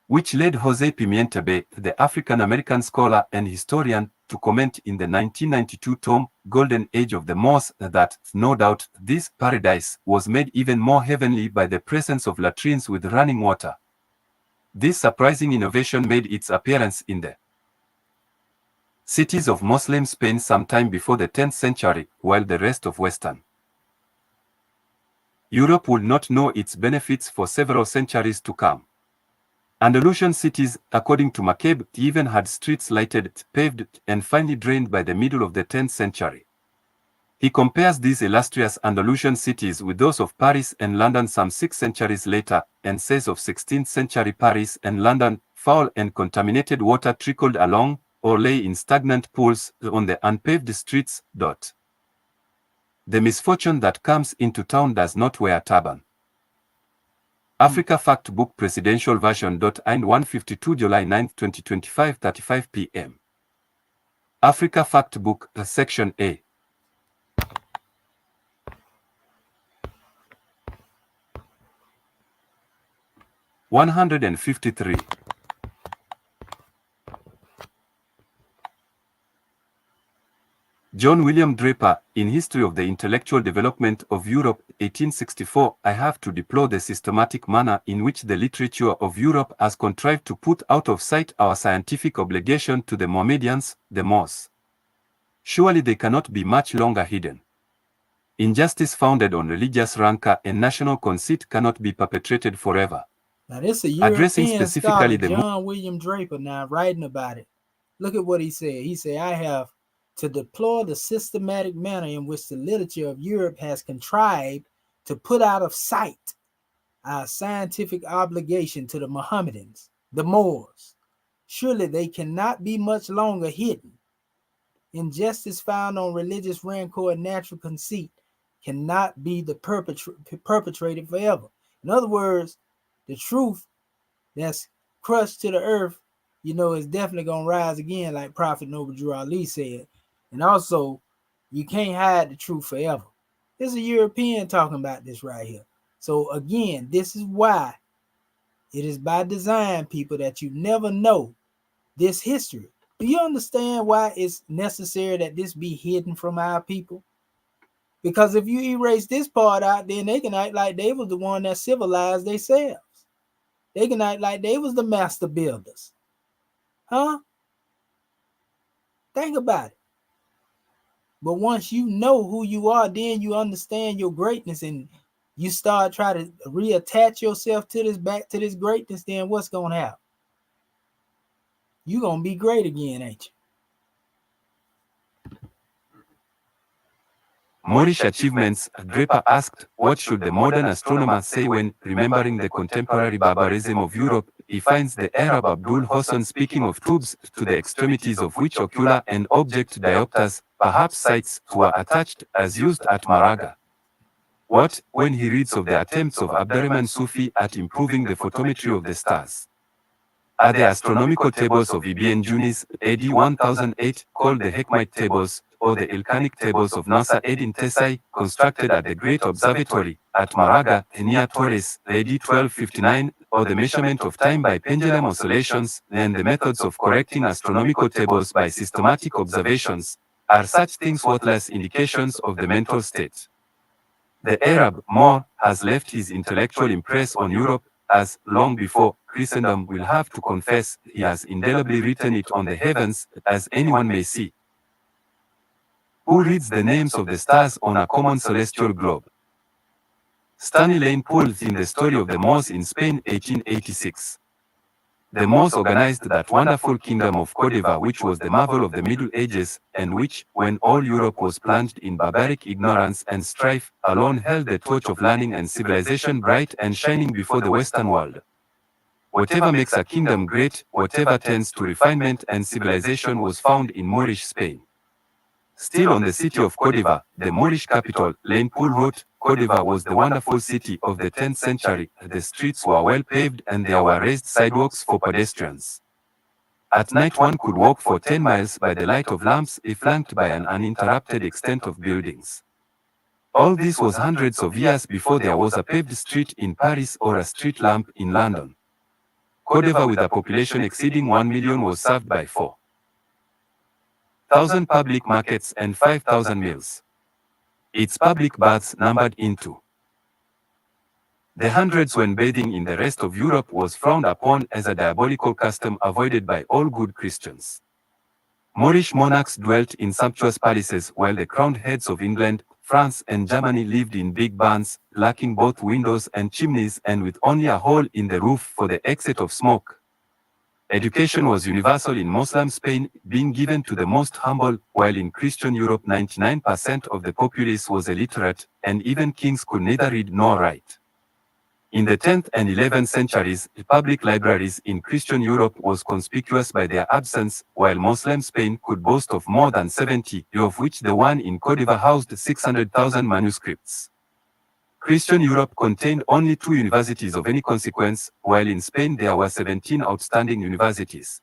which led José Pimienta Bay, the African-American scholar and historian, to comment in the 1992 tome, Golden Age of the Moors, that, no doubt, this paradise was made even more heavenly by the presence of latrines with running water. This surprising innovation made its appearance in the cities of Muslim Spain sometime before the 10th century, while the rest of Western Europe would not know its benefits for several centuries to come. Andalusian cities, according to McCabe, even had streets lighted, paved, and finely drained by the middle of the 10th century. He compares these illustrious Andalusian cities with those of Paris and London some 6 centuries later, and says of 16th century Paris and London, foul and contaminated water trickled along, or lay in stagnant pools on the unpaved streets. The misfortune that comes into town does not wear a turban. Africa Fact Book Presidential Version. And 152 July 9, 2025, 35 p.m. Africa Fact Book, Section A. (153) John William Draper, in History of the Intellectual Development of Europe, 1864, I have to deplore the systematic manner in which the literature of Europe has contrived to put out of sight our scientific obligation to the Mohammedans, the Moors. Surely they cannot be much longer hidden. Injustice founded on religious rancor and national conceit cannot be perpetrated forever. Now, this is a Addressing European specifically scholar, the John William Draper, now writing about it. Look at what he said. He said, I have to deplore the systematic manner in which the literature of Europe has contrived to put out of sight our scientific obligation to the Mohammedans, the Moors. Surely they cannot be much longer hidden. Injustice found on religious rancor and natural conceit cannot be the perpetrated forever. In other words, the truth that's crushed to the earth, is definitely going to rise again, like Prophet Noble Drew Ali said. And also, you can't hide the truth forever. This is a European talking about this right here. So again, this is why it is by design, people, that you never know this history. Do you understand why it's necessary that this be hidden from our people? Because if you erase this part out, then they can act like they was the one that civilized themselves. They can act like they was the master builders. Huh? Think about it. But once you know who you are, then you understand your greatness and you start trying to reattach yourself to this, back to this greatness, then what's going to happen? You're going to be great again, ain't you? Moorish achievements, Draper asked, what should the modern astronomer say when, remembering the contemporary barbarism of Europe, he finds the Arab Abdul Hossein speaking of tubes to the extremities of which ocular and object diopters, perhaps sights, were attached as used at Maraga? What, when he reads of the attempts of Abdurrahman Sufi at improving the photometry of the stars? Are the astronomical tables of Ibn Junis, AD 1008, called the Hekmite tables, or the Ilkhanic tables of Nasser Eddin Tesai, constructed at the Great Observatory, at Maraga, near Torres, AD 1259, or the measurement of time by pendulum oscillations, and the methods of correcting astronomical tables by systematic observations? Are such things worthless indications of the mental state? The Arab, Moor, has left his intellectual impress on Europe, as, long before, Christendom will have to confess, he has indelibly written it on the heavens, as anyone may see. Who reads the names of the stars on a common celestial globe? Stanley Lane pulls in the story of the Moors in Spain, 1886. The Moors organized that wonderful kingdom of Côte d'Ivoire, which was the marvel of the Middle Ages, and which, when all Europe was plunged in barbaric ignorance and strife, alone held the torch of learning and civilization bright and shining before the Western world. Whatever makes a kingdom great, whatever tends to refinement and civilization, was found in Moorish Spain. Still on the city of Côte d'Ivoire, the Moorish capital, Lane Poole wrote, Côte d'Ivoire was the wonderful city of the 10th century. The streets were well paved and there were raised sidewalks for pedestrians. At night one could walk for 10 miles by the light of lamps, flanked by an uninterrupted extent of buildings. All this was hundreds of years before there was a paved street in Paris or a street lamp in London. Côte d'Ivoire, with a population exceeding 1 million, was served by 4,000 public markets and 5,000 mills. Its public baths numbered into the hundreds when bathing in the rest of Europe was frowned upon as a diabolical custom avoided by all good Christians. Moorish monarchs dwelt in sumptuous palaces while the crowned heads of England, France and Germany lived in big barns, lacking both windows and chimneys and with only a hole in the roof for the exit of smoke. Education was universal in Muslim Spain, being given to the most humble, while in Christian Europe 99% of the populace was illiterate, and even kings could neither read nor write. In the 10th and 11th centuries, public libraries in Christian Europe was conspicuous by their absence, while Muslim Spain could boast of more than 70, of which the one in Côte d'Ivoire housed 600,000 manuscripts. Christian Europe contained only 2 universities of any consequence, while in Spain there were 17 outstanding universities.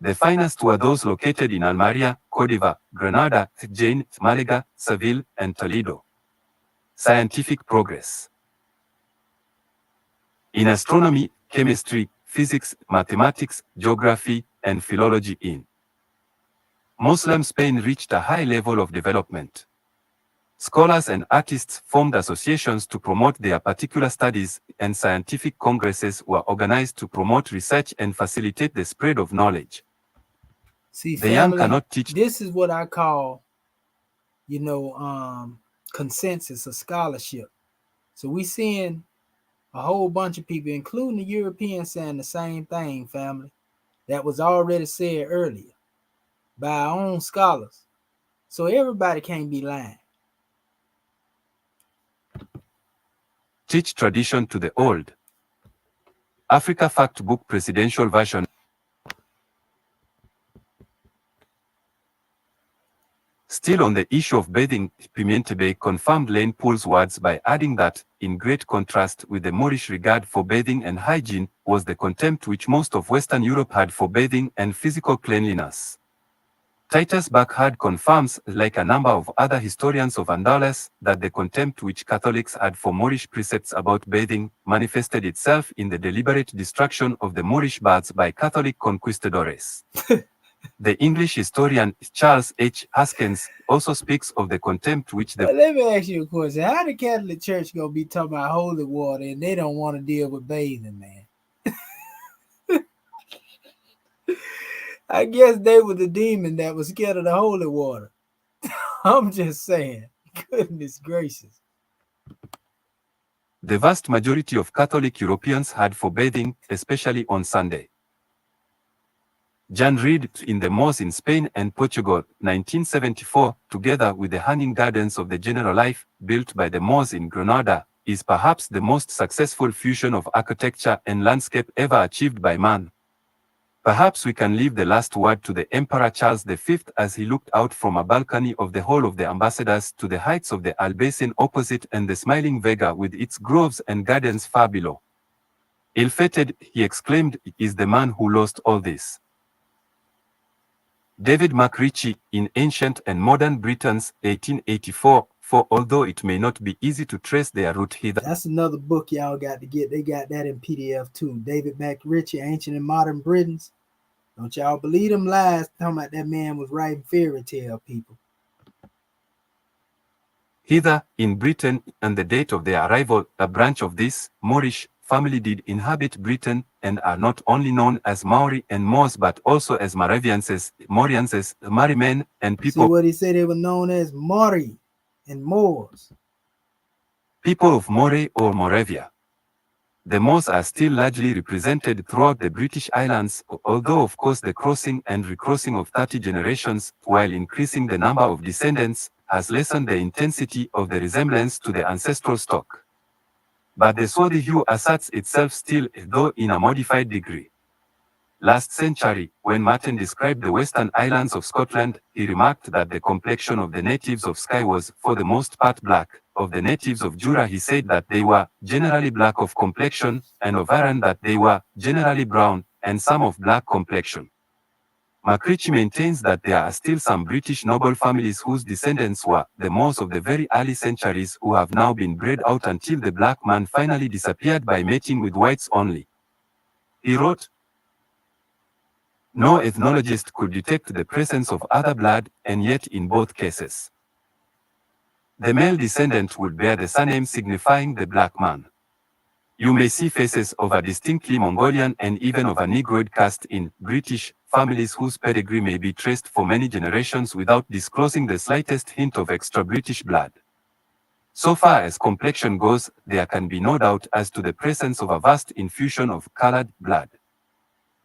The finest were those located in Almeria, Côte d'Ivoire, Granada, Jaén, Malaga, Seville, and Toledo. Scientific progress. In astronomy, chemistry, physics, mathematics, geography, and philology in Muslim Spain reached a high level of development. Scholars and artists formed associations to promote their particular studies, and scientific congresses were organized to promote research and facilitate the spread of knowledge. See, The young family, cannot teach. this is what I call, consensus of scholarship. So we seeing a whole bunch of people, including the Europeans, saying the same thing, family. That was already said earlier by our own scholars. So everybody can't be lying. Teach tradition to the old. Africa Fact Book Presidential Version. Still on the issue of bathing, Pimientebe confirmed Lane Poole's words by adding that, in great contrast with the Moorish regard for bathing and hygiene, was the contempt which most of Western Europe had for bathing and physical cleanliness. Titus Burckhardt confirms, like a number of other historians of Andalus, that the contempt which Catholics had for Moorish precepts about bathing manifested itself in the deliberate destruction of the Moorish baths by Catholic conquistadores. The English historian Charles H. Haskins also speaks of the contempt which the... Let me ask you a question. How the Catholic Church gonna be talking about holy water and they don't want to deal with bathing, man? I guess they were the demon that was scared of the holy water. I'm just saying. Goodness gracious. The vast majority of Catholic Europeans had for bathing, especially on Sunday. Jan Reid, in the Moors in Spain and Portugal, 1974, together with the hanging gardens of the General Life, built by the Moors in Granada, is perhaps the most successful fusion of architecture and landscape ever achieved by man. Perhaps we can leave the last word to the Emperor Charles V as he looked out from a balcony of the Hall of the Ambassadors to the heights of the Albaycin opposite and the smiling Vega with its groves and gardens far below. Ill-fated, he exclaimed, is the man who lost all this. David McRitchie, in Ancient and Modern Britons, 1884, for although it may not be easy to trace their root hither. That's another book y'all got to get. They got that in PDF too. David McRitchie, Ancient and Modern Britons. Don't y'all believe them lies talking about that man was writing fairy tale, people. Hither, in Britain, and the date of their arrival, a branch of this Moorish family did inhabit Britain, and are not only known as Maori and Moors but also as Moravianses, Morianses, Marimen, and people. See what he said they were known as Maori and Moors. People of Moray or Moravia. The Moors are still largely represented throughout the British Islands, although of course the crossing and recrossing of 30 generations, while increasing the number of descendants, has lessened the intensity of the resemblance to the ancestral stock. But the swarthy hue asserts itself still, though in a modified degree. Last century, when Martin described the western islands of Scotland, he remarked that the complexion of the natives of Skye was, for the most part, black. Of the natives of Jura he said that they were generally black of complexion, and of Arran that they were generally brown, and some of black complexion. McRitchie maintains that there are still some British noble families whose descendants were the Moors of the very early centuries who have now been bred out until the black man finally disappeared by mating with whites only. He wrote, no ethnologist could detect the presence of other blood, and yet in both cases, the male descendant would bear the surname signifying the black man. You may see faces of a distinctly Mongolian and even of a Negroid caste in British families whose pedigree may be traced for many generations without disclosing the slightest hint of extra-British blood. So far as complexion goes, there can be no doubt as to the presence of a vast infusion of colored blood.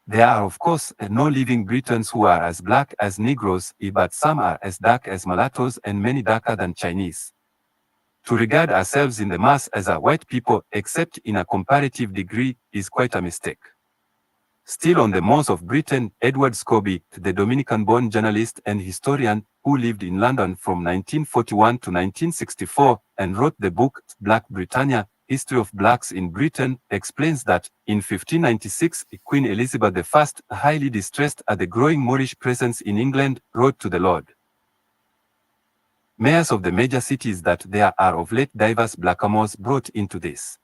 There are of course no living Britons who are as black as Negroes, but some are as dark as mulattoes and many darker than Chinese. To regard ourselves in the mass as a white people, except in a comparative degree, is quite a mistake. Still on the Moors of Britain, Edward Scobie, the Dominican-born journalist and historian, who lived in London from 1941 to 1964, and wrote the book, Black Britannia, History of Blacks in Britain, explains that, in 1596, Queen Elizabeth I, highly distressed at the growing Moorish presence in England, wrote to the Lord Mayors of the major cities that there are of late divers blackamoors brought into this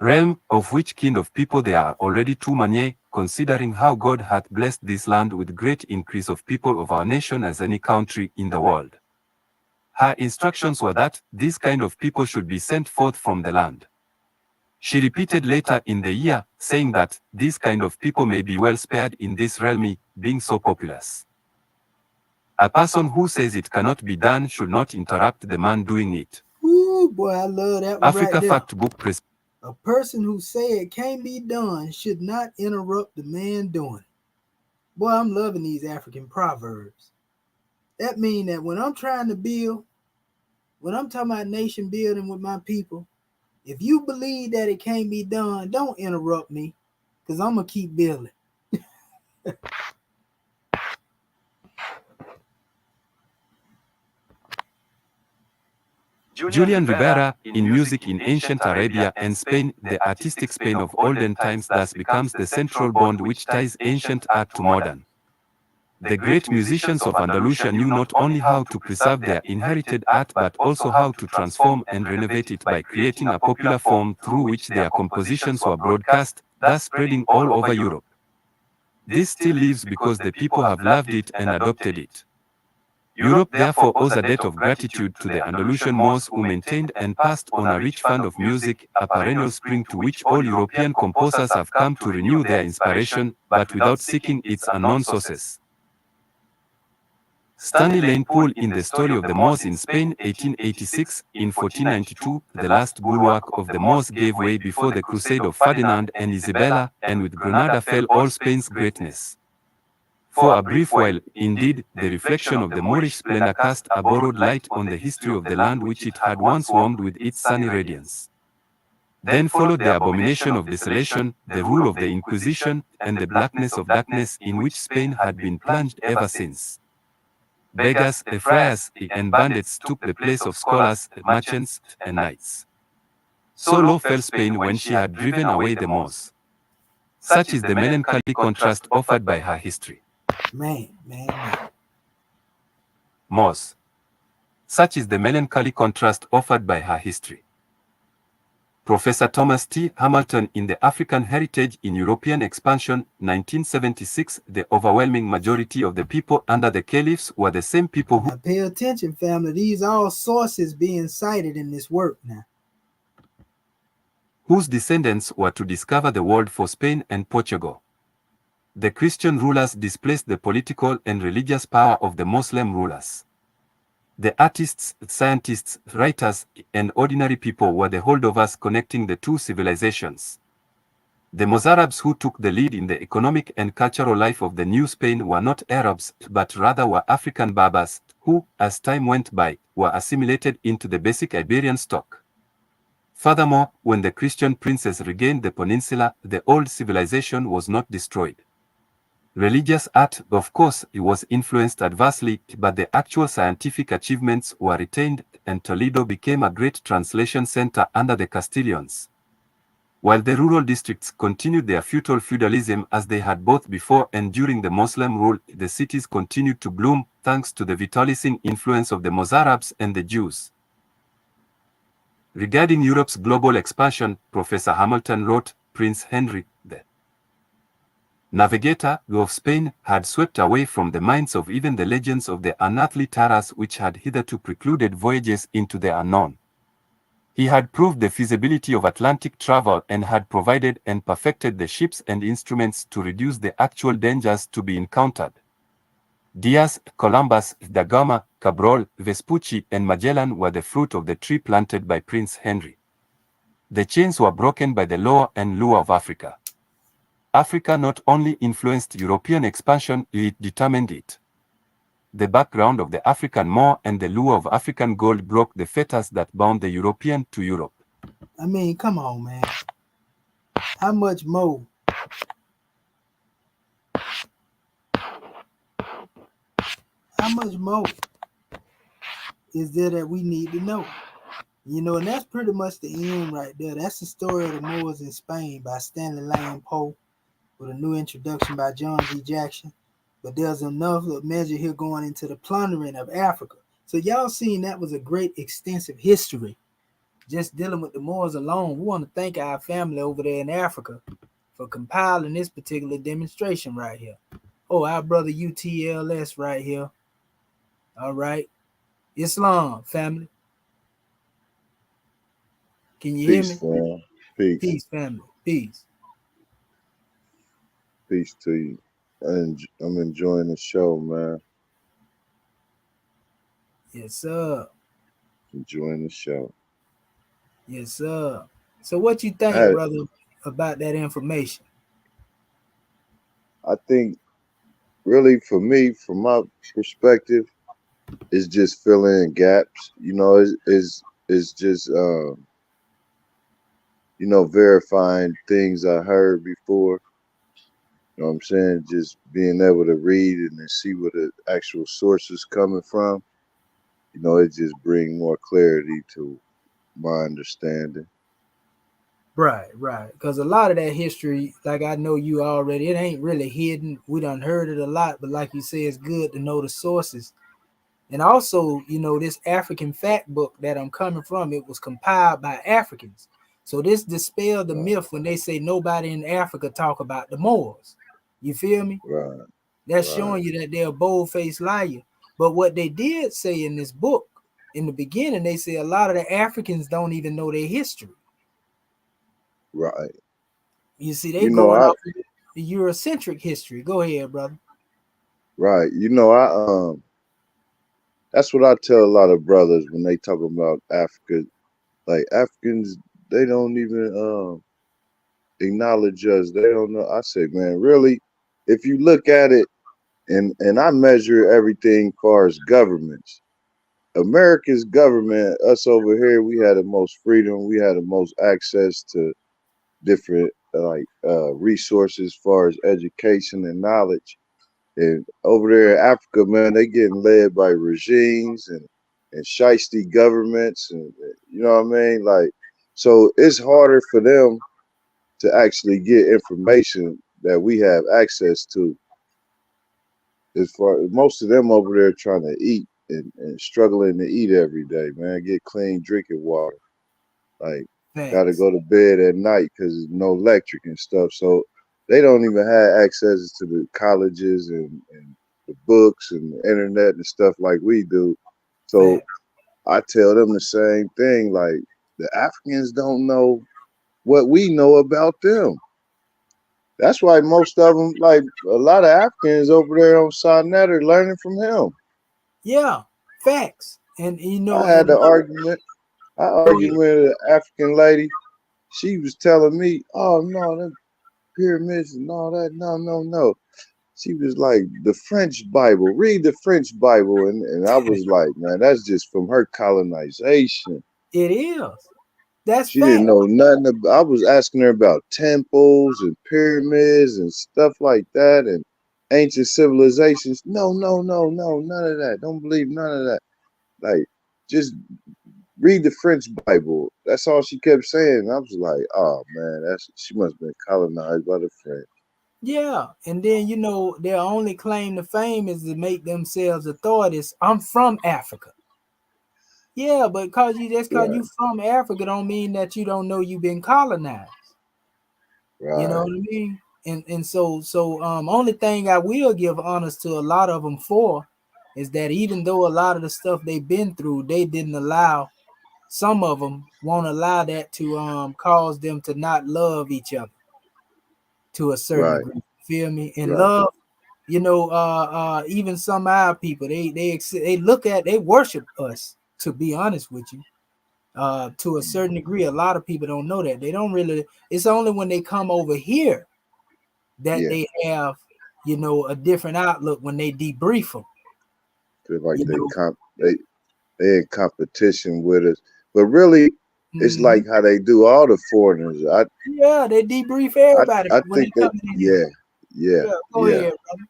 realm, of which kind of people there are already too many, considering how God hath blessed this land with great increase of people of our nation as any country in the world. Her instructions were that this kind of people should be sent forth from the land. She repeated later in the year, saying that this kind of people may be well spared in this realm, being so populous. A person who says it cannot be done should not interrupt the man doing it. Ooh, boy, I love that one Africa right there. Fact Book A person who say it can't be done should not interrupt the man doing it. Boy, I'm loving these African proverbs. That means that when I'm trying to build, when I'm talking about nation building with my people, if you believe that it can't be done, don't interrupt me, because I'm going to keep building. Julian Ribera, in music in ancient Arabia and Spain, the artistic Spain of olden times thus becomes the central bond which ties ancient art to modern. The great musicians of Andalusia knew not only how to preserve their inherited art but also how to transform and renovate it by creating a popular form through which their compositions were broadcast, thus spreading all over Europe. This still lives because the people have loved it and adopted it. Europe therefore owes a debt of gratitude to the Andalusian Moors who maintained and passed on a rich fund of music, a perennial spring to which all European composers have come to renew their inspiration, but without seeking its unknown sources. Stanley Lane Poole in The Story of the Moors in Spain, 1886, in 1492, the last bulwark of the Moors gave way before the crusade of Ferdinand and Isabella, and with Granada fell all Spain's greatness. For a brief while, indeed, the reflection of the Moorish splendor cast a borrowed light on the history of the land which it had once warmed with its sunny radiance. Then followed the abomination of desolation, the rule of the Inquisition, and the blackness of darkness in which Spain had been plunged ever since. Beggars, friars, and bandits took the place of scholars, merchants, and knights. So low fell Spain when she had driven away the Moors. Such is the melancholy contrast offered by her history. Man. Moors. Such is the melancholy contrast offered by her history. Professor Thomas T. Hamilton in The African Heritage in European Expansion, 1976, the overwhelming majority of the people under the caliphs were the same people who... Now pay attention, family. These are all sources being cited in this work now. Whose descendants were to discover the world for Spain and Portugal. The Christian rulers displaced the political and religious power of the Muslim rulers. The artists, scientists, writers, and ordinary people were the holdovers connecting the two civilizations. The Mozarabs who took the lead in the economic and cultural life of the New Spain were not Arabs, but rather were African Berbers, who, as time went by, were assimilated into the basic Iberian stock. Furthermore, when the Christian princes regained the peninsula, the old civilization was not destroyed. Religious art, of course, was influenced adversely, but the actual scientific achievements were retained, and Toledo became a great translation center under the Castilians. While the rural districts continued their feudal feudalism as they had both before and during the Muslim rule, the cities continued to bloom, thanks to the vitalizing influence of the Mozarabs and the Jews. Regarding Europe's global expansion, Professor Hamilton wrote, Prince Henry, the navigator of Spain, had swept away from the minds of even the legends of the unearthly terrors which had hitherto precluded voyages into the unknown. He had proved the feasibility of Atlantic travel and had provided and perfected the ships and instruments to reduce the actual dangers to be encountered. Diaz, Columbus, da Gama, Cabral, Vespucci, and Magellan were the fruit of the tree planted by Prince Henry. The chains were broken by the law and lure of Africa. Africa not only influenced European expansion, it determined it. The background of the African Moor and the lure of African gold broke the fetters that bound the European to Europe. I mean, come on, man. How much more? How much more is there that we need to know? You know, and that's pretty much the end right there. That's the story of the Moors in Spain by Stanley Lane Poole, with a new introduction by John G. Jackson. But there's enough measure here going into the plundering of Africa. So y'all seen that was a great extensive history. Just dealing with the Moors alone. We want to thank our family over there in Africa for compiling this particular demonstration right here. Oh, our brother UTLS right here. All right. Islam, family. Can you hear me? Man. Peace. Peace, family. Peace. Peace to you. I'm enjoying the show, man. Yes, sir. Enjoying the show. Yes, sir. So what you think, I brother, about that information? think really for me, from my perspective, it's just filling in gaps. You know, it's just you know, verifying things I heard before. You know what I'm saying? Just being able to read and then see where the actual source is coming from. You know, it just bring more clarity to my understanding. Right, right. Because a lot of that history, like I know you already, it ain't really hidden. We done heard it a lot, but like you say, it's good to know the sources. And also, you know, this African fact book that I'm coming from, it was compiled by Africans. So this dispelled the Right, myth when they say nobody in Africa talk about the Moors. You feel me? right, That's right, showing you that they're a bold-faced liar. But what they did say in this book, in the beginning, they say a lot of the Africans don't even know their history. right. You see, they You know, going I off the Eurocentric history. Go ahead, brother. right. You know, I that's what I tell a lot of brothers when they talk about Africa. Like Africans, they don't even acknowledge us. They don't know. I say, man, really, if you look at it, and I measure everything far as governments. America's government, us over here, we had the most freedom. We had the most access to different resources, as far as education and knowledge. And over there in Africa, man, they getting led by regimes and shiesty governments, and you know what I mean. Like, so it's harder for them to actually get information that we have access to. As far most of them over there trying to eat and struggling to eat every day, man, get clean drinking water. Like, got to Facts. go to bed at night because there's no electric and stuff. So they don't even have access to the colleges and the books and the internet and stuff like we do. So Facts. I tell them the same thing. Like, the Africans don't know what we know about them. That's why most of them, like a lot of Africans over there on Sinai, are learning from him. Yeah, facts. And you know, I had and the argument. I go argued ahead. with an African lady. She was telling me, "Oh no, them pyramids and all that. No, no, no." She was like, "The French Bible. Read the French Bible." And I was like, "Man, that's just from her colonization." It is. That's She didn't fact. know nothing about. I was asking her about temples and pyramids and stuff like that and ancient civilizations. No, no, no, no, none of that. Don't believe none of that. Like, just read the French Bible. That's all she kept saying. And I was like, oh man, she must have been colonized by the French. Yeah. And then, you know, their only claim to fame is to make themselves authorities. I'm from Africa. Yeah, but cause Right, you from Africa don't mean that you don't know you've been colonized. You know right, what I mean? And so only thing I will give honors to a lot of them for is that even though a lot of the stuff they've been through, they didn't allow, some of them won't allow that to cause them to not love each other to a certain right, degree. Feel me? And right, love, you know, even some of our people, they look at, they worship us, to be honest with you. To a certain degree, a lot of people don't know that. They don't really, it's only when they come over here that yeah. they have, you know, a different outlook when they debrief them. Feel like You know, they in competition with us, but really, it's mhm. like how they do all the foreigners. Yeah, they debrief I, everybody I when they think that coming in here. yeah, yeah, Yeah, go yeah, ahead, brother.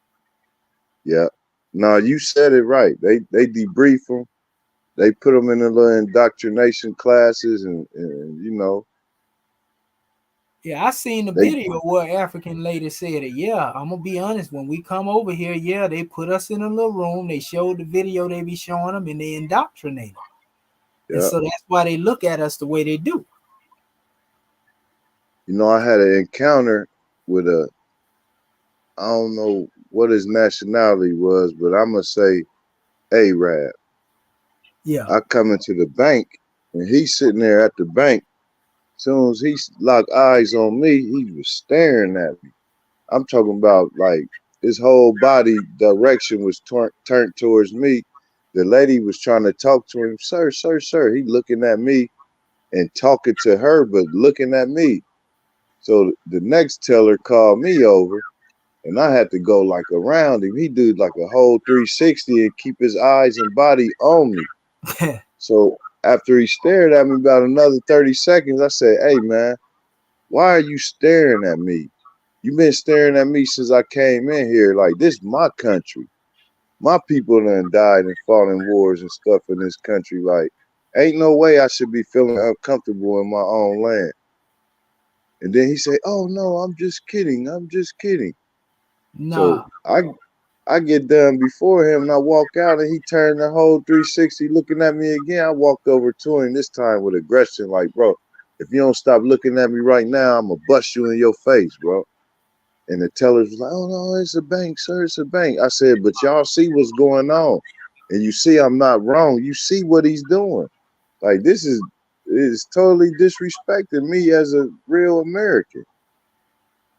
yeah. No, you said it right. They debrief them. They put them in the little indoctrination classes, and you know Yeah, I seen the they video where African lady said it. Yeah, I'm gonna be honest. When we come over here, yeah, they put us in a little room. They showed the video they be showing them, and they indoctrinate them. And yeah. so that's why they look at us the way they do. You know, I had an encounter with I don't know what his nationality was, but I'm gonna say Arab. Yeah, I come into the bank, and he's sitting there at the bank. As soon as he locked eyes on me, he was staring at me. I'm talking about like his whole body direction was turned towards me, the lady was trying to talk to him, sir, sir, sir. He looking at me and talking to her, but looking at me. So the next teller called me over, and I had to go like around him. He did like a whole 360 and keep his eyes and body on me. So after he stared at me about another 30 seconds, I said, hey, man, why are you staring at me? You've been staring at me since I came in here. Like, this is my country. My people done died and fought in wars and stuff in this country. Like, ain't no way I should be feeling uncomfortable in my own land. And then he said, oh, no, I'm just kidding. I'm just kidding. Nah. So I get done before him and I walk out and he turned the whole 360 looking at me again. I walked over to him this time with aggression, like, bro, if you don't stop looking at me right now, I'm going to bust you in your face, bro. And the teller was like, oh, no, it's a bank, sir. It's a bank. I said, but y'all see what's going on. And you see I'm not wrong. You see what he's doing. Like, this is totally disrespecting me as a real American.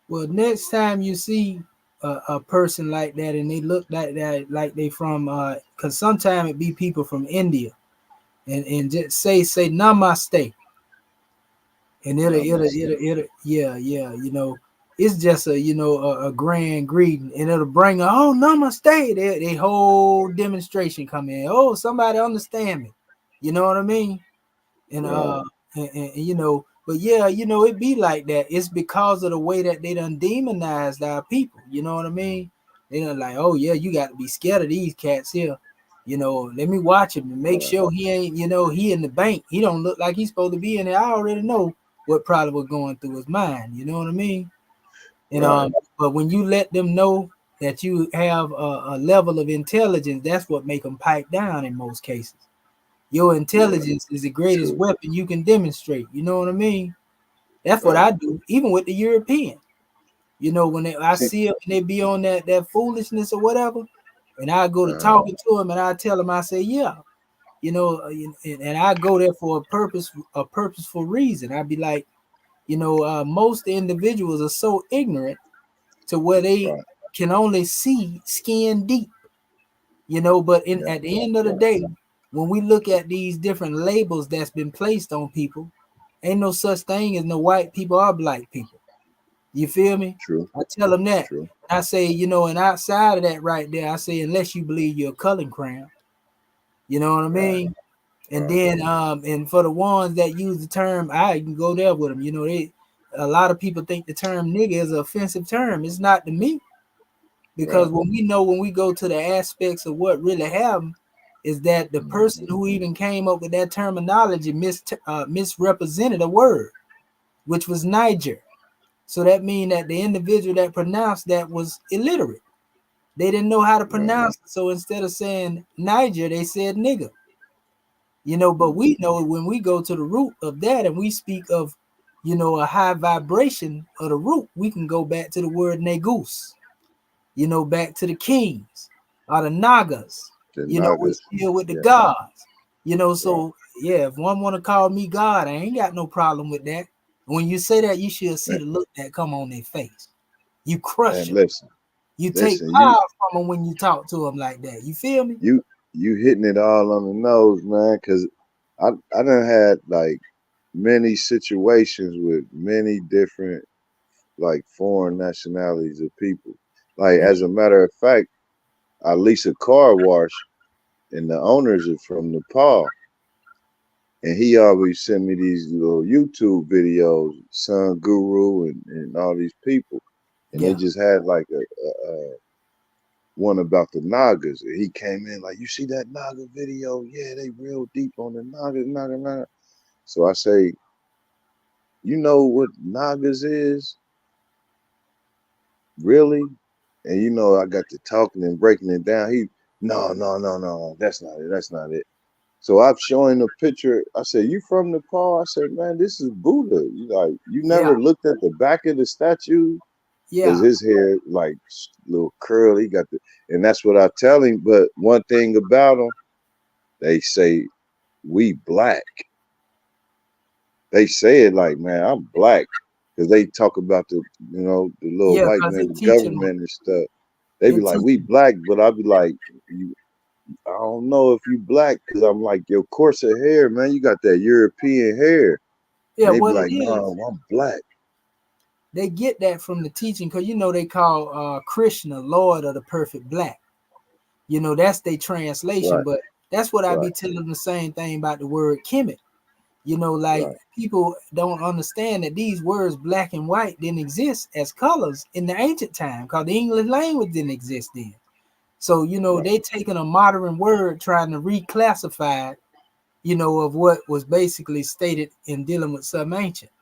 Well, next time you see a person like that and they look like that, like they from, because sometimes it be people from India, and just say namaste, and it'll yeah, you know, it's just a, you know, a grand greeting, and it'll bring a, oh, namaste, they whole demonstration come in, oh, somebody understand me, you know what I mean? And Right. and you know, but yeah, you know, it be like that. It's because of the way that they done demonized our people. You know what I mean? They done like, oh yeah, you got to be scared of these cats here. You know, let me watch him and make Right. sure he ain't, you know, he in the bank. He don't look like he's supposed to be in there. I already know what probably was going through his mind. You know what I mean? And Right. but when you let them know that you have a level of intelligence, that's what make them pipe down in most cases. Your intelligence is the greatest True. weapon you can demonstrate. You know what I mean? That's what Right. I do, even with the European. You know, when I See, see them and they be on that foolishness or whatever, and I go to uh, talking to them and I tell them, I say, yeah, you know, and I go there for a purposeful reason. I'd be like, you know, most individuals are so ignorant to where they right. can only see skin deep, you know, but Yeah. at the end of the day, when we look at these different labels that's been placed on people, ain't no such thing as no white people or black people. You feel me? True. I tell them that. True. I say, you know, and outside of that right there, I say, unless you believe you're a culling crown, you know what I Right. mean? And Right. then and for the ones that use the term, I can go there with them. You know, a lot of people think the term nigga is an offensive term. It's not to me. Because Right. when we go to the aspects of what really happened, is that the person Mhm. who even came up with that terminology misrepresented a word, which was Niger. So that means that the individual that pronounced that was illiterate. They didn't know how to Right. pronounce it. So instead of saying Niger, they said nigga. You know, but we Mhm. know when we go to the root of that and we speak of, you know, a high vibration of the root, we can go back to the word negus, you know, back to the kings or the Nagas, The you know, we Nagas. still with the Yeah. gods, you know. Right. So yeah, if one want to call me God, I ain't got no problem with that. When you say that, you should see Man, the look that come on their face. You crush man, them. listen. You take Listen, power from them when you talk to them like that. You feel me? you you hitting it all on the nose, man, because I done had like many situations with many different like foreign nationalities of people. Like, Yeah, as a matter of fact, I lease a car wash and the owners are from Nepal. And he always sent me these little YouTube videos, Sun Guru and all these people. And they yeah, just had like a one about the Nagas. And he came in like, you see that Naga video? Yeah, they real deep on the Naga. So I say, you know what Nagas is? Really? And you know, I got to talking and breaking it down. No, that's not it. That's not it. So I've shown him a picture. I said, you from Nepal? I said, man, this is Buddha. You like, you yeah, never looked at the back of the statue? Because yeah, his hair, like, little curly, got the, and that's what I tell him. But one thing about him, they say, we black. They say it like, man, I'm black. Because they talk about the little yeah. white Cause man, it the teaching them. government and stuff. They be It like, we teaching. black. But I be like, I don't know if you black, because I'm like, your course of hair, man, you got that European hair. Yeah, And they be what it like, is, no, I'm black. they get that from the teaching, because they call Krishna Lord of the perfect black. That's their translation, Right, but that's what I be right, telling them, the same thing about the word Kemet. Like right. people don't understand that these words black and white didn't exist as colors in the ancient time, because the English language didn't exist then. So, Right. they taking a modern word trying to reclassify it, of what was basically stated in dealing with some ancient.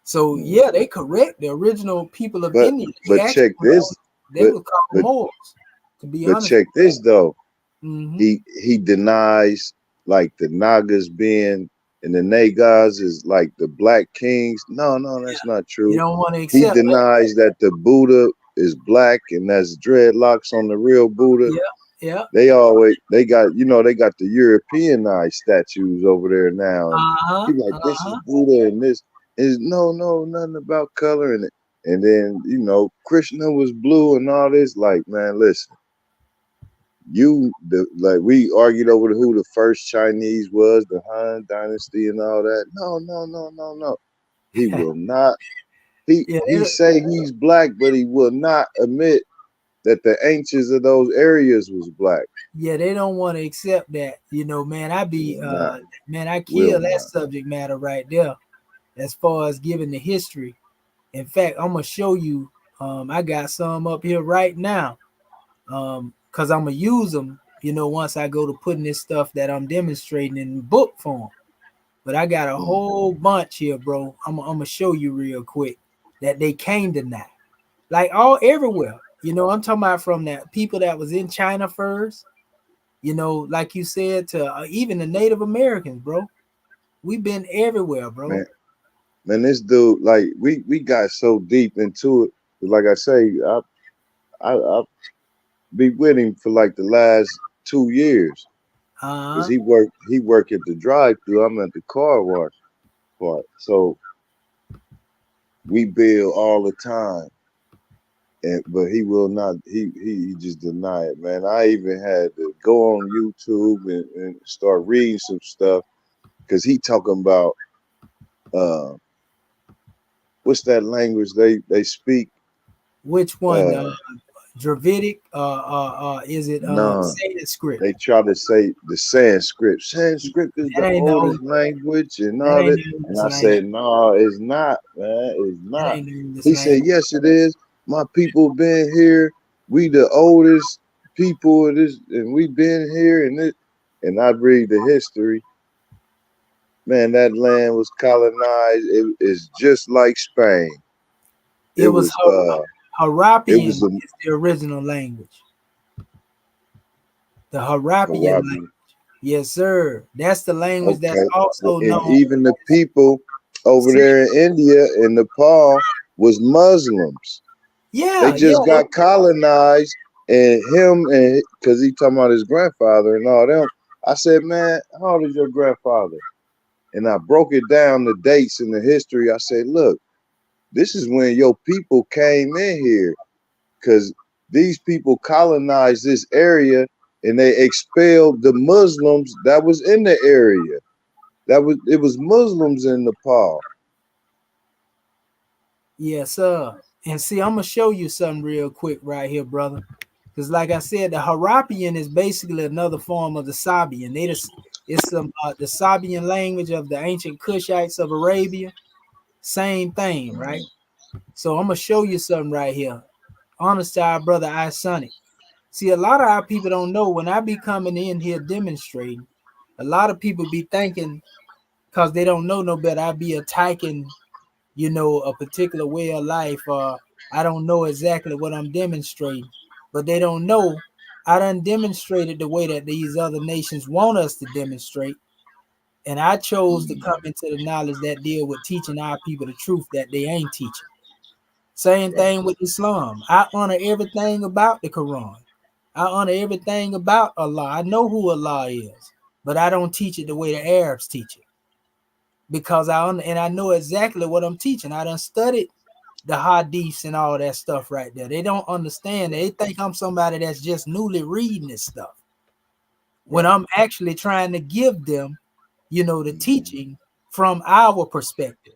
So Mm. yeah, they correct. The original people of But India, they but actually check this. they But were called but Moors, to be but honest check with this though. you. He denies like the Nagas being and the Nagas is like the black kings. No, no, Yeah. that's not You true. don't want to He accept that. denies that the Buddha is black and that's dreadlocks on the real Buddha. Yeah, yeah. They got they got the Europeanized statues over there now, and Uh-huh. he like this is Uh-huh. Buddha and this is no nothing about color and then Krishna was blue and all this. Like, man, listen, like we argued over who the first Chinese was, the Han Dynasty and all that. No. He will not. Yeah, He say he's black, but he will not admit that the ancients of those areas was black. they don't want to accept that. Man, Will not. I Will kill that not. subject matter right there as far as giving the history. In fact, I'm gonna show you. I got some up here right now. Cause I'm gonna use them. Once I go to putting this stuff that I'm demonstrating in book form. But I got a Mm. whole bunch here, bro. I'm gonna show you real quick that they can't deny. Like all everywhere. I'm talking about from that people that was in China first. Like you said, to even the Native Americans, bro. We've been everywhere, bro. Man, man, this dude, like we got so deep into it. Like I say, I be with him for like the last 2 years because Uh-huh. he work at the drive through. I'm at the car wash part. So we build all the time. But he will not. He just deny it, man. I even had to go on YouTube and start reading some stuff because he talking about uh, what's that language they speak? Which one? Uh, Dravidic? Is it nah, Sanskrit? they try to say the Sanskrit. Sanskrit is That the ain't the old. oldest language and That all ain't that. the And oldest I language. said, no, it's not, man. It's That not. ain't the oldest He said, language. yes, it is. My people been here. We the oldest people of this, and we been here and this. And I read the history. Man, that land was colonized. It is just like Spain. It It was was it Harapian was a is the original language. The Harapian Arabian. language. Yes, sir. That's the language that's Okay. also And known. even the people over See, there in India and Nepal was Muslims. They yeah, yeah. just got colonized, and him and because he talking about his grandfather and all them. I said, man, how old is your grandfather? And I broke it down the dates and the history. I said, look, this is when your people came in here because these people colonized this area and they expelled the Muslims that was in the area. It was Muslims in Nepal. Yes, sir. And see, I'm gonna show you something real quick right here, brother. Because, like I said, the Harapian is basically another form of the Sabian. It's some the Sabian language of the ancient Kushites of Arabia. Same thing, right? So I'm gonna show you something right here. Honest to our brother Isonic. See, a lot of our people don't know when I be coming in here demonstrating. A lot of people be thinking because they don't know no better. I be attacking a particular way of life, or I don't know exactly what I'm demonstrating, but they don't know I done demonstrated the way that these other nations want us to demonstrate. And I chose to come into the knowledge that deal with teaching our people the truth that they ain't teaching. Same Right. thing with Islam. I honor everything about the Quran. I honor everything about Allah. I know who Allah is, but I don't teach it the way the Arabs teach it because I know exactly what I'm teaching. I done studied the hadiths and all that stuff right there. They don't understand. They think I'm somebody that's just newly reading this stuff. when Right. I'm actually trying to give them, the teaching from our perspective,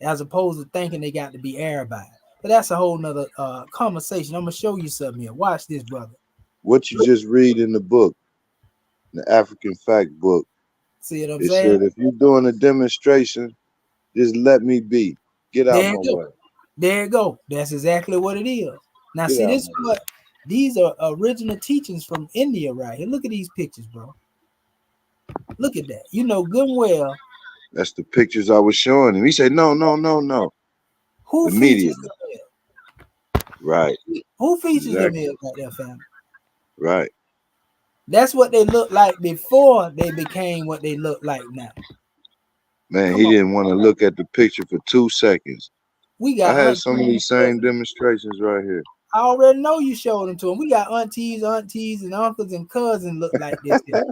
as opposed to thinking they got to be Arabized. But that's a whole nother conversation. I'm gonna show you something here. Watch this, brother. What you just read in the book, the African Fact book, See what I'm it saying? said if you're doing a demonstration, just let me be. Get out There my you go. way. There you go. That's exactly what it is. Now, Get see, out this my is way. what these are original teachings from India right here. Look at these pictures, bro. Look at that. You know good and well That's the pictures I was showing him. He said, no, no, no, no. who features Immediately. them Right. here. Who features them Exactly. here right there, family? Right. That's what they look like before they became what they look like now. Man, Come he on. didn't want to look at the picture for 2 seconds. We I got had some of aunties. these same demonstrations right here. I already know you showed them to them. We got aunties, and uncles and cousins look like this here.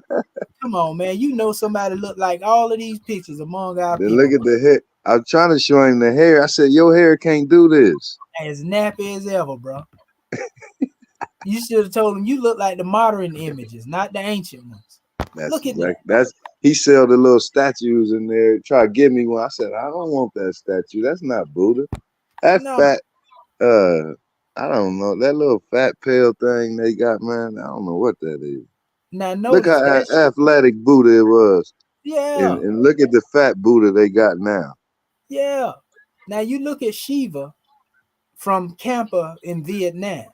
Come on, man. You know somebody look like all of these pictures among our Then look people. at the hair. I was trying to show him the hair. I said, your hair can't do this. As nappy as ever, bro. You should have told him you look like the modern images, not the ancient ones. That's Look at that. that's he sell the little statues in there. Try to give me one. I said, I don't want that statue. That's not Buddha. That No, fat, I don't know. That little fat pale thing they got, man. I don't know what that is. now Look notice how that. athletic Buddha it was. Yeah, And look at the fat Buddha they got now. yeah. Now you look at Shiva from Kampa in Vietnam.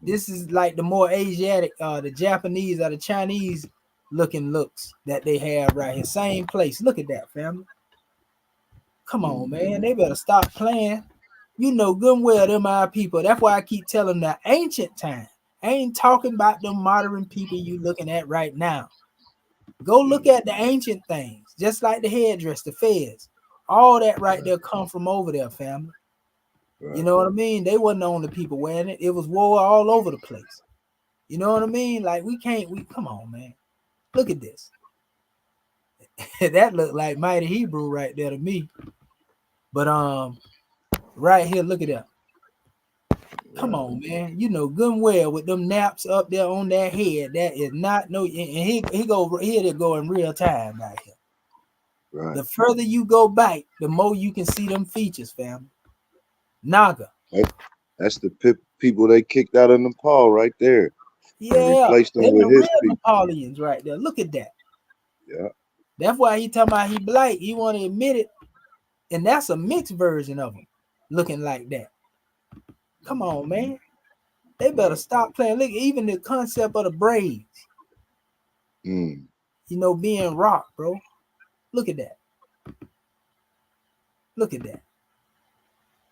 This is like the more Asiatic, the Japanese or the Chinese looking looks that they have right here. Same place. Look at that, family. Come on, man. They better stop playing. You know good and well them our people. That's why I keep telling them the ancient time. I ain't talking about them modern people you looking at right now. Go look at the ancient things, just like the headdress, the fez. All that right there come from over there, family. You know what I mean? They wasn't the only people wearing it. It was wore all over the place. You know what I mean? Like we come on, man. Look at this. That looked like Mighty Hebrew right there to me. But right here, look at that. Come on, man. You know good and well with them naps up there on that head. That is not no. And he they go in real time right here. Right. The further you go back, the more you can see them features, family. Naga. That's the people they kicked out of Nepal right there. And Yeah, replaced them they with the his real people. Napoleons right there. Look at that. Yeah. That's why he talking about he black. He want to admit it, and that's a mixed version of him looking like that. Come on, man. They better stop playing. Look, even the concept of the braids. Mm. Being rock, bro. Look at that. Look at that.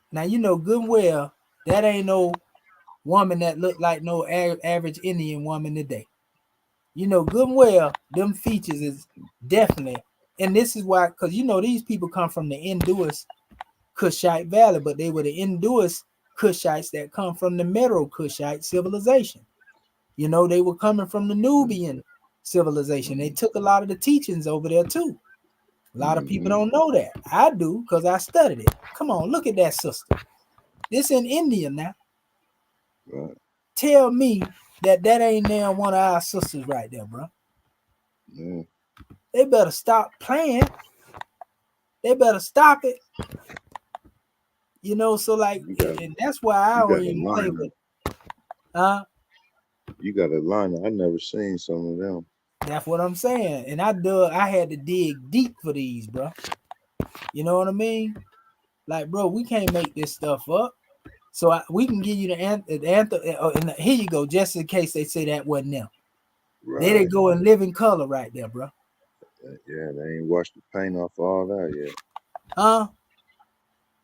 Now you know good and well that ain't no woman that look like no average Indian woman today. You know good and well them features is definitely, and this is why, because these people come from the Indus Kushite Valley, but they were the Indus Kushites that come from the Medo Kushite civilization. They were coming from the Nubian civilization. They took a lot of the teachings over there too. A lot of people don't know that. I do because I studied it. Come on, look at that sister. This in India now. Right. Tell me that ain't now one of our sisters right there, bro. Yeah. They better stop playing. They better stop it. So like, and that's why I don't even play with. You got a line. I never seen some of them. That's what I'm saying. And I had to dig deep for these, bro. You know what I mean? Like, bro, we can't make this stuff up. So we can give you the answer. And here you go, just in case they say that wasn't them. Right. They didn't go in living color right there, bro. Yeah, they ain't washed the paint off all that yet. Huh?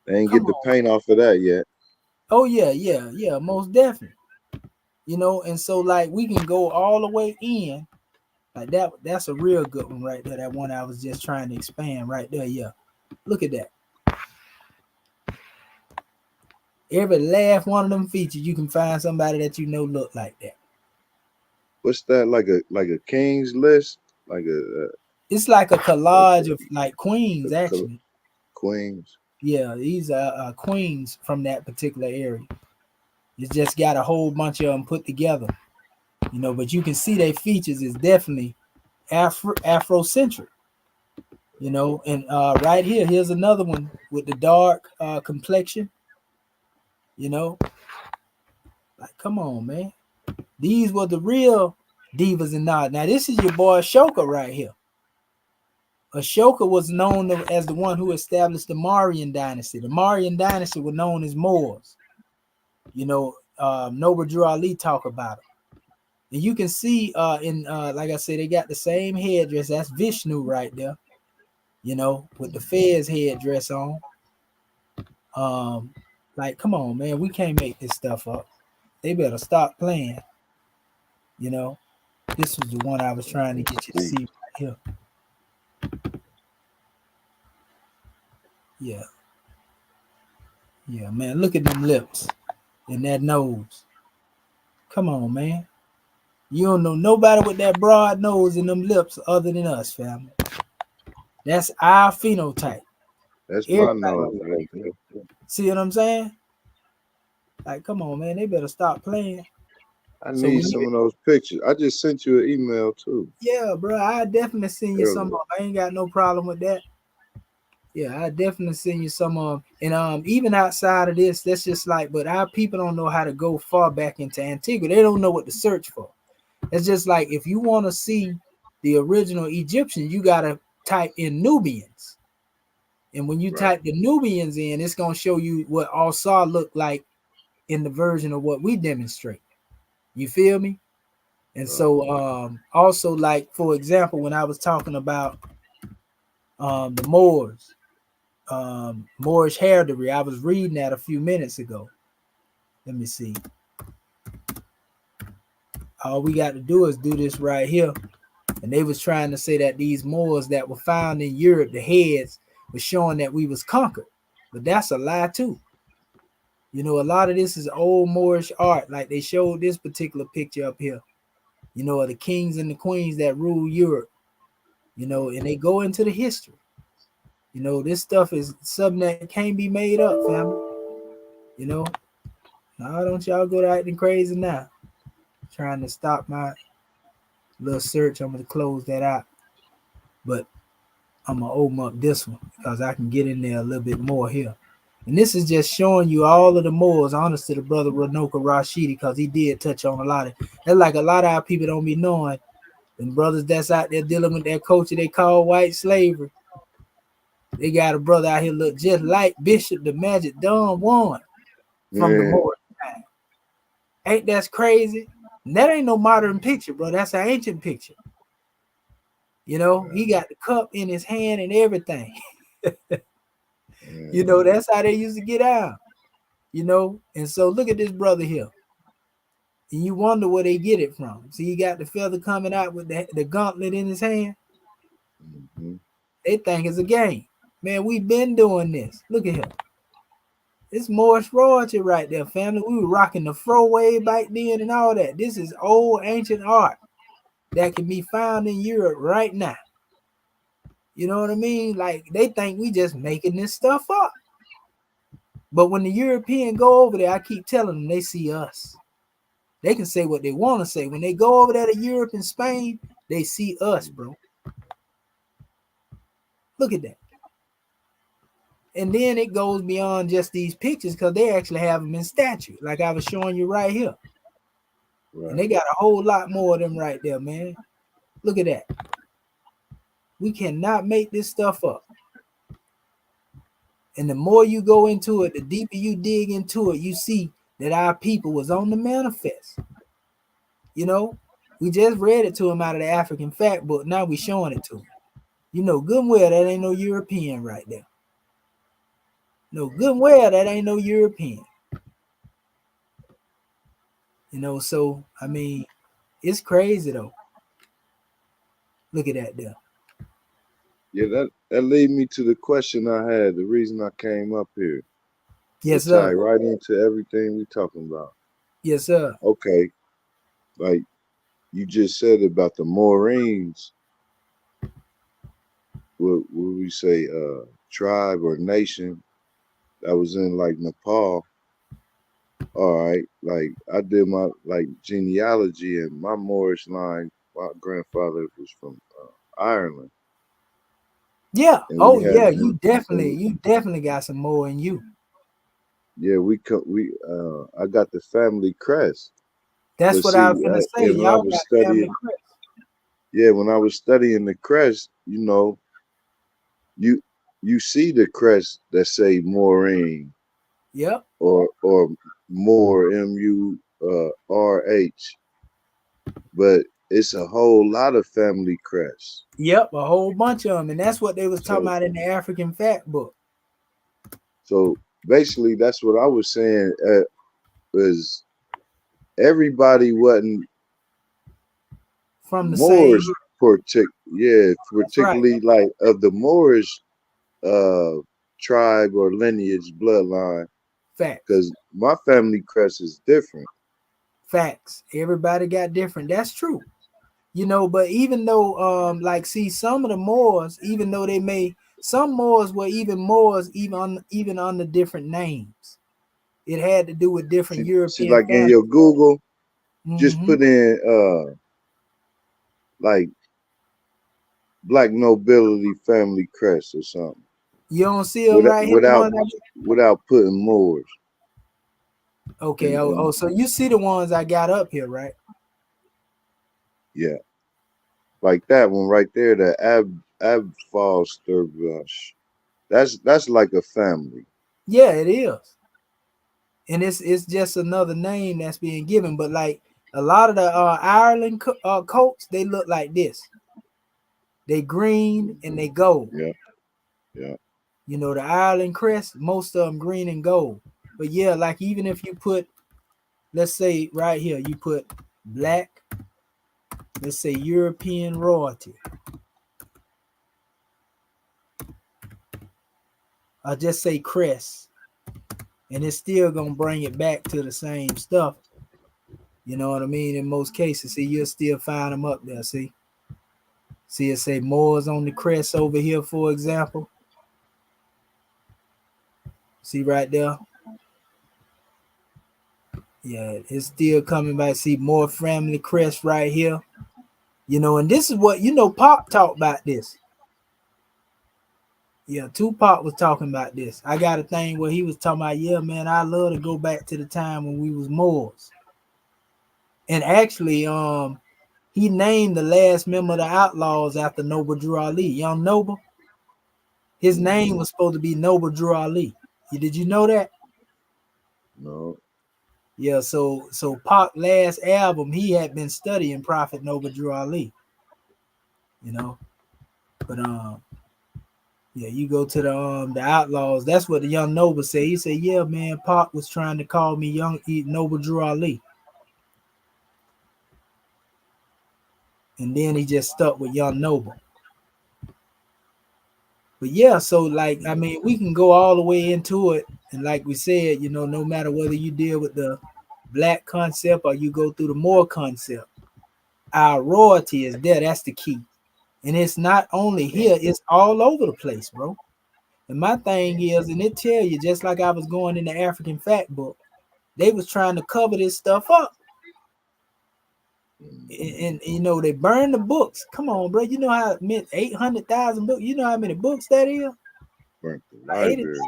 They ain't get the paint off of that yet. Oh yeah, most definitely. And so like we can go all the way in. Like that's a real good one right there. That one I was just trying to expand right there. Yeah. Look at that. Every last one of them features, you can find somebody that look like that. What's that? Like a king's list? Like it's like a collage of like queens, actually. Queens. Yeah, these are queens from that particular area. It's just got a whole bunch of them put together. You know, but you can see their features is definitely Afrocentric. You know, and right here, here's another one with the dark complexion. You know, like come on, man. These were the real divas and not. Now this is your boy Ashoka right here. Ashoka was known as the one who established the Mauryan dynasty. The Mauryan dynasty were known as Moors. You know, Noble Drew Ali talk about it. And you can see like I said, they got the same headdress. That's Vishnu right there. You know, with the Fez headdress on. Like, come on, man, we can't make this stuff up. They better stop playing. You know, this was the one I was trying to get you to see right here. Yeah. Yeah, man, look at them lips and that nose. Come on, man. You don't know nobody with that broad nose and them lips other than us, family. That's our phenotype. That's Everybody my nose right there. see what I'm saying? Like, come on, man, they better stop playing. I So need when some you, of those pictures. I just sent you an email too. yeah, bro, I definitely send you some. Earlier. I ain't got no problem with that. Yeah, I definitely send you some and even outside of this, that's just like, but our people don't know how to go far back into antiquity. They don't know what to search for. It's just like if you want to see the original Egyptians, you gotta type in Nubians. And when you type the Nubians in, it's gonna show you what Al-Sar looked like in the version of what we demonstrate. You feel me? And so also, like for example, when I was talking about the Moors, Moorish heraldry, I was reading that a few minutes ago. Let me see. All we got to do is do this right here. And they was trying to say that these Moors that were found in Europe, the heads, was showing that we was conquered. But that's a lie too. You know, a lot of this is old Moorish art. Like they showed this particular picture up here, you know, of the kings and the queens that ruled Europe, you know, and they go into the history. You know, this stuff is something that can't be made up, family. You know, now don't y'all go to acting crazy now. Trying to stop my little search. I'm going to close that out. But I'm going to open up this one because I can get in there a little bit more here. And this is just showing you all of the Moors, honest to the brother Ronoka Rashidi, because he did touch on a lot of, that's like a lot of our people don't be knowing. And brothers that's out there dealing with that culture they call white slavery. They got a brother out here look just like Bishop the Magic Don Juan from the Moors time. Ain't that crazy? And that ain't no modern picture, bro. That's an ancient picture. You know, he got the cup in his hand and everything. You know, that's how they used to get out. You know, and so look at this brother here. And you wonder where they get it from. See, he got the feather coming out with the gauntlet in his hand. They think it's a game. Man, we've been doing this. Look at him. It's Moorish royalty right there, family. We were rocking the fro wave back then and all that. This is old ancient art that can be found in Europe right now. You know what I mean? Like they think we just making this stuff up. But when the European go over there, I keep telling them they see us. They can say what they want to say. When they go over there to Europe and Spain, they see us, bro. Look at that. And then it goes beyond just these pictures because they actually have them in statue, like I was showing you right here. And they got a whole lot more of them right there, man. Look at that. We cannot make this stuff up. And the more you go into it, the deeper you dig into it, you see that our people was on the manifest. You know, we just read it to them out of the African Fact Book. Now we showing it to them. You know good and well that ain't no European right there. No good and well that ain't no European. You know, so I mean, it's crazy though. Look at that there. Yeah, that lead me to the question I had, the reason I came up here. Yes, sir. Tie right into everything we talking about. Yes, sir. Okay. Like you just said about the Moorings, what would we say, tribe or nation that was in like Nepal. All right, like I did my like genealogy and my Moorish line. My grandfather was from Ireland, Yeah. and we Oh had yeah, and you definitely got some more in you. yeah, I got the family crest. That's But what I was see, gonna say. and when I Y'all was got family studying, crest. yeah, when I was studying the crest, you you see the crest that say Maureen Yep. or Moore Murrh, but it's a whole lot of family crests. Yep, a whole bunch of them, and that's what they was talking So about in the African Fact Book. so basically, that's what I was saying. Was everybody wasn't From the Moors same. That's right. particularly like of the Moorish uh tribe or lineage bloodline, Facts. because my family crest is different. Facts. Everybody got different. That's true. But even though like see some of the Moors, even though they may some Moors were even Moors even under different names. It had to do with different See, European like in families. your Google, just Hmm. put in like black nobility family crest or something You don't see them right here, the without ones without putting Moors. okay. And So you see the ones I got up here, right? yeah, like that one right there, the Abfalsterbush. That's like a family. Yeah, it is. And it's just another name that's being given. But like a lot of the Ireland coats, they look like this. They green and they gold. Yeah, yeah. The Ireland crest, most of them green and gold. But yeah, like even if you put, let's say right here, you put black, let's say European royalty. I'll just say crest, and it's still gonna bring it back to the same stuff. You know what I mean? In most cases, see, you'll still find them up there. See it say Moors on the crest over here, for example. See right there? Yeah, it's still coming back. See more family crest right here. And this is what Pop talked about this. Yeah, Tupac was talking about this. I got a thing where he was talking about, yeah, man, I love to go back to the time when we was Moors. And actually, he named the last member of the Outlaws after Noble Drew Ali. Young Noble. His name Hmm. was supposed to be Noble Drew Ali. Did you know that? No, Yeah, so Pac last album, he had been studying Prophet Noble Drew Ali, you know. But yeah, you go to the Outlaws. That's what the Young Noble said. He said, "Yeah, man, Pac was trying to call me Noble Drew Ali," and then he just stuck with Young Noble. But yeah, so like I mean, we can go all the way into it, and like we said, no matter whether you deal with the black concept or you go through the Moor concept, our royalty is there. That's the key, and it's not only here; it's all over the place, bro. And my thing is, and it tell you just like I was going in the African Fact Book, they was trying to cover this stuff up, and they burned the books. Come on, bro. You know how it meant 800,000 books. You know how many books that is? burnt the Like 80. library.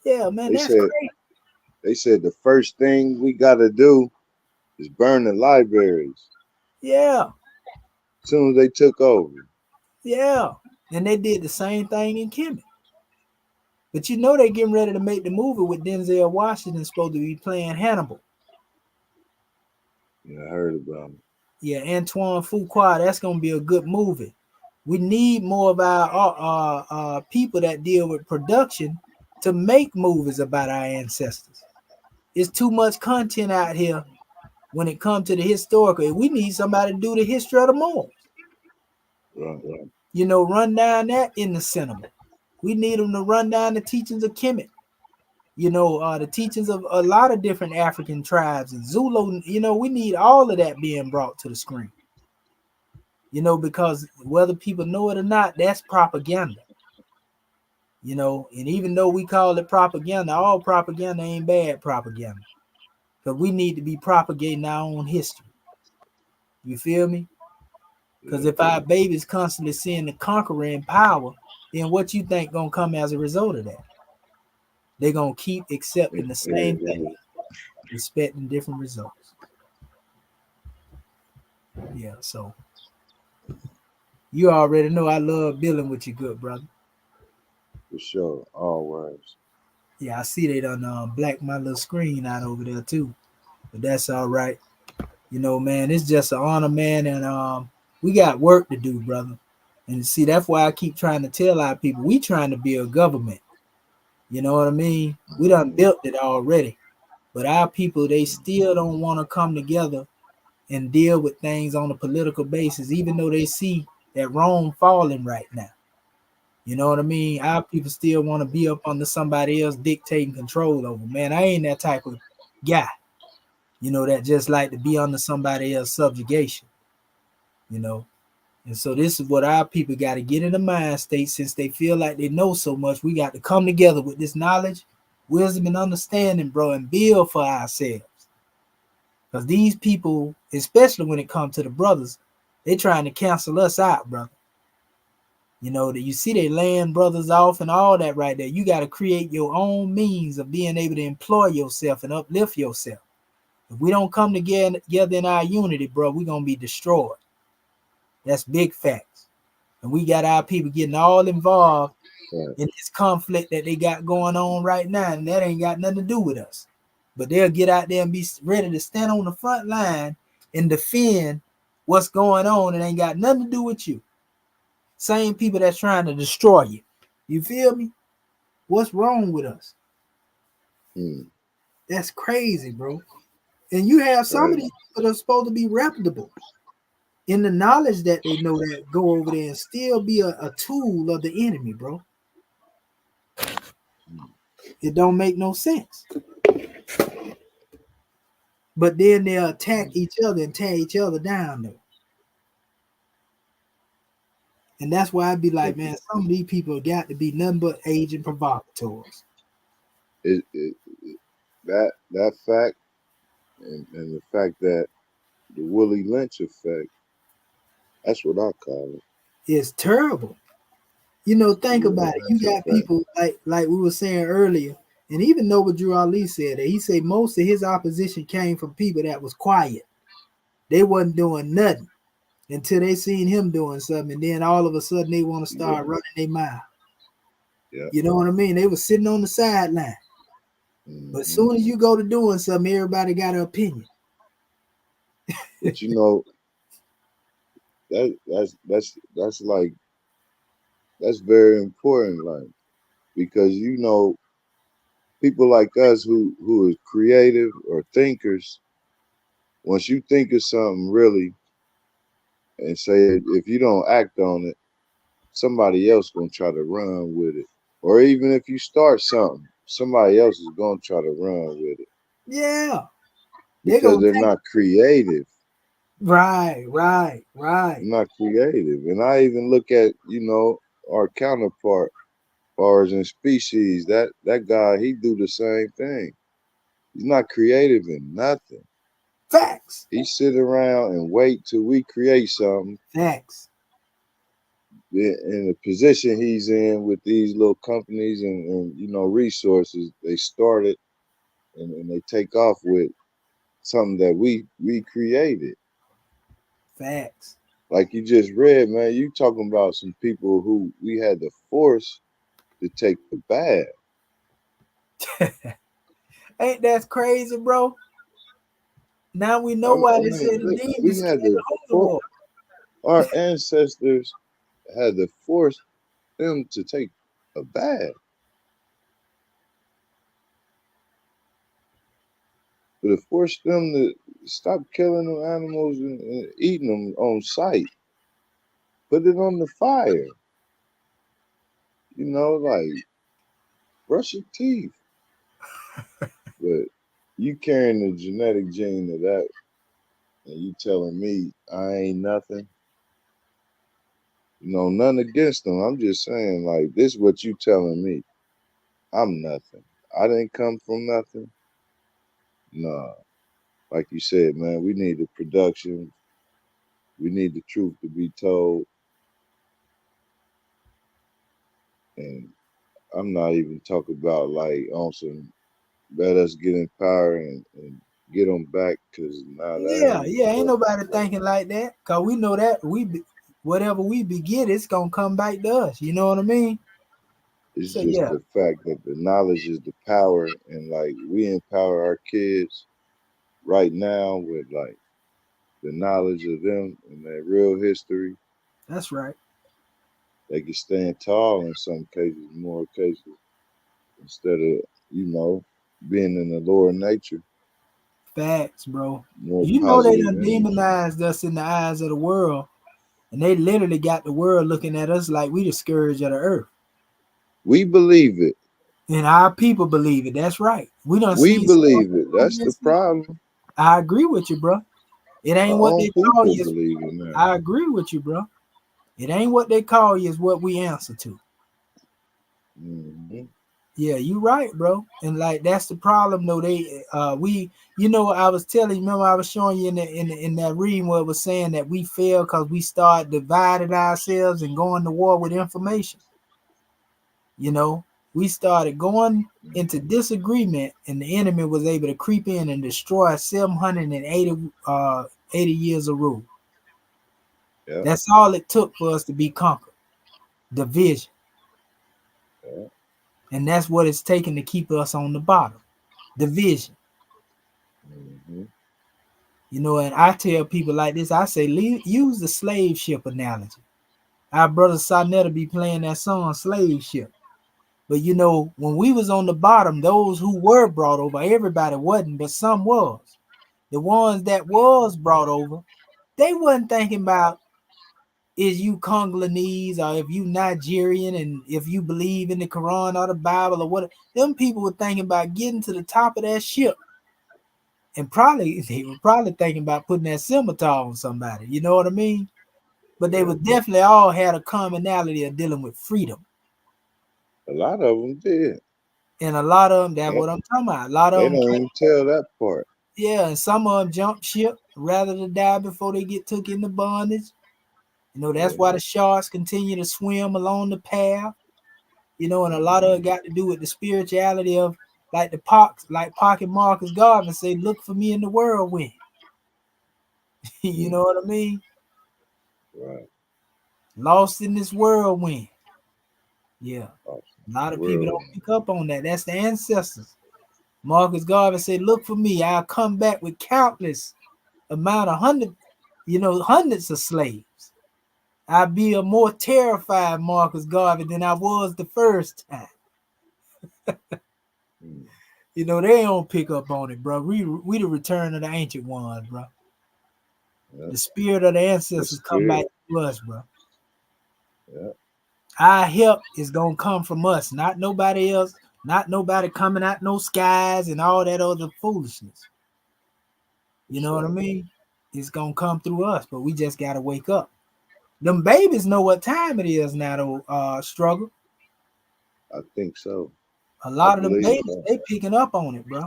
Yeah, man, They that's said crazy. they said the first thing we gotta do is burn the libraries. Yeah, As soon as they took over. yeah. And they did the same thing in Kemet. But they getting ready to make the movie with Denzel Washington supposed to be playing Hannibal. Yeah, I heard about it. Yeah, Antoine Fuqua. That's gonna be a good movie. We need more of our people that deal with production to make movies about our ancestors. It's too much content out here when it comes to the historical. We need somebody to do the history of the Moors. Right. Run down that in the cinema. We need them to run down the teachings of Kemet. The teachings of a lot of different African tribes and Zulu. We need all of that being brought to the screen. Because whether people know it or not, that's propaganda. And even though we call it propaganda, all propaganda ain't bad propaganda. Because we need to be propagating our own history. You feel me? Because if our babies constantly seeing the conquering power, then what you think gonna come as a result of that? They're gonna keep accepting the same thing, expecting different results. Yeah, so you already know I love dealing with you, good brother. For sure, always. Yeah, I see they done black my little screen out over there too, but that's all right. You know, man, it's just an honor, man, and we got work to do, brother. And see, that's why I keep trying to tell our people we trying to build government. You know what I mean? We done built it already, but our people they still don't want to come together and deal with things on a political basis, even though they see that Rome falling right now. You know what I mean? Our people still want to be up under somebody else dictating control over. Man, I ain't that type of guy. You know, that just like to be under somebody else's subjugation. You know, and so this is what our people got to get in the mind state. Since they feel like they know so much, we got to come together with this knowledge, wisdom, and understanding, bro, and build for ourselves. Because these people, especially when it comes to the brothers, they trying to cancel us out, brother. You know, that you see they laying brothers off and all that right there. You got to create your own means of being able to employ yourself and uplift yourself. If we don't come together in our unity, bro, we're going to be destroyed. That's big facts. And we got our people getting all involved in this conflict that they got going on right now, and that ain't got nothing to do with us. But they'll get out there and be ready to stand on the front line and defend what's going on. It ain't got nothing to do with you. Same people that's trying to destroy you. You feel me? What's wrong with us? That's crazy, bro. And you have some of these people that are supposed to be reputable in the knowledge that they know that go over there and still be a tool of the enemy, bro. It don't make no sense. But then they'll attack each other and tear each other down, though. And that's why I'd be like, man, some of these people got to be nothing but agent provocateurs. That fact and the fact that the Willie Lynch effect, that's what I call it. It's terrible. You know, think about it. You got people like we were saying earlier, and even Noble Drew Ali said that he said most of his opposition came from people that was quiet. They wasn't doing nothing until they seen him doing something, and then all of a sudden they want to start running their mouth. Yeah. You know what I mean? They was sitting on the sideline. But as soon as you go to doing something, everybody got an opinion. But you know, that's like that's very important, like, because you know, people like us who is creative or thinkers, once you think of something really and say if you don't act on it, somebody else gonna try to run with it. Or even if you start something, somebody else is gonna try to run with it. Yeah. Because they're not creative. Right. Not creative. And I even look at, you know, our counterpart, as far as in species, that guy, he do the same thing. He's not creative in nothing. Facts. He sit around and wait till we create something. Facts. In the position he's in with these little companies and you know, resources, they started and they take off with something that we created. Facts. Like you just read, man, you talking about some people who we had to force to take the bath. Ain't that crazy, bro? Now we know why they said the demons we had to our ancestors had to force them to take a bath. But to force them to stop killing them animals and eating them on sight. Put it on the fire. You know, like, brush your teeth. But you carrying the genetic gene of that, and you telling me I ain't nothing. You know, nothing against them. I'm just saying, like, this is what you telling me. I'm nothing. I didn't come from nothing. Nah. like you said, man, we need the production. We need the truth to be told. And I'm not even talking about like on some let us get in power and get them back, because now that Yeah, ain't yeah. even Ain't working. nobody thinking like that. Cause we know that whatever we beget, it's gonna come back to us. You know what I mean? It's So just yeah, the fact that the knowledge is the power, and like we empower our kids right now with like the knowledge of them and their real history. that's right. They can stand tall in some cases, more cases, instead of, you know, being in the lower nature, Facts, bro. more You know they positive done energy. demonized us in the eyes of the world, and they literally got the world looking at us like we the scourge of the earth. We believe it. And our people believe it. That's right. We done We seen so much believe it. That's the progress. problem. I agree with you, bro. It Our ain't what own they call people you. believe it now. I agree with you, bro. It ain't what they call you, is what we answer to. Hmm. Yeah, you right, bro. And like that's the problem though. I was telling you, remember I was showing you in that reading where it was saying that we fail because we start dividing ourselves and going to war with information. You know, we started going into disagreement, and the enemy was able to creep in and destroy 780 years of rule. Yeah, That's all it took for us to be conquered. Division. yeah. And that's what it's taken to keep us on the bottom. Division. Hmm. You know, and I tell people like this, I say, use the slave ship analogy. Our brother Sonetta be playing that song, Slave Ship. But you know, when we was on the bottom, those who were brought over, everybody wasn't, but some was. The ones that was brought over, they wasn't thinking about is you Congolese or if you Nigerian and if you believe in the Quran or the Bible or what. Them people were thinking about getting to the top of that ship. And probably they were probably thinking about putting that scimitar on somebody. You know what I mean? But they Yeah. would definitely all had a commonality of dealing with freedom. A lot of them did. And a lot of them, that's They, what I'm talking about. A lot of they them don't came, even tell that part. yeah, and some of them jumped ship rather than die before they get took into bondage. You know, that's why Yeah. the sharks continue to swim along the path. You know, and a lot of it got to do with the spirituality of like Pocket Marcus Garvey say, look for me in the whirlwind. You Mm. know what I mean? Right. Lost in this whirlwind. Yeah. Awesome. A lot of people don't Whirlwind. pick up on that. That's the ancestors. Marcus Garvey said, look for me. I'll come back with countless amount of hundreds of slaves. I'll be a more terrified Marcus Garvey than I was the first time. Mm. You know, they don't pick up on it, bro. We the return of the ancient ones, bro. Yeah. The spirit of the The ancestors come back spirit. to us, bro. Yeah. Our help is gonna come from us, not nobody else, not nobody coming out no skies and all that other foolishness. You That's know what I right. mean? It's gonna come through us, but we just gotta wake up. Them babies know what time it is now to struggle. I think so. A I lot of them believe babies, so. they picking up on it, bro.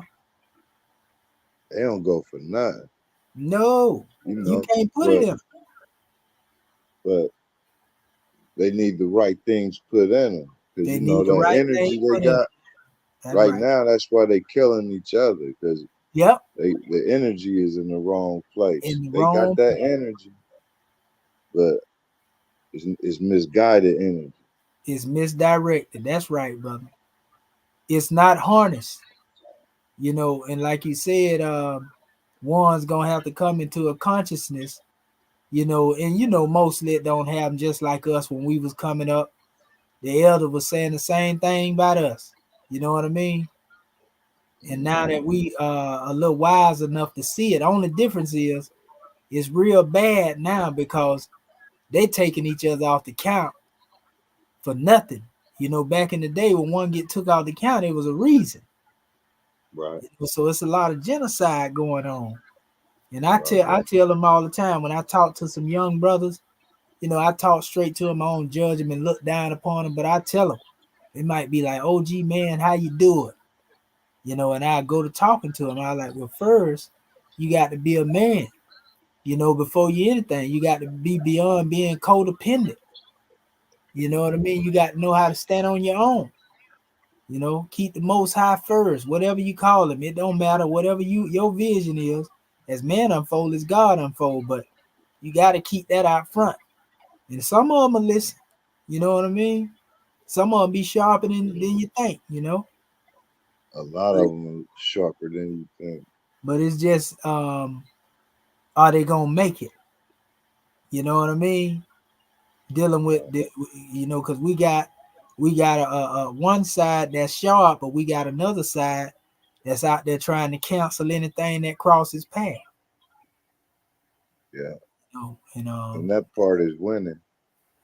They don't go for nothing, No, you you know. can't put it But in. but they need the right things put in them, because They you know need the that right thing energy they put in. got That's right right. now. That's why they killing each other, because Yep, the energy is in the wrong place. in the They got wrong that place. energy, but it's misguided energy. It's misdirected. That's right, brother. It's not harnessed. You know, and like you said, one's gonna have to come into a consciousness, you know, and you know, mostly it don't happen just like us when we was coming up. The elder was saying the same thing about us. You know what I mean? And now Hmm. that we a little wise enough to see it, only difference is it's real bad now because they taking each other off the count for nothing. You know, back in the day when one get took out the count, it was a reason. Right, So it's a lot of genocide going on. And I right. tell I tell them all the time when I talk to some young brothers, you know, I talk straight to them. I don't judge them and look down upon them, but I tell them, they might be like, OG man, how you doing? You know, and I go to talking to them. I like, well, first, you got to be a man. You know, before you anything, you got to be beyond being codependent. You know what I mean? You got to know how to stand on your own. You know, keep the most high first, whatever you call him. It don't matter, whatever your vision is. As man unfold, as God unfold. But you got to keep that out front. And some of them will listen. You know what I mean? Some of them be sharper than you think, you know. A lot of them are sharper than you think. But it's just, are they gonna make it? You know what I mean? Dealing with the, you know, because we got a one side that's sharp, but we got another side that's out there trying to cancel anything that crosses path. Yeah. You know, And that part is winning.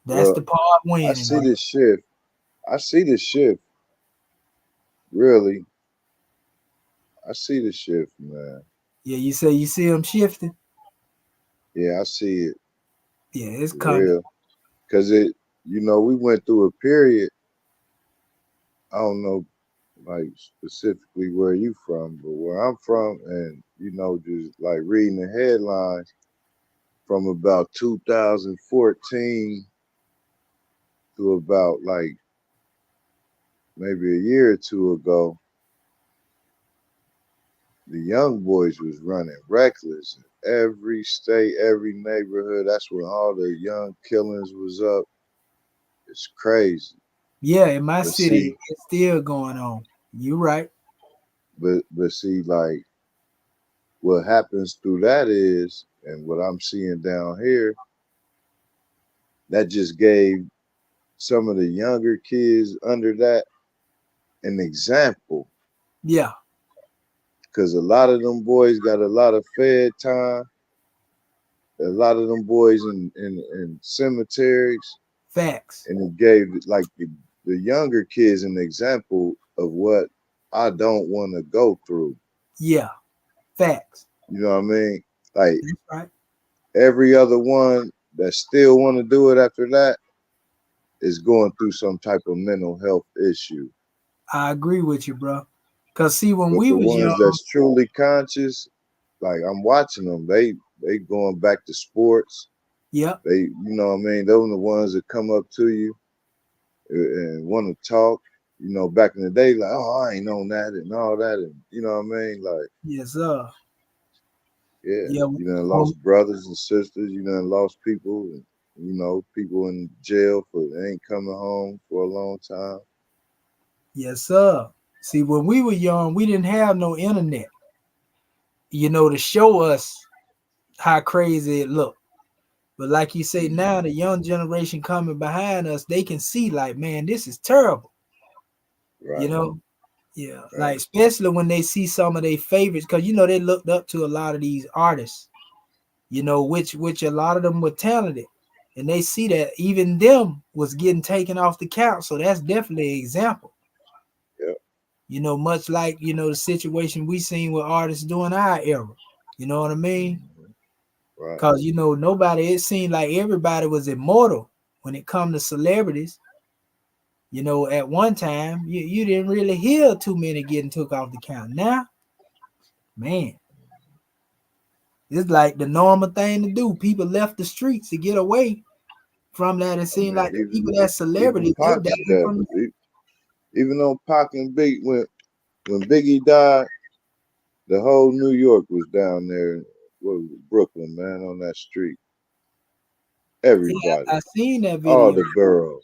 that's Well, the part I winning. see this shift. I see the shift. Really. I see the shift, man. Yeah, you say you see them shifting. Yeah, I see it Yeah, it's for coming. real. Cause it, we went through a period. I don't know, like specifically where you from, but where I'm from, and just like reading the headlines from about 2014 to about like maybe a year or two ago, the young boys was running reckless in every state, every neighborhood. That's when all the young killings was up. It's crazy. Yeah, in my But city, see, it's still going on. You right. but see, like what happens through that is, and what I'm seeing down here, that just gave some of the younger kids under that an example. Yeah, Because a lot of them boys got a lot of fed time. A lot of them boys in cemeteries, facts. and it gave like the younger kids an example of what I don't want to go through. Yeah, facts. You know what I mean? Like That's right. every other one that still want to do it after that is going through some type of mental health issue. I agree with you, bro. Cause see, when But we the was ones young, that's truly conscious, like I'm watching them, they going back to sports. yep, They, what I mean? Those are the ones that come up to you and want to talk. Back in the day, like, oh, I ain't known that and all that, and you know what I mean? Like, yes, sir. yeah, Yeah, you done well, lost brothers and sisters. You done lost people, and people in jail for they ain't coming home for a long time. yes, sir. See, when we were young, we didn't have no internet, you know, to show us how crazy it looked. But like you say, now the young generation coming behind us, they can see like, man, this is terrible. You Right, know, yeah, like right. especially when they see some of their favorites, because you know they looked up to a lot of these artists. You know, which a lot of them were talented, and they see that even them was getting taken off the count. So that's definitely an example. Yep. You know, much like the situation we seen with artists during our era. You know what I mean? Mhm. Right. Because nobody. It seemed like everybody was immortal when it come to celebrities. You know, at one time you didn't really hear too many getting took off the count. Now, man, it's like the normal thing to do. People left the streets to get away from that. It I seemed mean, like the people that even celebrities, they Pac dying left. from. Even though Pac and Big when Biggie died, the whole New York was down there. What was it, Brooklyn, man, on that street. Yeah, Everybody, I seen that all video. the boroughs.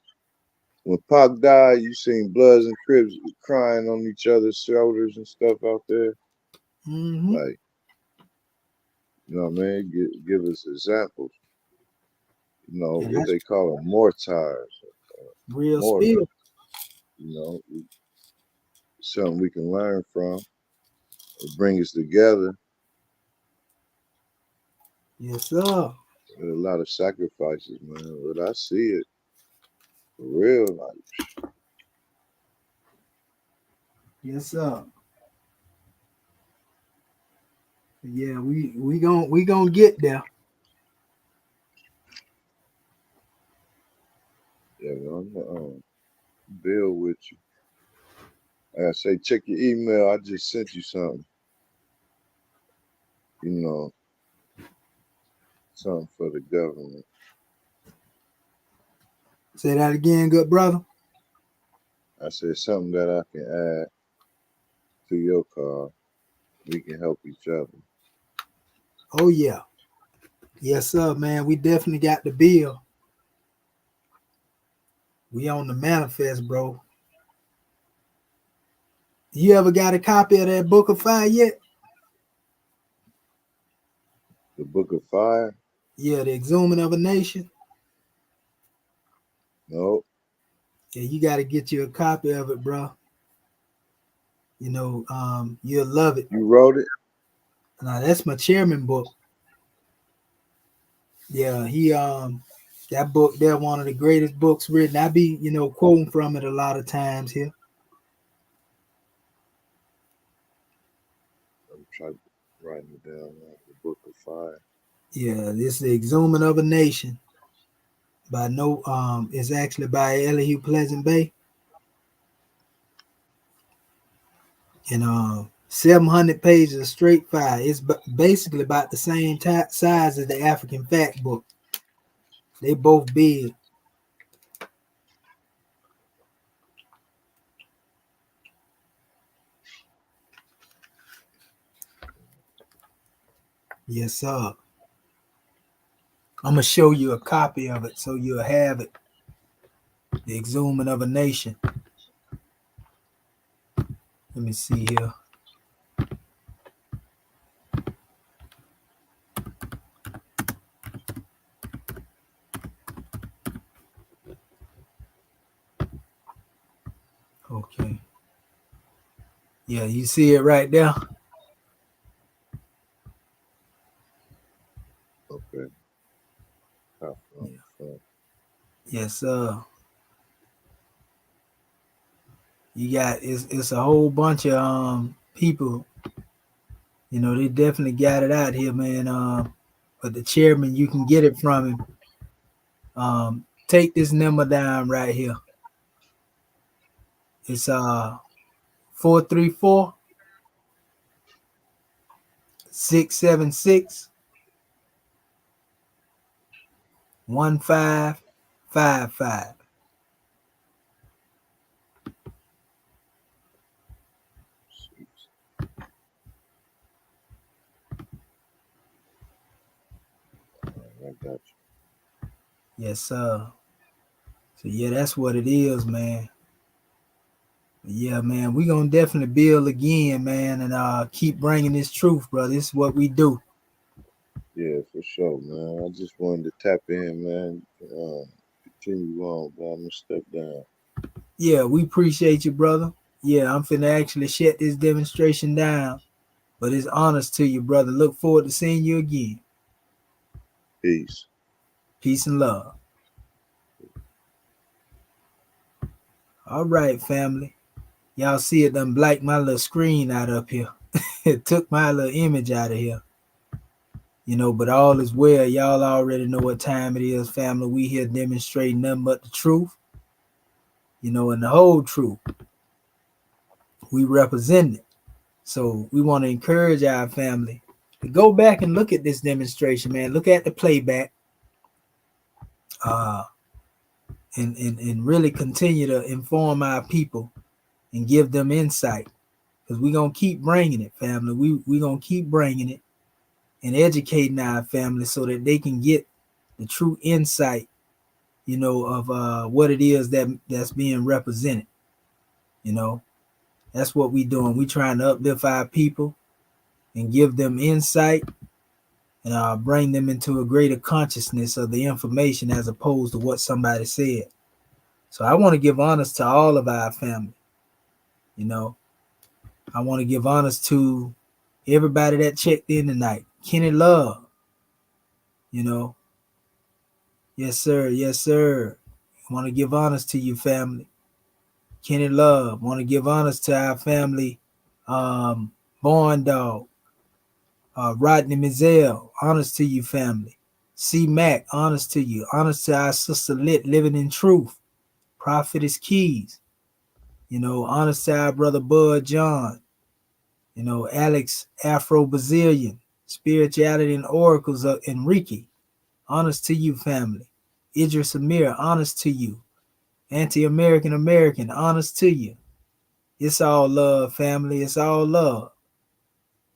When Pac died, you seen Bloods and Crips crying on each other's shoulders and stuff out there. Mm-hmm. Like, what I mean? Give us examples. And What that's they call them, mortars, real mortar. spill. You know, something we can learn from. It bring us together. Yes, sir. With a lot of sacrifices, man. But I see it for real. Like, Yes, sir. Yeah, we gonna get there. yeah, I'm build with you. Like I say, check your email. I just sent you something. you know, something for the government. Say that again, good brother. I said something that I can add to your cause. We can help each other. Oh yeah. Yes, sir, man. We definitely got the bill. We on the manifest, bro. You ever got a copy of that Book of Fire yet? The Book of Fire? Yeah, the Exhuming of a Nation. No. Yeah, you got to get you a copy of it, bro. You know, you'll love it. You wrote it? Now that's my chairman book. Yeah, he that book there one of the greatest books written. I be, you know, quoting from it a lot of times here. I'm trying to write it down now. The Book of Fire. Yeah, this is the Exhuming of a Nation. By no it's actually by Elihu Pleasant Bay. And 700 pages of straight fire. It's basically about the same size as the African Fact book. They both big. Yes, sir. I'm gonna show you a copy of it so you'll have it. The Exhuming of a Nation. Let me see here. Okay. Yeah, you see it right there. Okay. Yeah. Yes, sir. You got it's a whole bunch of people. You know, they definitely got it out here, man. But the chairman, you can get it from him. Take this number down right here. It's 434 676 1555. I got you. Yes, sir. So yeah, that's what it is, man. Yeah, man, we gonna definitely build again, man, and keep bringing this truth, bro. This is what we do. Yeah, for sure, man. I just wanted to tap in, man. Continue on, but I'm gonna step down. Yeah, we appreciate you, brother. Yeah, I'm finna actually shut this demonstration down, but it's honest to you, brother. Look forward to seeing you again. Peace. Peace and love. All right, family. Y'all see it done blacked my little screen out up here. It took my little image out of here. You know, but all is well. Y'all already know what time it is, family. We here demonstrating nothing but the truth. You know, and the whole truth. We represent it. So we want to encourage our family to go back and look at this demonstration, man. Look at the playback. And really continue to inform our people and give them insight. Because we're going to keep bringing it, family. We're going to keep bringing it and educating our family so that they can get the true insight, you know, of what it is that's being represented. You know, that's what we're doing. We're trying to uplift our people and give them insight and bring them into a greater consciousness of the information as opposed to what somebody said. So I want to give honors to all of our family. You know, I want to give honors to everybody that checked in tonight. Kenny Love, you know. Yes, sir. Yes, sir. I want to give honors to you, family. Kenny Love. Want to give honors to our family. Born Dog. Rodney Mizell. Honors to you, family. C. Mac. Honors to you. Honors to our sister Lit, Living in Truth. Prophetess Keys. You know, honors to our brother Bud John. You know, Alex Afro Brazilian. Spirituality and Oracles of Enrique. Honors to you, family. Idris Amir, honors to you. Anti-American American, honors to you. It's all love, family. It's all love.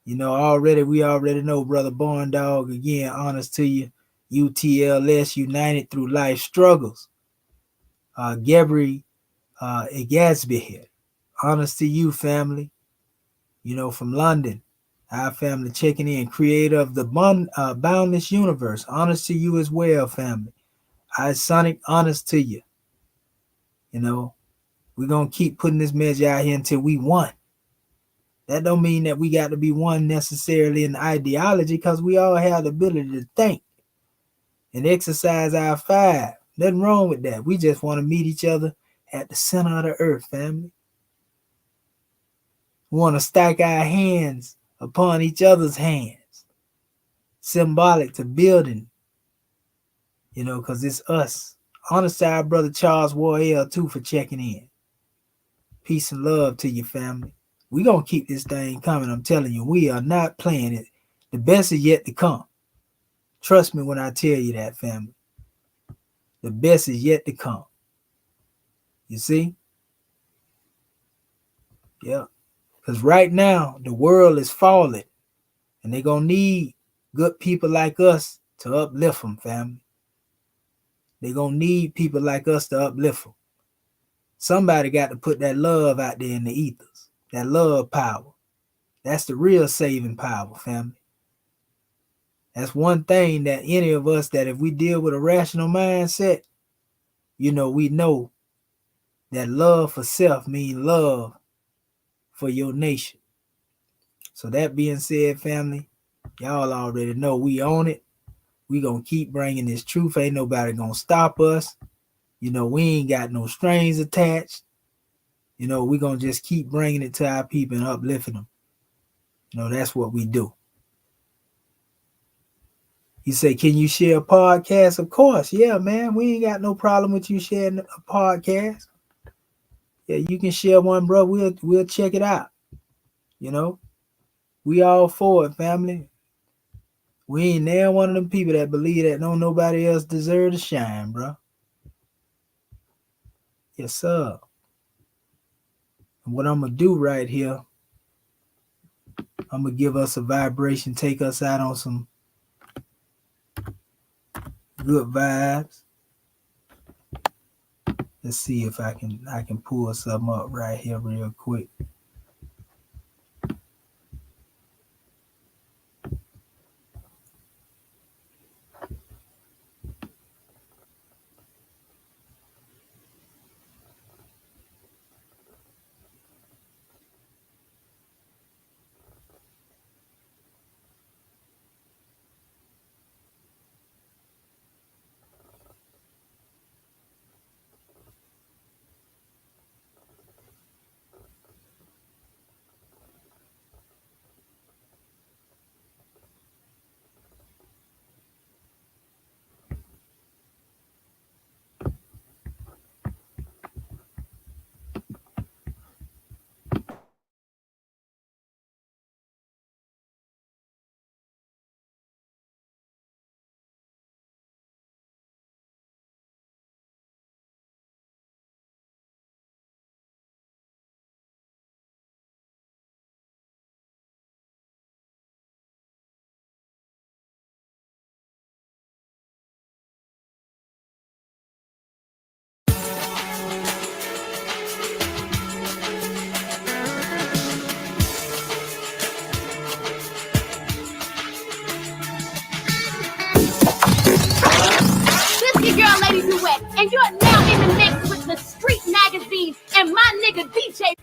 You know, we already know Brother Born Dog, again, honors to you. UTLS, United Through Life Struggles. Gabriel Gatsby here. Honors to you, family. You know, from London. Our family checking in. Creator of the Boundless Universe. Honors to you as well, family. Sonic, honors to you. You know, we're going to keep putting this message out here until we won. That don't mean that we got to be one necessarily in ideology, because we all have the ability to think and exercise our five. Nothing wrong with that. We just want to meet each other at the center of the earth, family. We want to stack our hands upon each other's hands, symbolic to building, you know, because it's us. Honest to our brother Charles Warrell, too, for checking in. Peace and love to your family. We're going to keep this thing coming. I'm telling you, we are not playing it. The best is yet to come. Trust me when I tell you that, family. The best is yet to come. You see? Yeah. Because right now, the world is falling. And they're going to need good people like us to uplift them, family. They're going to need people like us to uplift them. Somebody got to put that love out there in the ethers. That love power. That's the real saving power, family. That's one thing that any of us, that if we deal with a rational mindset, you know, we know that love for self means love for your nation. So that being said, family, y'all already know we own it. We going to keep bringing this truth. Ain't nobody going to stop us. You know, we ain't got no strings attached. You know, we going to just keep bringing it to our people and uplifting them. You know, that's what we do. You say, can you share a podcast? Of course. Yeah, man. We ain't got no problem with you sharing a podcast. Yeah, you can share one, bro. We'll check it out. You know, we all for it, family. We ain't there one of them people that believe that don't nobody else deserve to shine, bro. Yes, sir. And what I'm going to do right here, I'm going to give us a vibration, take us out on some good vibes. Let's see if I can pull something up right here real quick. Your girl, Lady Duet, and you're now in the mix with the Street Magazine and my nigga DJ.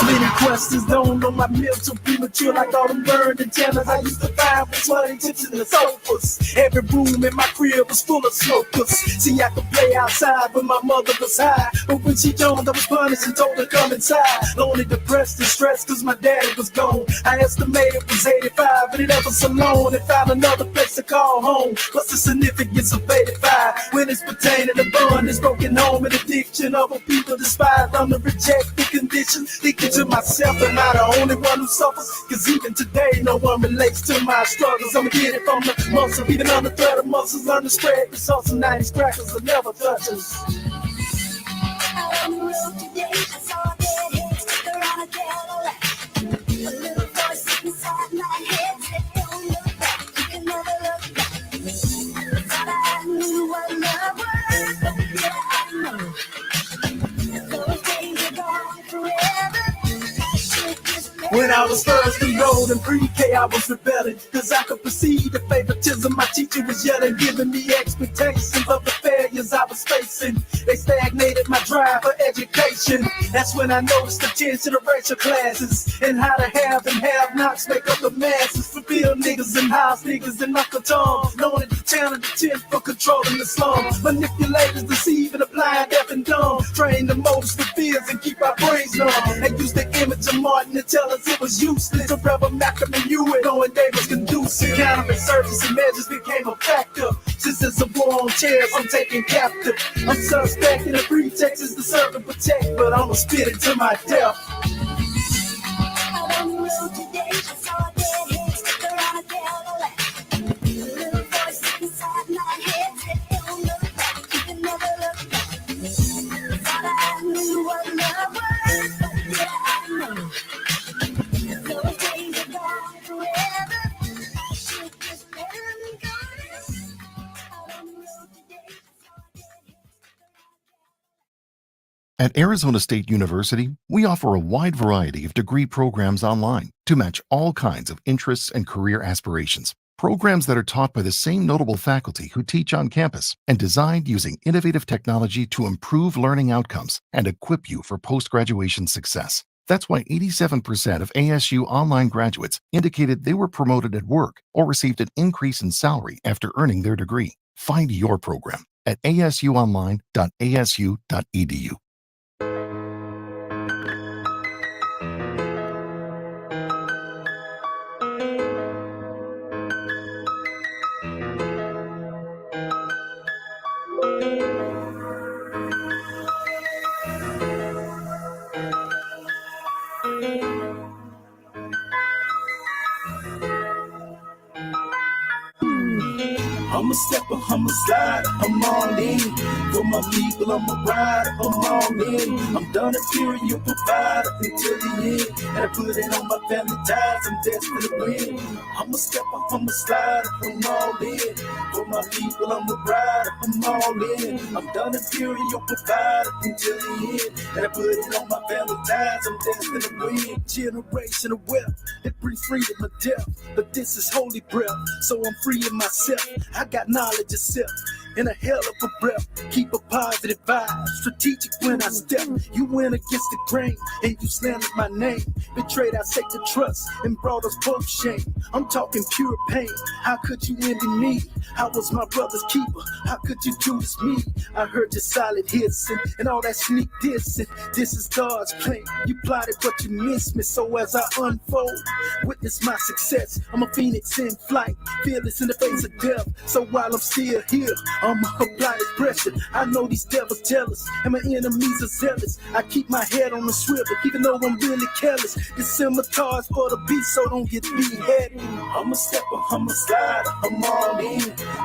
Many questions don't know my milk so premature, like all them burned antennas I used to find with flooding tips in the sofas. Every room in my crib was full of smokers. See, I could play outside when my mother was high, but when she joined, I was punished and told her come inside. Lonely, depressed, and stressed cause my daddy was gone. I estimated it was 85, but it ever so long and found another place to call home. What's the significance of 85 when it's pertaining to abundance, broken home, and addiction of a people despise? traumatized on the rejected condition. Thinking to myself, am I the only one who suffers? Cause even today, no one relates to my struggles. I'ma get it from the muscle, even on the thread of muscles. Learn to spread the sauce of 90s crackers will never touch us. Out on the road today, I saw a dead head sticker on a Cadillac. A little voice inside my head said, don't look back, you can never look back. Thought I knew what love was, but yeah, I know. Those days are gone forever. I should just When I was first enrolled in pre-K, I was rebelling, cause I could perceive the favoritism. My teacher was yelling, giving me expectations of the failures I was facing. They stagnated my drive for education. That's when I noticed the tension of racial classes, and how the have and have-nots make up the masses. For real niggas and house niggas and Uncle Tom, knowing the channel the 10 for controlling the slum. Manipulators deceiving the blind, deaf and dumb, train the motives for fears and keep our brains numb. They use the image of Martin to tell us it was useless. To Rebel Malcolm and Hewitt, knowing they was conducive. Counter-insurgency measures became a factor. Since there's a war on chairs, I'm taking captive. I'm suspect in the pretext is to serve and protect, but I'ma spit it to my death. out on the road today, I saw a dead head sticker on a Cadillac. A little voice inside my head said, don't look back, you can never look back. Thought I knew what love was, but yeah, I know. Those days are gone forever. I should just let them go. Out on the road today, I saw a dead head sticker on a Cadillac. At Arizona State University, we offer a wide variety of degree programs online to match all kinds of interests and career aspirations. Programs that are taught by the same notable faculty who teach on campus and designed using innovative technology to improve learning outcomes and equip you for post-graduation success. That's why 87% of ASU online graduates indicated they were promoted at work or received an increase in salary after earning their degree. Find your program at asuonline.asu.edu. I'm a stepper, I'm a slider, I'm all in. For my people, I'm a rider, I'm all in. I'm done imperial provider until the end. And I put it on my family ties, I'm destined to win. I'm a stepper, I'm a slider, I'm all in. For my people, I'm a rider, I'm all in. I'm done imperial provider until the end. And I put it on my family ties, I'm destined to win. Generational wealth, it brings freedom or death. But this is holy breath, so I'm freeing myself. I got knowledge of self and a hell of a breath. Keep a positive vibe, strategic when I step. You went against the grain and you slandered my name. Betrayed our sacred trust and brought us both shame. I'm talking pure pain. How could you envy me? I was my brother's keeper. How could you do this me? I heard your solid hits and all that sneak dissing. This is God's plan. You plotted but you missed me. So as I unfold, witness my success. I'm a phoenix in flight, fearless in the face of death. So while I'm still here, I'ma apply this pressure. I know these devils jealous, and my enemies are zealous. I keep my head on the swivel, even though I'm really careless. This scimitar's for the beast, so don't get beheaded. I'm a stepper, I'm a slider, I'm all in.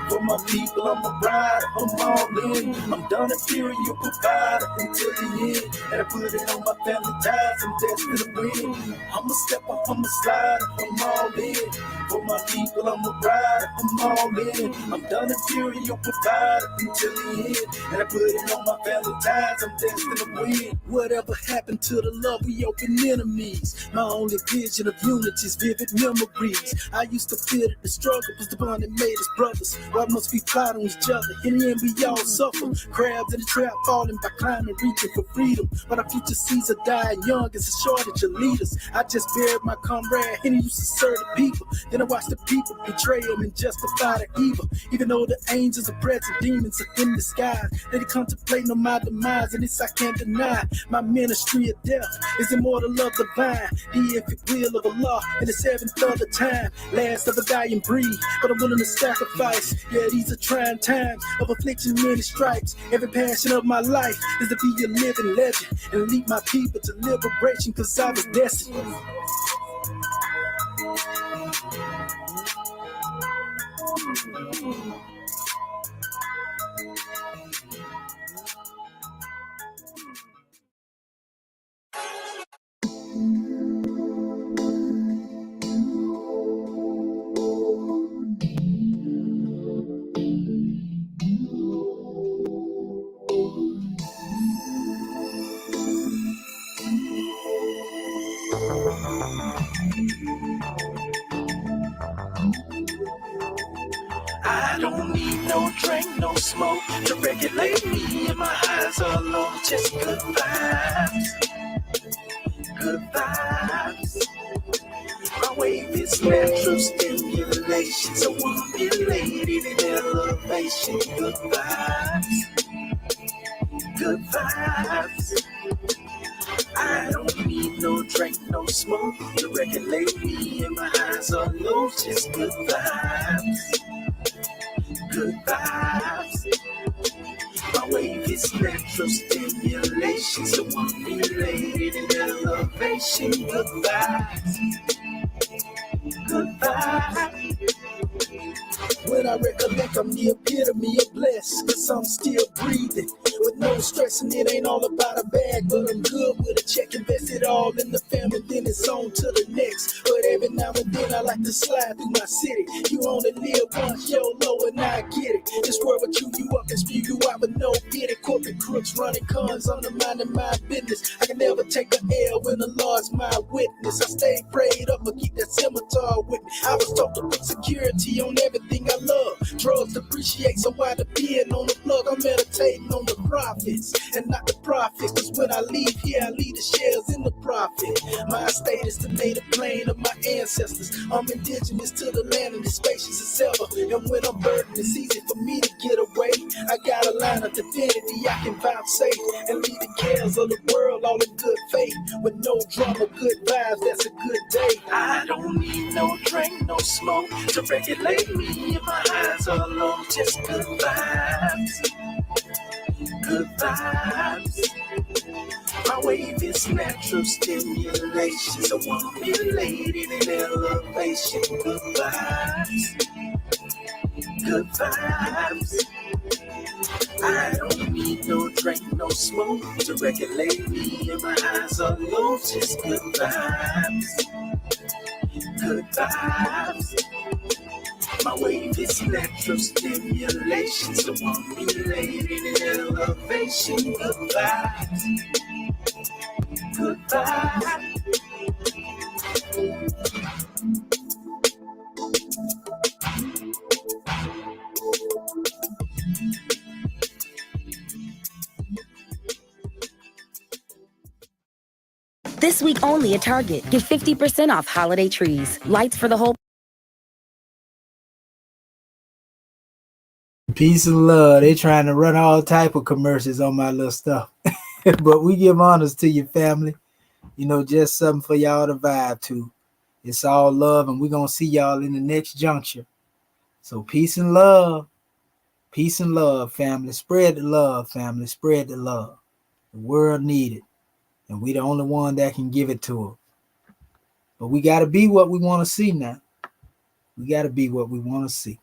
For my people, I'm a rider, I'm all in. I'm done imperial provider until the end. And I put it on my family ties, I'm destined to win. I'm a stepper, I'm a slider, I'm all in. For my people, I'm a rider, I'm all in. I'm done imperial provider until the end. And I put it on my family ties, I'm destined to win. Whatever happened to the love we open enemies? My only vision of unity is vivid memories. I used to feel that the struggle was the bond that made us brothers. Why must we fight on each other? In the end, we all suffer. Crabs in the trap falling by climbing, reaching for freedom. But our future seeds are dying young, it's a shortage of leaders. I just buried my comrade, and he used to serve the people. Then I watched the people betray him and justify the evil. Even though the angels are present, rats and demons are in disguise. They contemplating on my demise, and this I can't deny. My ministry of death is immortal love divine. The infinite will of Allah in the seventh of the time. Last of a dying breed, but I'm willing to sacrifice. Yeah, these are trying times of affliction, many stripes. Every passion of my life is to be a living legend and lead my people to liberation, cause I was destined. I don't need no drink, no smoke to regulate me, and my highs are low, just good vibes. Good vibes. My wave is natural stimulation, so I'm elated in elevation. Good vibes. Good vibes. I don't need no drink, no smoke to regulate me, and my highs are low, just good vibes. Good vibes. My wave is natural stimulation, so I'm elated in elevation. Good vibes. Good vibes. When I recollect, I'm the epitome of bliss, cause I'm still breathing with no stress, and it ain't all about a bag, but I'm good with a check, invest it all in the family, then it's on to the next. But every now and then I like to slide through my city. You only live once, YOLO, and I get it. This world will chew you up and spew you out with no pity. Corporate crooks running cons, undermining my business. I can never take an L when the Lord's my witness. I stay prayed up and keep that scimitar with me. I was taught to put security on everything I love. Drugs depreciate, so I depend on the plug. I'm meditating on the profits and not the profits, cause when I leave here, I leave the shares in the profit. My estate is the native plane of my ancestors. I'm indigenous to the land and the spacious as ever. And when I'm burdened, it's easy for me to get away. I got a line of divinity I can vouchsafe and leave the cares of the world all in good faith. With no drama, good vibes, that's a good day. I don't need no drink, no smoke to regulate me, and my highs are low, just good vibes. Good vibes. My wave is natural stimulation, so I'm elated in elevation. Good vibes. Good vibes. I don't need no drink, no smoke to regulate me, and my highs are low, just good vibes. Good vibes. My wave is natural stimulation, so I'm elated in elevation. Good vibes. Good vibes. This week only at Target. Get 50% off holiday trees. Lights for the whole. Peace and love. They trying to run all type of commercials on my little stuff. But we give honors to your family. You know, just something for y'all to vibe to. It's all love, and we're going to see y'all in the next juncture. So peace and love. Peace and love, family. Spread the love, family. Spread the love. The world need it. And we the only one that can give it to them. But we got to be what we want to see now. We got to be what we want to see.